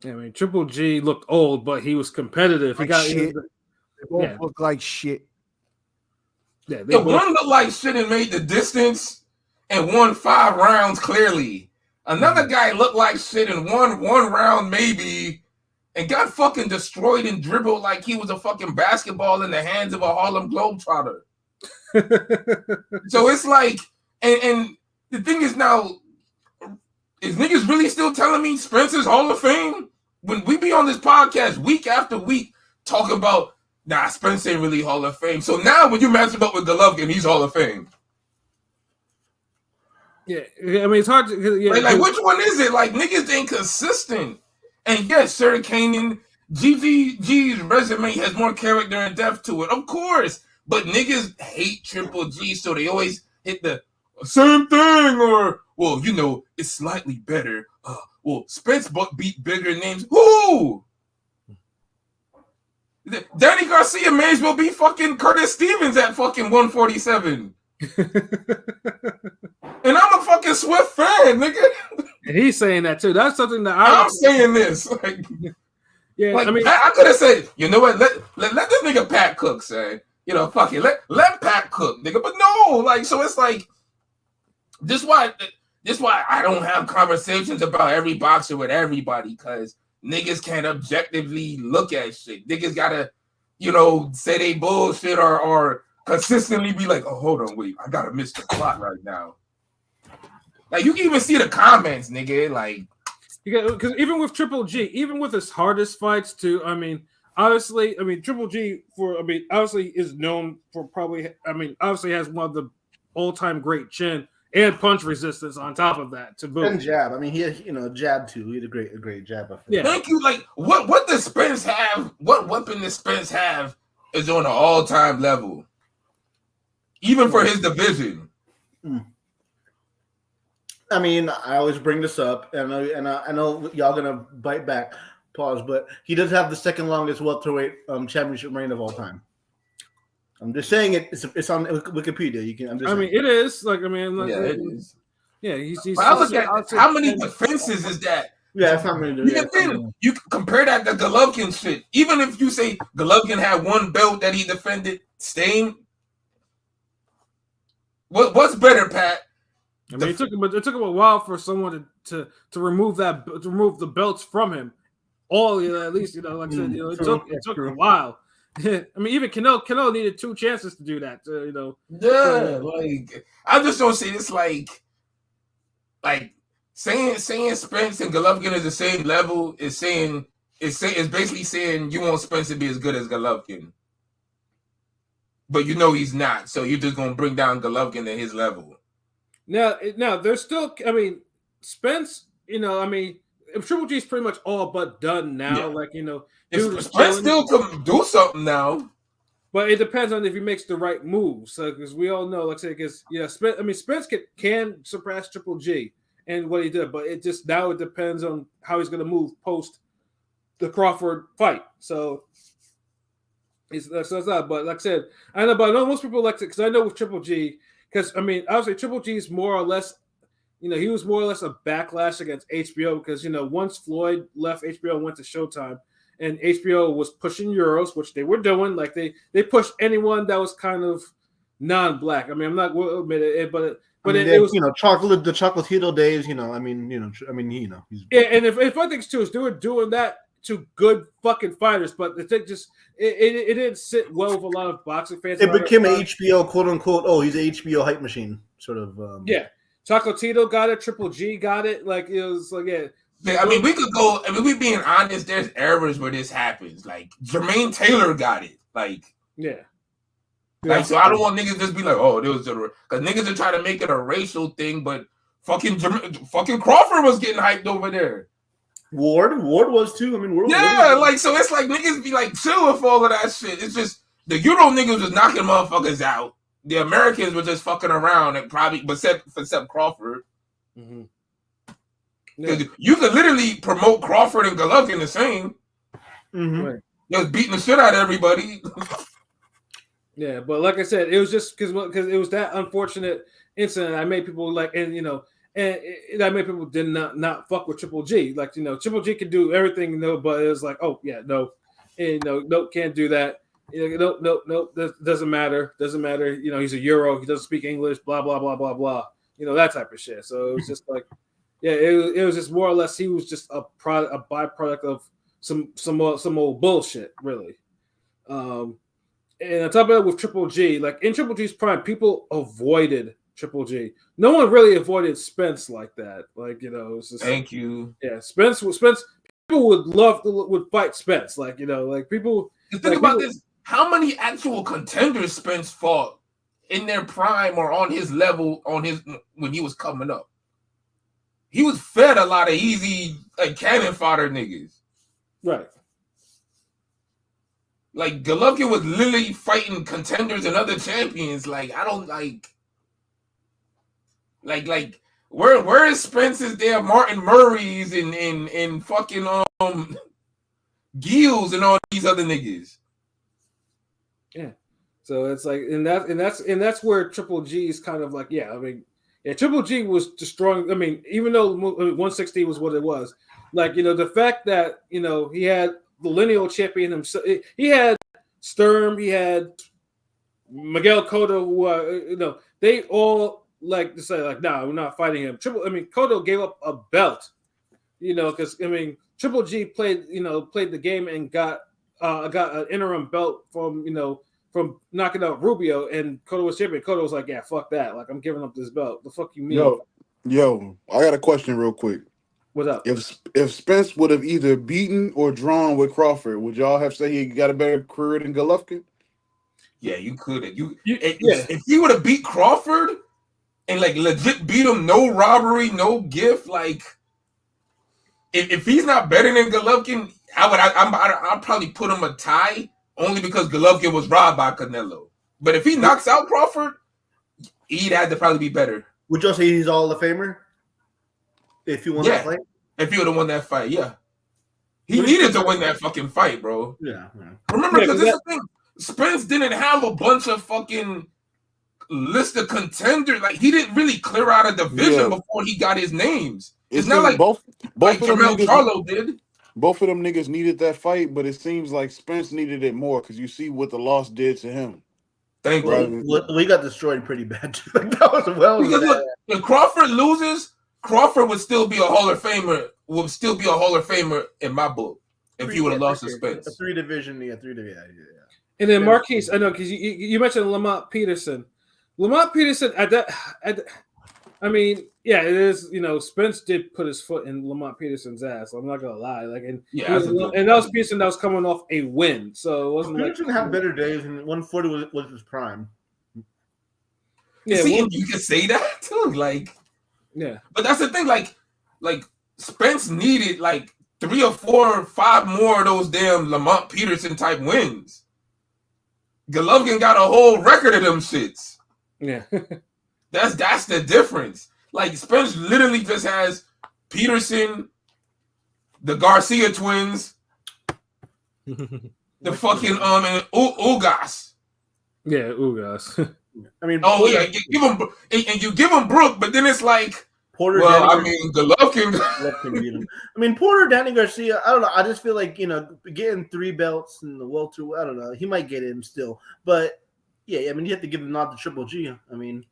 Yeah, I mean, Triple G looked old, but he was competitive. Like shit. They both look like shit. Yeah, one looked like shit and made the distance and won 5 rounds clearly. Another guy looked like shit and won 1 round maybe and got fucking destroyed and dribbled like he was a fucking basketball in the hands of a Harlem Globetrotter. So it's like, and the thing is now, is niggas really still telling me Spence's Hall of Fame? When we be on this podcast week after week talking about, nah, Spence ain't really Hall of Fame. So now when you match him up with Golovkin, he's Hall of Fame. Yeah, I mean, it's hard to... Yeah, like which one is it? Like, niggas ain't consistent. And yes, Sir Kanan, GG's resume has more character and depth to it, of course. But niggas hate Triple G, so they always hit the same thing, or, well, it's slightly better. Well, Spence beat bigger names. Who? Danny Garcia may as well be fucking Curtis Stevens at fucking 147. And I'm a fucking Swift fan, nigga. And he's saying that too. That's something that I'm saying this. Like, yeah, like, I mean, I could have said, you know what? Let this nigga Pat cook, say. Fuck it. Let Pat cook, nigga. But no, like, so it's like, this why I don't have conversations about every boxer with everybody, because niggas can't objectively look at shit. Niggas gotta, say they bullshit or consistently be like, oh, hold on, wait, I gotta miss the plot right now. Like, you can even see the comments, nigga. Like, Because even with Triple G, even with his hardest fights too, obviously, Triple G obviously is known for obviously has one of the all-time great chin and punch resistance on top of that to boot. And jab. He had, jab too. He had a great jab. I think. Yeah. Thank you. Like, what does Spence have? What weapon does Spence have is on an all-time level, even for his division. I always bring this up, and I know y'all gonna bite back. Pause, but he does have the second longest welterweight championship reign of all time. I'm just saying it's on Wikipedia. You can. It is it is. Yeah, he's I look at how many defenses is that? Yeah, that's not many. You compare that to Golovkin shit. Even if you say Golovkin had one belt that he defended, Stain. What's better, Pat? It took him a while for someone to remove the belts from him. At least like I said, it took a while. Even Canelo needed 2 chances to do that. Yeah, like I just don't see this like saying Spence and Golovkin is the same level is basically saying you want Spence to be as good as Golovkin, but he's not. So you're just gonna bring down Golovkin to his level. Now there's still. Spence. Triple G is pretty much all but done now. Yeah. Spence still can do something now, but it depends on if he makes the right moves. Because we all know, Spence can surpass Triple G and what he did, but it depends on how he's going to move post the Crawford fight. So that's not. But like I said, I know most people like it because I know with Triple G, because obviously Triple G is more or less. He was more or less a backlash against HBO because, once Floyd left HBO and went to Showtime and HBO was pushing Euros, which they were doing, like they pushed anyone that was kind of non-black. I'm not going to admit it, but it was, the Chocolatito days, he's yeah. And if one thing too is they were doing that to good fucking fighters, but the thing just it didn't sit well with a lot of boxing fans. It became an HBO quote unquote. Oh, he's an HBO hype machine, sort of. Yeah. Chocolatito got it. Triple G got it. Like it was like yeah. We could go. We being honest. There's eras where this happens. Like Jermaine Taylor got it. Like yeah. Like so, I don't want niggas just be like, oh, there was because niggas are trying to make it a racial thing, but fucking Crawford was getting hyped over there. Ward was too. Ward like so it's like niggas be like chill with all of that shit. It's just the Euro niggas was knocking motherfuckers out. The Americans were just fucking around and probably, except Crawford. Mm-hmm. Yeah. You could literally promote Crawford and Golovkin the same. Mm-hmm. Right. Just beating the shit out of everybody. Yeah, but like I said, it was just because it was that unfortunate incident that made people that made people did not fuck with Triple G. Like Triple G can do everything, but it was like, oh yeah, no, and nope, can't do that. Nope. Doesn't matter. He's a Euro. He doesn't speak English. Blah blah blah blah blah. That type of shit. So it was just like, yeah, it was just more or less. He was just a byproduct of some old bullshit, really. And on top of that, with Triple G, like in Triple G's prime, people avoided Triple G. No one really avoided Spence like that. Like it's just thank you. Yeah, Spence. People would fight Spence. Like people. Think about this. How many actual contenders Spence fought in their prime or on his level when he was coming up? He was fed a lot of easy cannon fodder niggas. Right. Like Golovkin was literally fighting contenders and other champions. Like I don't like where is Spence's damn Martin Murray's and fucking Gills and all these other niggas. Yeah. So it's like, and that's where Triple G is kind of like, Triple G was destroying. Even though 160 was what it was, the fact that he had the lineal champion himself, he had Sturm, he had Miguel Cotto, who they all like to say nah, we're not fighting him. Cotto gave up a belt, because Triple G played the game and got an interim belt from knocking out Rubio, and Cotto was champion. Cotto was like, yeah, fuck that. Like, I'm giving up this belt. The fuck you mean? Yo, I got a question real quick. What's up? If Spence would have either beaten or drawn with Crawford, would y'all have said he got a better career than Golovkin? Yeah, you could have. If he would have beat Crawford and like legit beat him, no robbery, no gift, like if he's not better than Golovkin, I'd probably put him a tie only because Golovkin was robbed by Canelo. But if he knocks out Crawford, he'd have to probably be better. Would you say he's Hall of Famer? If he won that fight? If he would have won that fight, yeah. He needed to win that fucking fight, bro. Yeah. Remember, because this is the thing. Spence didn't have a bunch of fucking list of contenders. Like, he didn't really clear out a division before he got his names. It's not like both like of them Jermell Charlo did. Both of them niggas needed that fight, but it seems like Spence needed it more because you see what the loss did to him. Thank you. We got destroyed pretty bad. That was because look, if Crawford loses, Crawford would still be a Hall of Famer. Would still be a Hall of Famer in my book if he would have lost to Spence. A three division. And then Marquise, I know because you mentioned Lamont Peterson. Lamont Peterson I mean, yeah, it is. You know, Spence did put his foot in Lamont Peterson's ass. I'm not gonna lie. Like, and that was Peterson that was coming off a win, so it wasn't. Peterson had better days, and 140 was his prime. Yeah, you can say that too. Like, yeah, but that's the thing. Like Spence needed like 3 or 4 or 5 more of those damn Lamont Peterson type wins. Golovkin got a whole record of them shits. Yeah. That's the difference. Like Spence literally just has Peterson, the Garcia twins, the fucking and Ugas. Yeah, Ugas. I mean, give him and you give him Brook, but then it's like Porter. Well, Danny, I mean, Golovkin beat him. I mean, Porter, Danny Garcia. I don't know. I just feel like getting 3 belts in the welter. I don't know. He might get him still, but yeah. I mean, you have to give the nod to Triple G. I mean.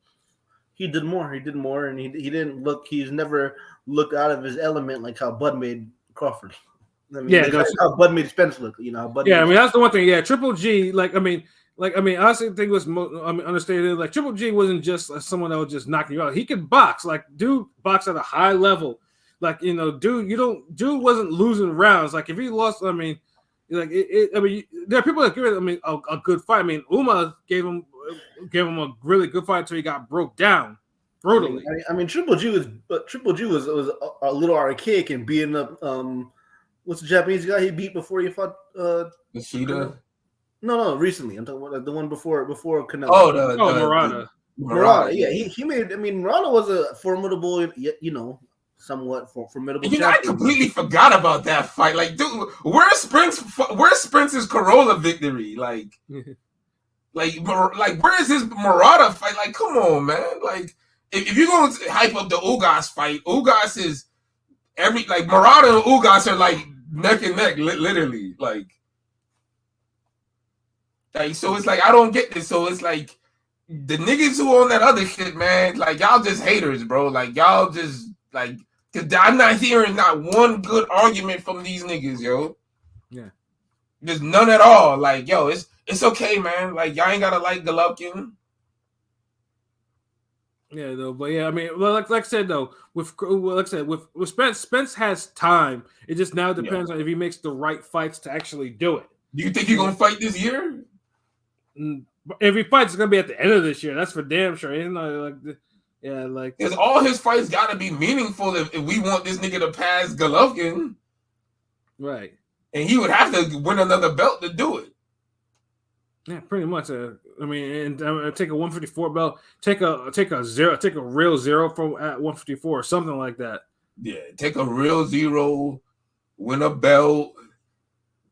He did more, and he didn't look. He's never looked out of his element like how Bud made Crawford. I mean, how Bud made Spence look. You know, how Bud. Yeah, I mean that's the one thing. Yeah, Triple G. I mean, I honestly think it was understated. Like Triple G wasn't just someone that was just knocking you out. He could box. Like dude, box at a high level. Like dude wasn't losing rounds. Like if he lost, I mean, like I mean, there are people that give it. I mean, a good fight. I mean, Uma gave him a really good fight until he got broke down brutally. I mean, Triple G was a little archaic and beating up. What's the Japanese guy he beat before he fought? Nishida. No, recently. I'm talking about the one before Canelo. Murata. Murata. Yeah, he made. I mean, Murata was a formidable, somewhat formidable. I completely forgot about that fight. Like, dude, where's Spence's Corolla victory? Like, where is his Murata fight? Like, come on, man. Like, if you're going to hype up the Ugas fight, Ugas is Murata and Ugas are like neck and neck, literally. Like, so it's like I don't get this. So it's like the niggas who on that other shit, man. Like, y'all just haters, bro. Like, y'all just like. Cause I'm not hearing not one good argument from these niggas, yo. Yeah. There's none at all. Like, yo, it's okay, man. Like, y'all ain't gotta like Golovkin. Yeah, though, but yeah, I mean, well, like I said though, with Spence has time. It just now depends on if he makes the right fights to actually do it. Do you think he's gonna fight this year? If he fights, it's gonna be at the end of this year. That's for damn sure. It's not like. Yeah, like because all his fights gotta be meaningful if we want this nigga to pass Golovkin, right? And he would have to win another belt to do it. Yeah, pretty much. I mean, and take a 154 belt, take a real zero from at 154 or something like that. Yeah, take a real zero, win a belt.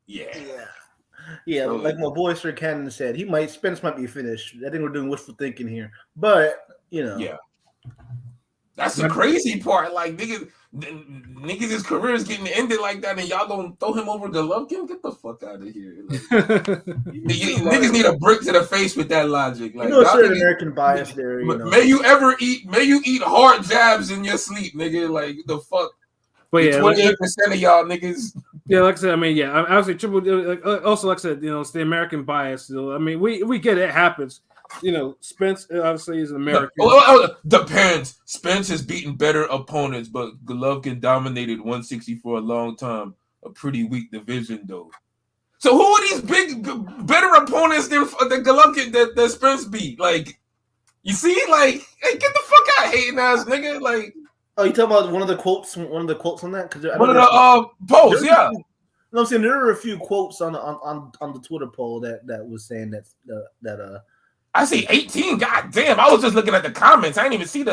Yeah. So, like my boy Sir Cannon said, Spence might be finished. I think we're doing wishful thinking here, but yeah. That's the crazy part. Like niggas, his career is getting ended like that, and y'all gonna throw him over Golovkin? Get the fuck out of here! Like, niggas need a brick to the face with that logic. Like, certain American bias there. May you eat hard jabs in your sleep, nigga. Like the fuck. But yeah, 28% of y'all niggas. Yeah, like I said, I mean, yeah, obviously also like I said, it's the American bias. I mean, we get it happens. Spence obviously is an American. Depends. Spence has beaten better opponents, but Golovkin dominated 160 for a long time. A pretty weak division, though. So who are these better opponents than Golovkin that Spence beat? Like, you see, like, hey, get the fuck out, hating ass nigga. Like, oh, you talking about one of the quotes on that? Because one of the posts, yeah. I'm saying there were a few quotes on the Twitter poll that was saying that I see 18. God damn, I was just looking at the comments. I didn't even see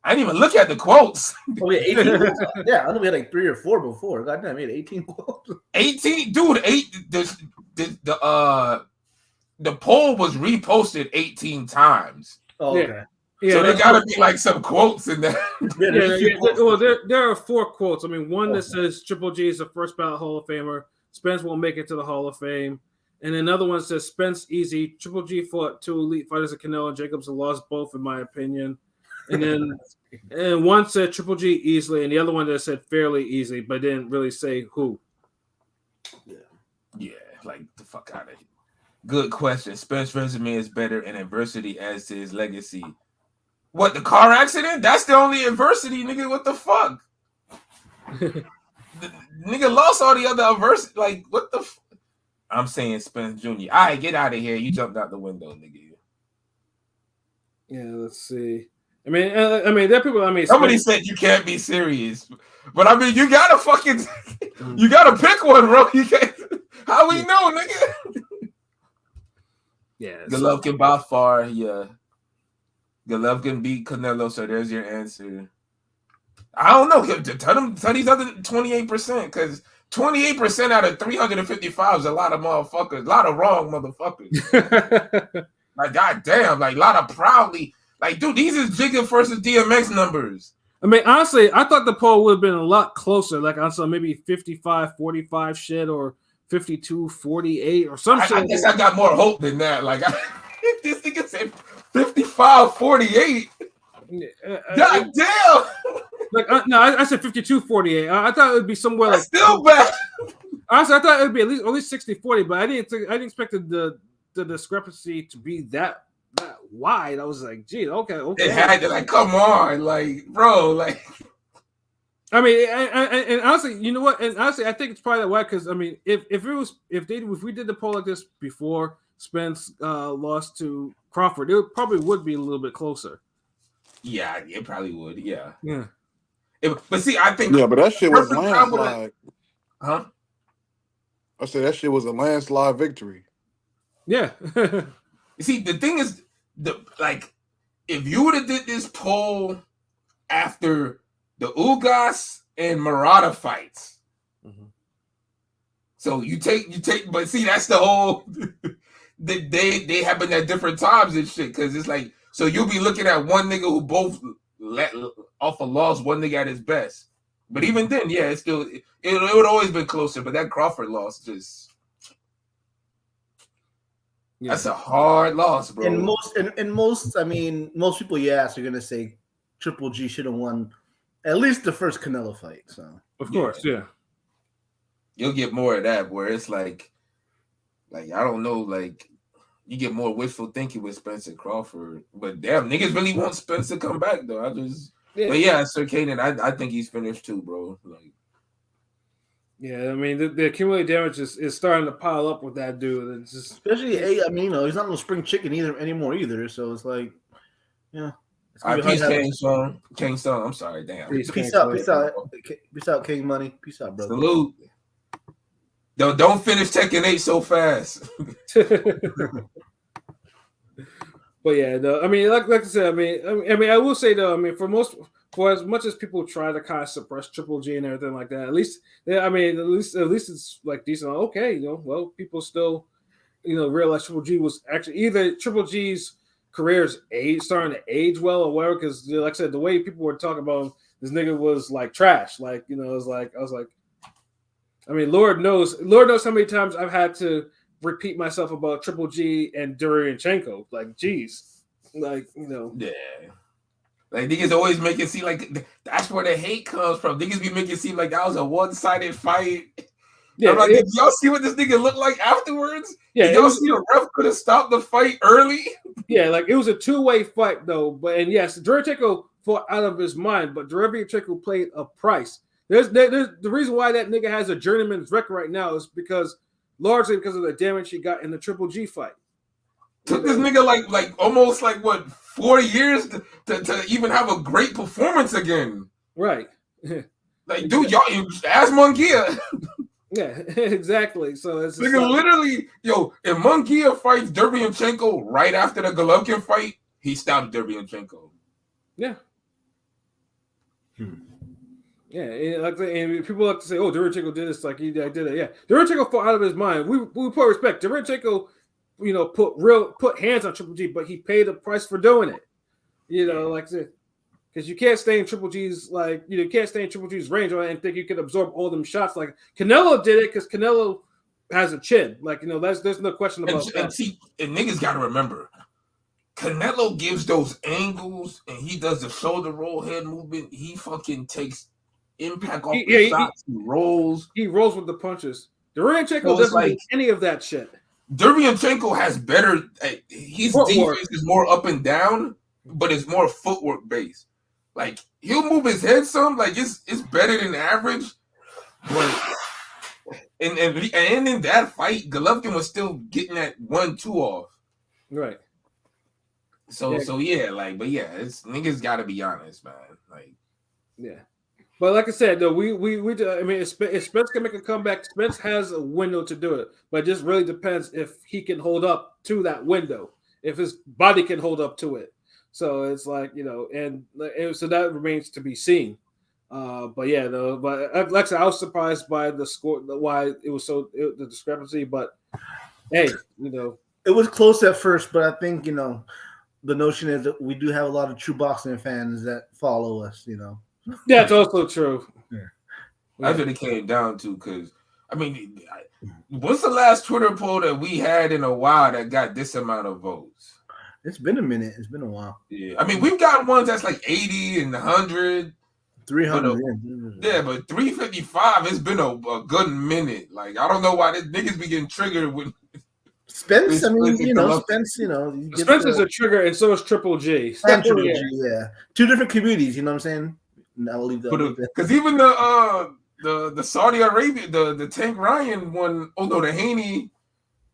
I didn't even look at the quotes. Oh, yeah, 18 quotes? Yeah, I know we had like 3 or 4 before. God damn, we had 18 quotes. 18, dude. The poll was reposted 18 times. Oh, okay. So there gotta be like some quotes in there. Well, there are 4 quotes. I mean, one that says Triple G is the first ballot Hall of Famer. Spence won't make it to the Hall of Fame. And another one says Spence easy. Triple G fought 2 elite fighters at Canelo and Jacobs and lost both, in my opinion. And then one said Triple G easily, and the other one that said fairly easy, but didn't really say who. Yeah, like the fuck out of here. Good question. Spence's resume is better in adversity as to his legacy. What, the car accident? That's the only adversity, nigga. What the fuck? The nigga lost all the other adversity. Like, what the I'm saying Spence Jr. All right, get out of here. You jumped out the window, nigga. Yeah, let's see. I mean, there are people. I mean, somebody said you can't be serious, but I mean, you gotta fucking, you gotta pick one, bro. You can't. How we know, nigga? Yeah, Golovkin by far. Yeah, Golovkin beat Canelo, so there's your answer. I don't know. Tell these other 28%, because 28% out of 355 is a lot of motherfuckers, a lot of wrong motherfuckers. Like, goddamn, like a lot of proudly. Like, dude, these is Jigga versus DMX numbers. I mean, honestly, I thought the poll would have been a lot closer, like on some maybe 55-45 shit or 52-48 or some shit. I guess I got more hope than that. Like, this nigga said 55-48. God damn. Like, no, I said 52-48. I thought it would be somewhere like still bad. Honestly, I thought it would be at least 60-40, but I didn't expect the discrepancy to be that wide. I was like, gee, okay. It had to, like, come on, like, bro, like. I mean, and honestly, you know what? And honestly, I think it's probably that way because I mean, if we did the poll like this before Spence lost to Crawford, it probably would be a little bit closer. Yeah, it probably would. Yeah. Yeah. But see, I think. Yeah, but that shit was landslide. Huh? I said that shit was a landslide victory. Yeah. See, the thing is, if you would have did this poll after the Ugas and Murata fights, so you take, but see, that's the whole. They happen at different times and shit, because it's like, so you'll be looking at one nigga who both let off a loss, one nigga at his best. But even then, yeah, it's still it would always been closer. But that Crawford loss just. Yeah. That's a hard loss, bro. And most, I mean, most people you ask are gonna say Triple G should have won at least the first Canelo fight. So of course, yeah. You'll get more of that where it's like I don't know, like you get more wishful thinking with Spencer Crawford. But damn, niggas really want Spence to come back though. But yeah, Sir Kanan, I think he's finished too, bro. Like. Yeah, I mean the accumulated damage is starting to pile up with that dude. It's just especially I mean, he's not no spring chicken anymore either. So it's like, yeah. All right, peace, King Stone. I'm sorry, damn. Peace out, King Money. Peace out, brother. Salute. Don't finish Tekken 8 so fast. But yeah, I mean, like I said, I mean, I will say though, I mean, for as much as people try to kind of suppress Triple G and everything like that, at least it's like decent. Okay, well, people still, realize Triple G was actually either Triple G's career's starting to age well or whatever. Because like I said, the way people were talking about him, this nigga was like trash. Like it was like I was like, I mean, Lord knows how many times I've had to repeat myself about Triple G and Durianchenko. Like, geez, like yeah. Like niggas always make it seem like that's where the hate comes from. Niggas be making it seem like that was a one-sided fight. Yeah, like, did y'all see what this nigga looked like afterwards? Yeah, did y'all see the ref could have stopped the fight early? Yeah, like it was a two-way fight though. But and yes, Derevyanchenko fought out of his mind, but Derevyanchenko played a price. There's the reason why that nigga has a journeyman's record right now is largely because of the damage he got in the Triple G fight. Took this nigga like almost like what 4 years to even have a great performance again. Right. Like, dude, y'all ask Munguia. Yeah, exactly. So it's nigga literally, if Munguia fights Derevyanchenko right after the Golovkin fight, he stopped Derevyanchenko. Yeah. Yeah, and people like to say, "Oh, Derevyanchenko did this, like he did it." Yeah, Derevyanchenko fought out of his mind. We put respect. Derevyanchenko, put hands on Triple G, but he paid a price for doing it. Like I said, because you can't stay in Triple G's can't stay in Triple G's range and think you can absorb all them shots. Like Canelo did it because Canelo has a chin. Like there's no question about that. And niggas got to remember, Canelo gives those angles and he does the shoulder roll head movement. He fucking takes impact off the shots. He rolls. He rolls with the punches. Derevyanchenko doesn't do any of that shit. Derevyanchenko has better. His defense is more up and down, but it's more footwork based. Like he'll move his head some. Like it's better than average. But and in that fight, Golovkin was still getting that 1-2 off. Right. So yeah, it's niggas got to be honest, man. Like, yeah. But like I said, though, if Spence can make a comeback, Spence has a window to do it. But it just really depends if he can hold up to that window, if his body can hold up to it. So it's like, and so that remains to be seen. But like I said, I was surprised by the score, why it was the discrepancy. But hey, it was close at first, but I think the notion is that we do have a lot of true boxing fans that follow us. That's also true. Yeah. That's what it came down to. Because what's the last Twitter poll that we had in a while that got this amount of votes? It's been a minute. It's been a while. Yeah, we've got ones that's like 80 and 100, 300. Yeah, but 355. It's been a good minute. Like I don't know why this niggas be getting triggered with Spence. Spence. Spence is a trigger, and so is Triple G. And Triple G, yeah. Two different communities. You know what I'm saying? I'll leave that. Because even the Saudi Arabia, the Tank Ryan one, the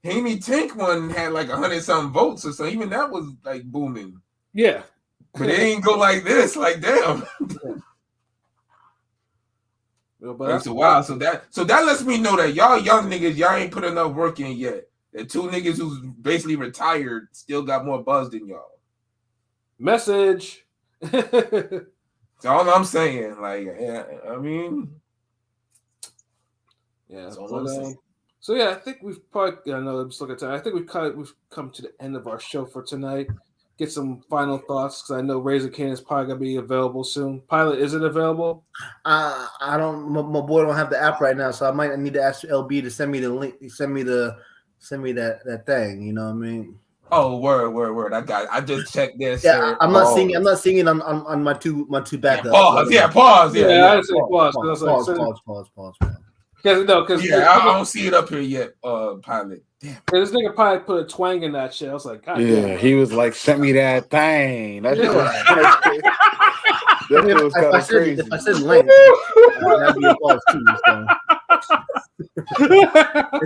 Haney Tank one had like 100-something votes, so even that was like booming. Yeah, but it ain't go like this. Like damn. It's a while. So that lets me know that y'all young niggas, y'all ain't put enough work in yet. The two niggas who's basically retired still got more buzz than y'all. Message. That's all I'm saying. Like, yeah, yeah. That's all I'm saying. So yeah, I think we've probably. I'm just looking at time. I think we've come to the end of our show for tonight. Get some final thoughts because I know Razor Cane is probably gonna be available soon. Pilot, is it available? I don't. My boy don't have the app right now, so I might need to ask LB to send me the link. Send me that thing. You know what I mean? Oh, word. I just checked this. Yeah, I'm not seeing it on my two backups. Pause. Yeah. I say pause. Pause. Because I don't see it up here yet, Pilot. Damn. This nigga probably put a twang in that shit. I was like, God damn. He was like, send me that thing. That shit was kind of crazy. If I said link, that'd be a pause too.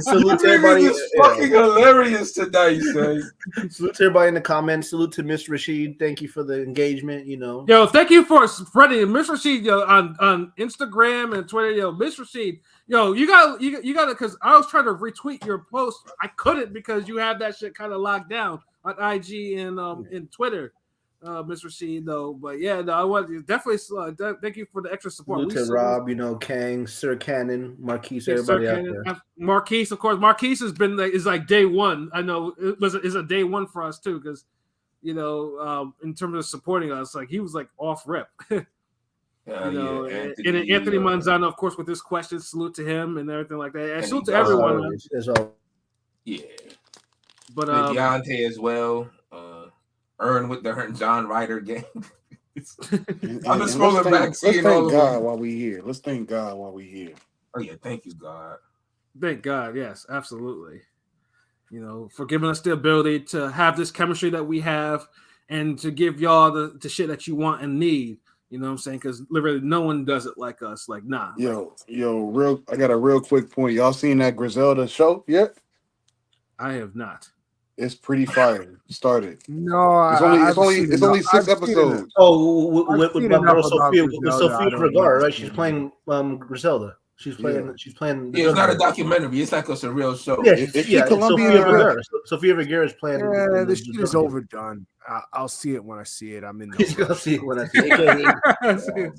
Salute to everybody. It's fucking hilarious tonight, son. Salute to everybody in the comments. Salute to Miss Rashid. Thank you for the engagement. Yo, thank you for spreading Miss Rashid on Instagram and Twitter. Miss Rashid. You got because I was trying to retweet your post. I couldn't because you have that shit kind of locked down on IG and in Twitter. Miss Rashid, though, but yeah, no, I want to definitely thank you for the extra support. To Rob, Kang, Sir Cannon, Marquise, everybody out there. Marquise, of course, Marquise has been is like day one. I know is a day one for us too, because in terms of supporting us, like he was like off rip. Anthony Manzano, of course, with his questions, salute to him and everything like that. And salute to everyone. Yeah, but Deontay as well. Earn with the John Ryder gang. I'm just scrolling back, seeing all of them. Let's thank God while we here. Oh yeah, thank you, God. Thank God. Yes, absolutely. For giving us the ability to have this chemistry that we have and to give y'all the shit that you want and need. You know what I'm saying? Because literally no one does it like us. Like, nah. Yo, I got a real quick point. Y'all seen that Griselda show yet? I have not. It's pretty fire. Started. No, it's only 6 episodes. Oh, with my girl Sophia, Sophia Vergara, right? She's playing Griselda. She's playing. Yeah, it's not a documentary. It's like a surreal show. Yeah, Is she Colombian? Sophia Vergara is playing. Yeah, the shit is overdone. I'll see it when I see it. I'm in. He's gonna see it when I see it.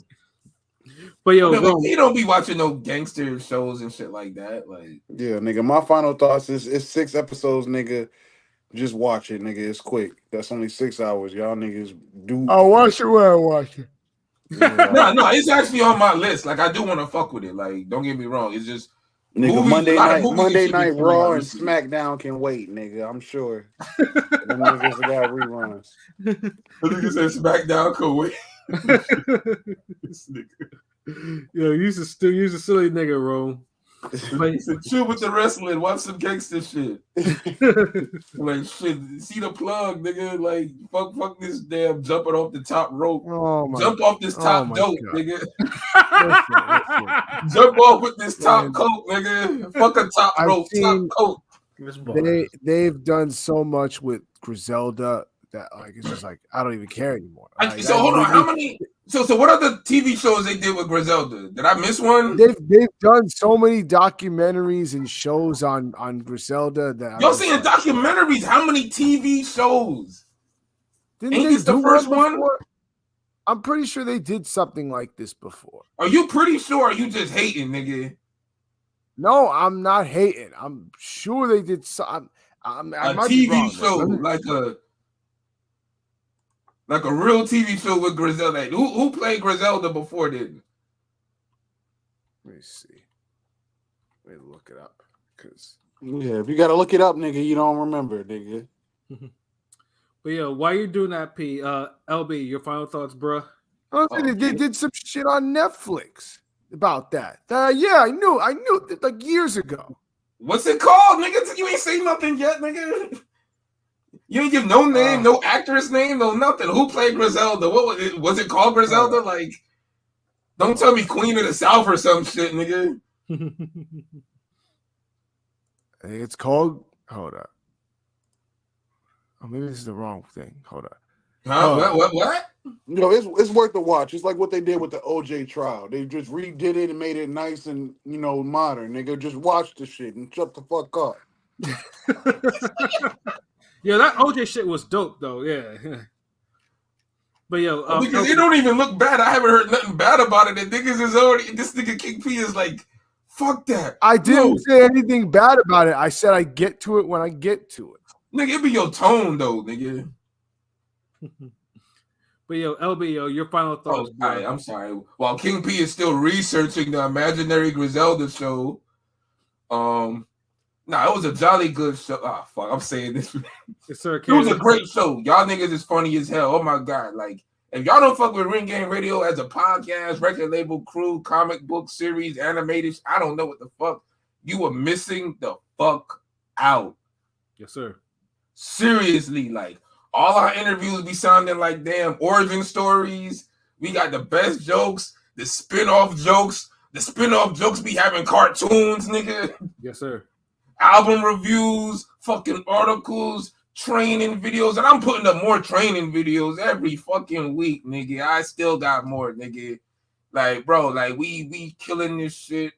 But yo, you don't be watching no gangster shows and shit like that. Like, yeah, nigga. My final thoughts is it's 6 episodes, nigga. Just watch it, nigga. It's quick. That's only 6 hours. Y'all niggas do. I'll watch it when I watch it. No, it's actually on my list. Like, I do want to fuck with it. Like, don't get me wrong. It's just nigga. Monday night Raw and SmackDown can wait, nigga. I'm sure. Them niggas got reruns. The nigga said SmackDown can wait. This nigga. Yo, use a silly nigga, Rome. Like, chill with the wrestling. Watch some gangster shit. Like, shit. See the plug, nigga. Like, fuck this damn jumping off the top rope. Jump off this top dope, nigga. Jump off with this top coat, nigga. Fuck a top rope, top coat. They've done so much with Griselda that it's just like I don't even care anymore. So hold on, how many? So what other TV shows they did with Griselda? Did I miss one? They've done so many documentaries and shows on Griselda that y'all saying documentaries. How many TV shows? Ain't this the first one? I'm pretty sure they did something like this before. Are you pretty sure? Or are you just hating, nigga? No, I'm not hating. I'm sure they did some. I might TV be wrong, show, like a real TV show with Griselda. Who played Griselda before then? Let me see. Let me look it up. If you gotta look it up, nigga, you don't remember, nigga. But yeah, why you doing that, P? LB, your final thoughts, bro? They did some shit on Netflix about that. Yeah, I knew like years ago. What's it called, nigga? You ain't say nothing yet, nigga. You ain't give no name, no actress name, no nothing. Who played Griselda? What was it called? Griselda? Like, don't tell me Queen of the South or some shit, nigga. I think it's called. Hold up. Oh, maybe this is the wrong thing. Hold up. Huh? What? It's worth a watch. It's like what they did with the OJ trial. They just redid it and made it nice and modern. Nigga, just watch the shit and shut the fuck up. Yeah, that OJ shit was dope though. Yeah. But because it don't even look bad. I haven't heard nothing bad about it. The niggas is already. This nigga King P is like, fuck that. I didn't say anything bad about it. I said I get to it when I get to it. Nigga, it be your tone though, nigga. But LB, your final thoughts. I'm sorry. While King P is still researching the imaginary Griselda show, it was a jolly good show. Ah, fuck, I'm saying this. Yes, sir, it was a great show. Y'all niggas is funny as hell. Oh my god, like if y'all don't fuck with Ring Game Radio as a podcast, record label, crew, comic book series, animated, I don't know what the fuck. You were missing the fuck out. Yes, sir. Seriously, like all our interviews be sounding like damn origin stories. We got the best jokes, the spin-off jokes. The spin-off jokes be having cartoons, nigga. Yes, sir. Album reviews, fucking articles, training videos, and I'm putting up more training videos every fucking week, nigga. I still got more, nigga. Like, bro, like we killing this shit.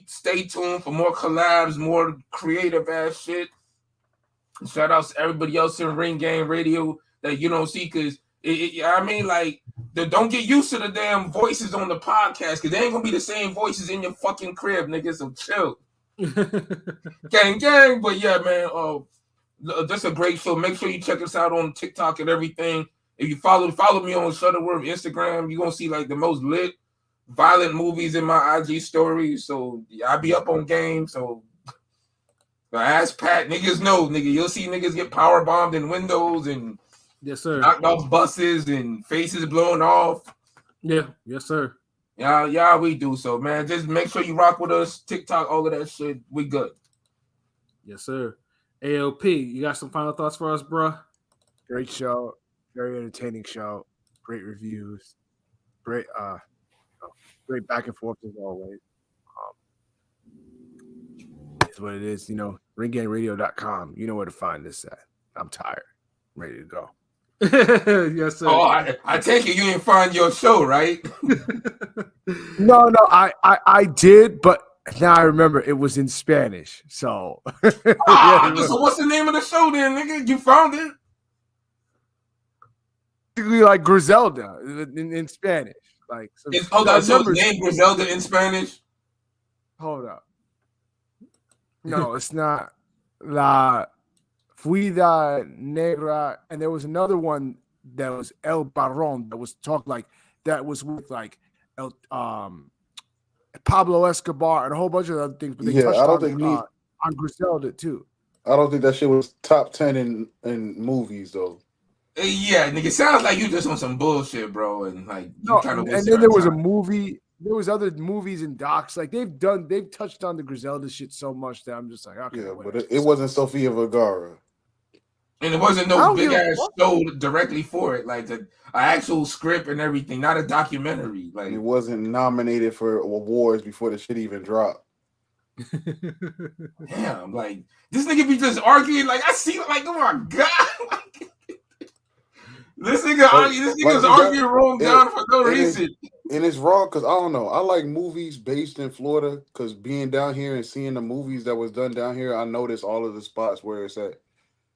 Stay tuned for more collabs, more creative ass shit. Shout out to everybody else in Ring Game Radio that you don't see, because don't get used to the damn voices on the podcast, because they ain't gonna be the same voices in your fucking crib, nigga. So chill. gang. But yeah, man, that's a great show. Make sure you check us out on TikTok and everything. If you follow me on Shutterworth Instagram, you're gonna see like the most lit violent movies in my IG stories. So I be up on game. So ask Pat, niggas know, nigga. You'll see niggas get power bombed in windows and yes, sir, knocked off buses and faces blown off. Yeah, yes, sir. Yeah, we do. So, man, just make sure you rock with us. TikTok, all of that shit. We good. Yes, sir. AOP, you got some final thoughts for us, bro? Great show, very entertaining show, great reviews, great great back and forth as always. It's what it is, ringgangradio.com. You know where to find this at. I'm tired. I'm ready to go. Yes, sir. Oh, I take it you didn't find your show, right? No, I did, but now I remember it was in Spanish. So, so what's the name of the show then, nigga? You found it? Basically, like Griselda in Spanish. Like, so it's named Griselda in Spanish. Hold up. No, it's not. La Fuida Negra, and there was another one that was El Barron that was that was with like Pablo Escobar and a whole bunch of other things. But they touched on Griselda too. I don't think that shit was top 10 in movies though. Yeah, nigga, sounds like you just on some bullshit, bro. And like, and then there was a movie. There was other movies and docs. Like they've touched on the Griselda shit so much that I'm just like, okay. Yeah, but it wasn't Sofia Vergara. And it wasn't no big ass show directly for it, like an actual script and everything, not a documentary. Like it wasn't nominated for awards before the shit even dropped. Damn, like this nigga be just arguing. Like I see, like oh my god, this nigga's arguing wrong down for no reason. And it's wrong because I don't know. I like movies based in Florida because being down here and seeing the movies that was done down here, I noticed all of the spots where it's at.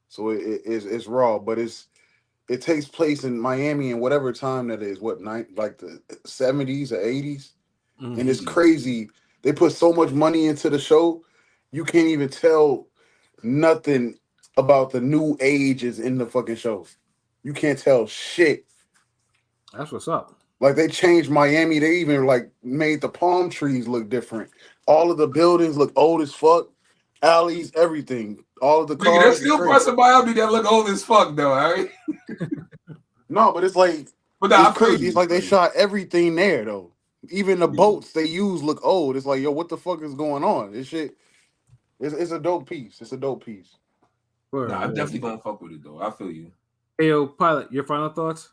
So it's raw, but it takes place in Miami in whatever time that is. Like the 70s or 80s, and it's crazy. They put so much money into the show, you can't even tell nothing about the new ages in the fucking show. You can't tell shit. That's what's up. Like they changed Miami. They even like made the palm trees look different. All of the buildings look old as fuck. Alleys, everything. All of the cars. There's still parts of Miami that look old as fuck though, all right? No, but it's like it's crazy. It's like they shot everything there though. Even the boats they use look old. It's like, yo, what the fuck is going on? This shit, it's a dope piece. It's a dope piece. Nah, I'm definitely gonna fuck with it though. I feel you. Hey, yo, Pilot, your final thoughts?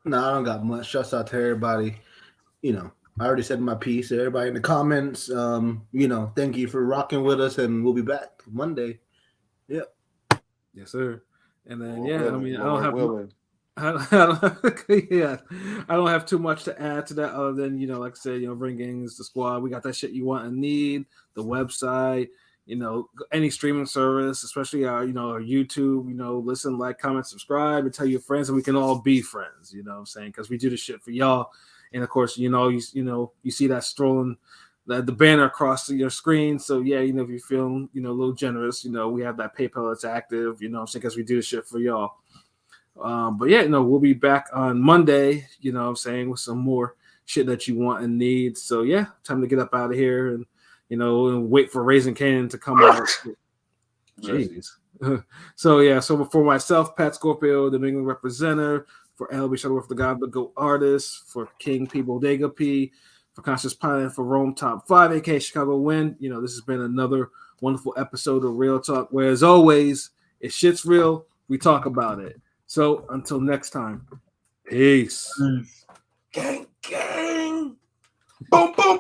No, I don't got much. Shouts out to everybody. I already said my piece. Everybody in the comments, thank you for rocking with us, and we'll be back Monday. Yep. Yes, sir. And then I don't have too much to add to that other than like I said, Ring Gang is the squad. We got that shit you want and need. The website, any streaming service, especially our YouTube. Listen, like, comment, subscribe, and tell your friends, and we can all be friends. You know what I'm saying? Because we do this shit for y'all. And of course, you see that strolling the banner across your screen. So yeah, if you're feeling a little generous, we have that PayPal that's active. You know what I'm saying? Because we do this shit for y'all. But yeah, we'll be back on Monday. You know what I'm saying, with some more shit that you want and need. So yeah, time to get up out of here and and wait for Raising Canaan to come out. Jeez. So yeah, so for myself, Pat Scorpio, the New England representative. For LB Shuttleworth, the God, the GOAT artist. For King P. Bodega P. For Conscious Pilot. For Rome Top 5, aka Chicago Win. This has been another wonderful episode of Real Talk, where as always, if shit's real, we talk about it. So until next time, peace. Gang, gang. Boom, boom.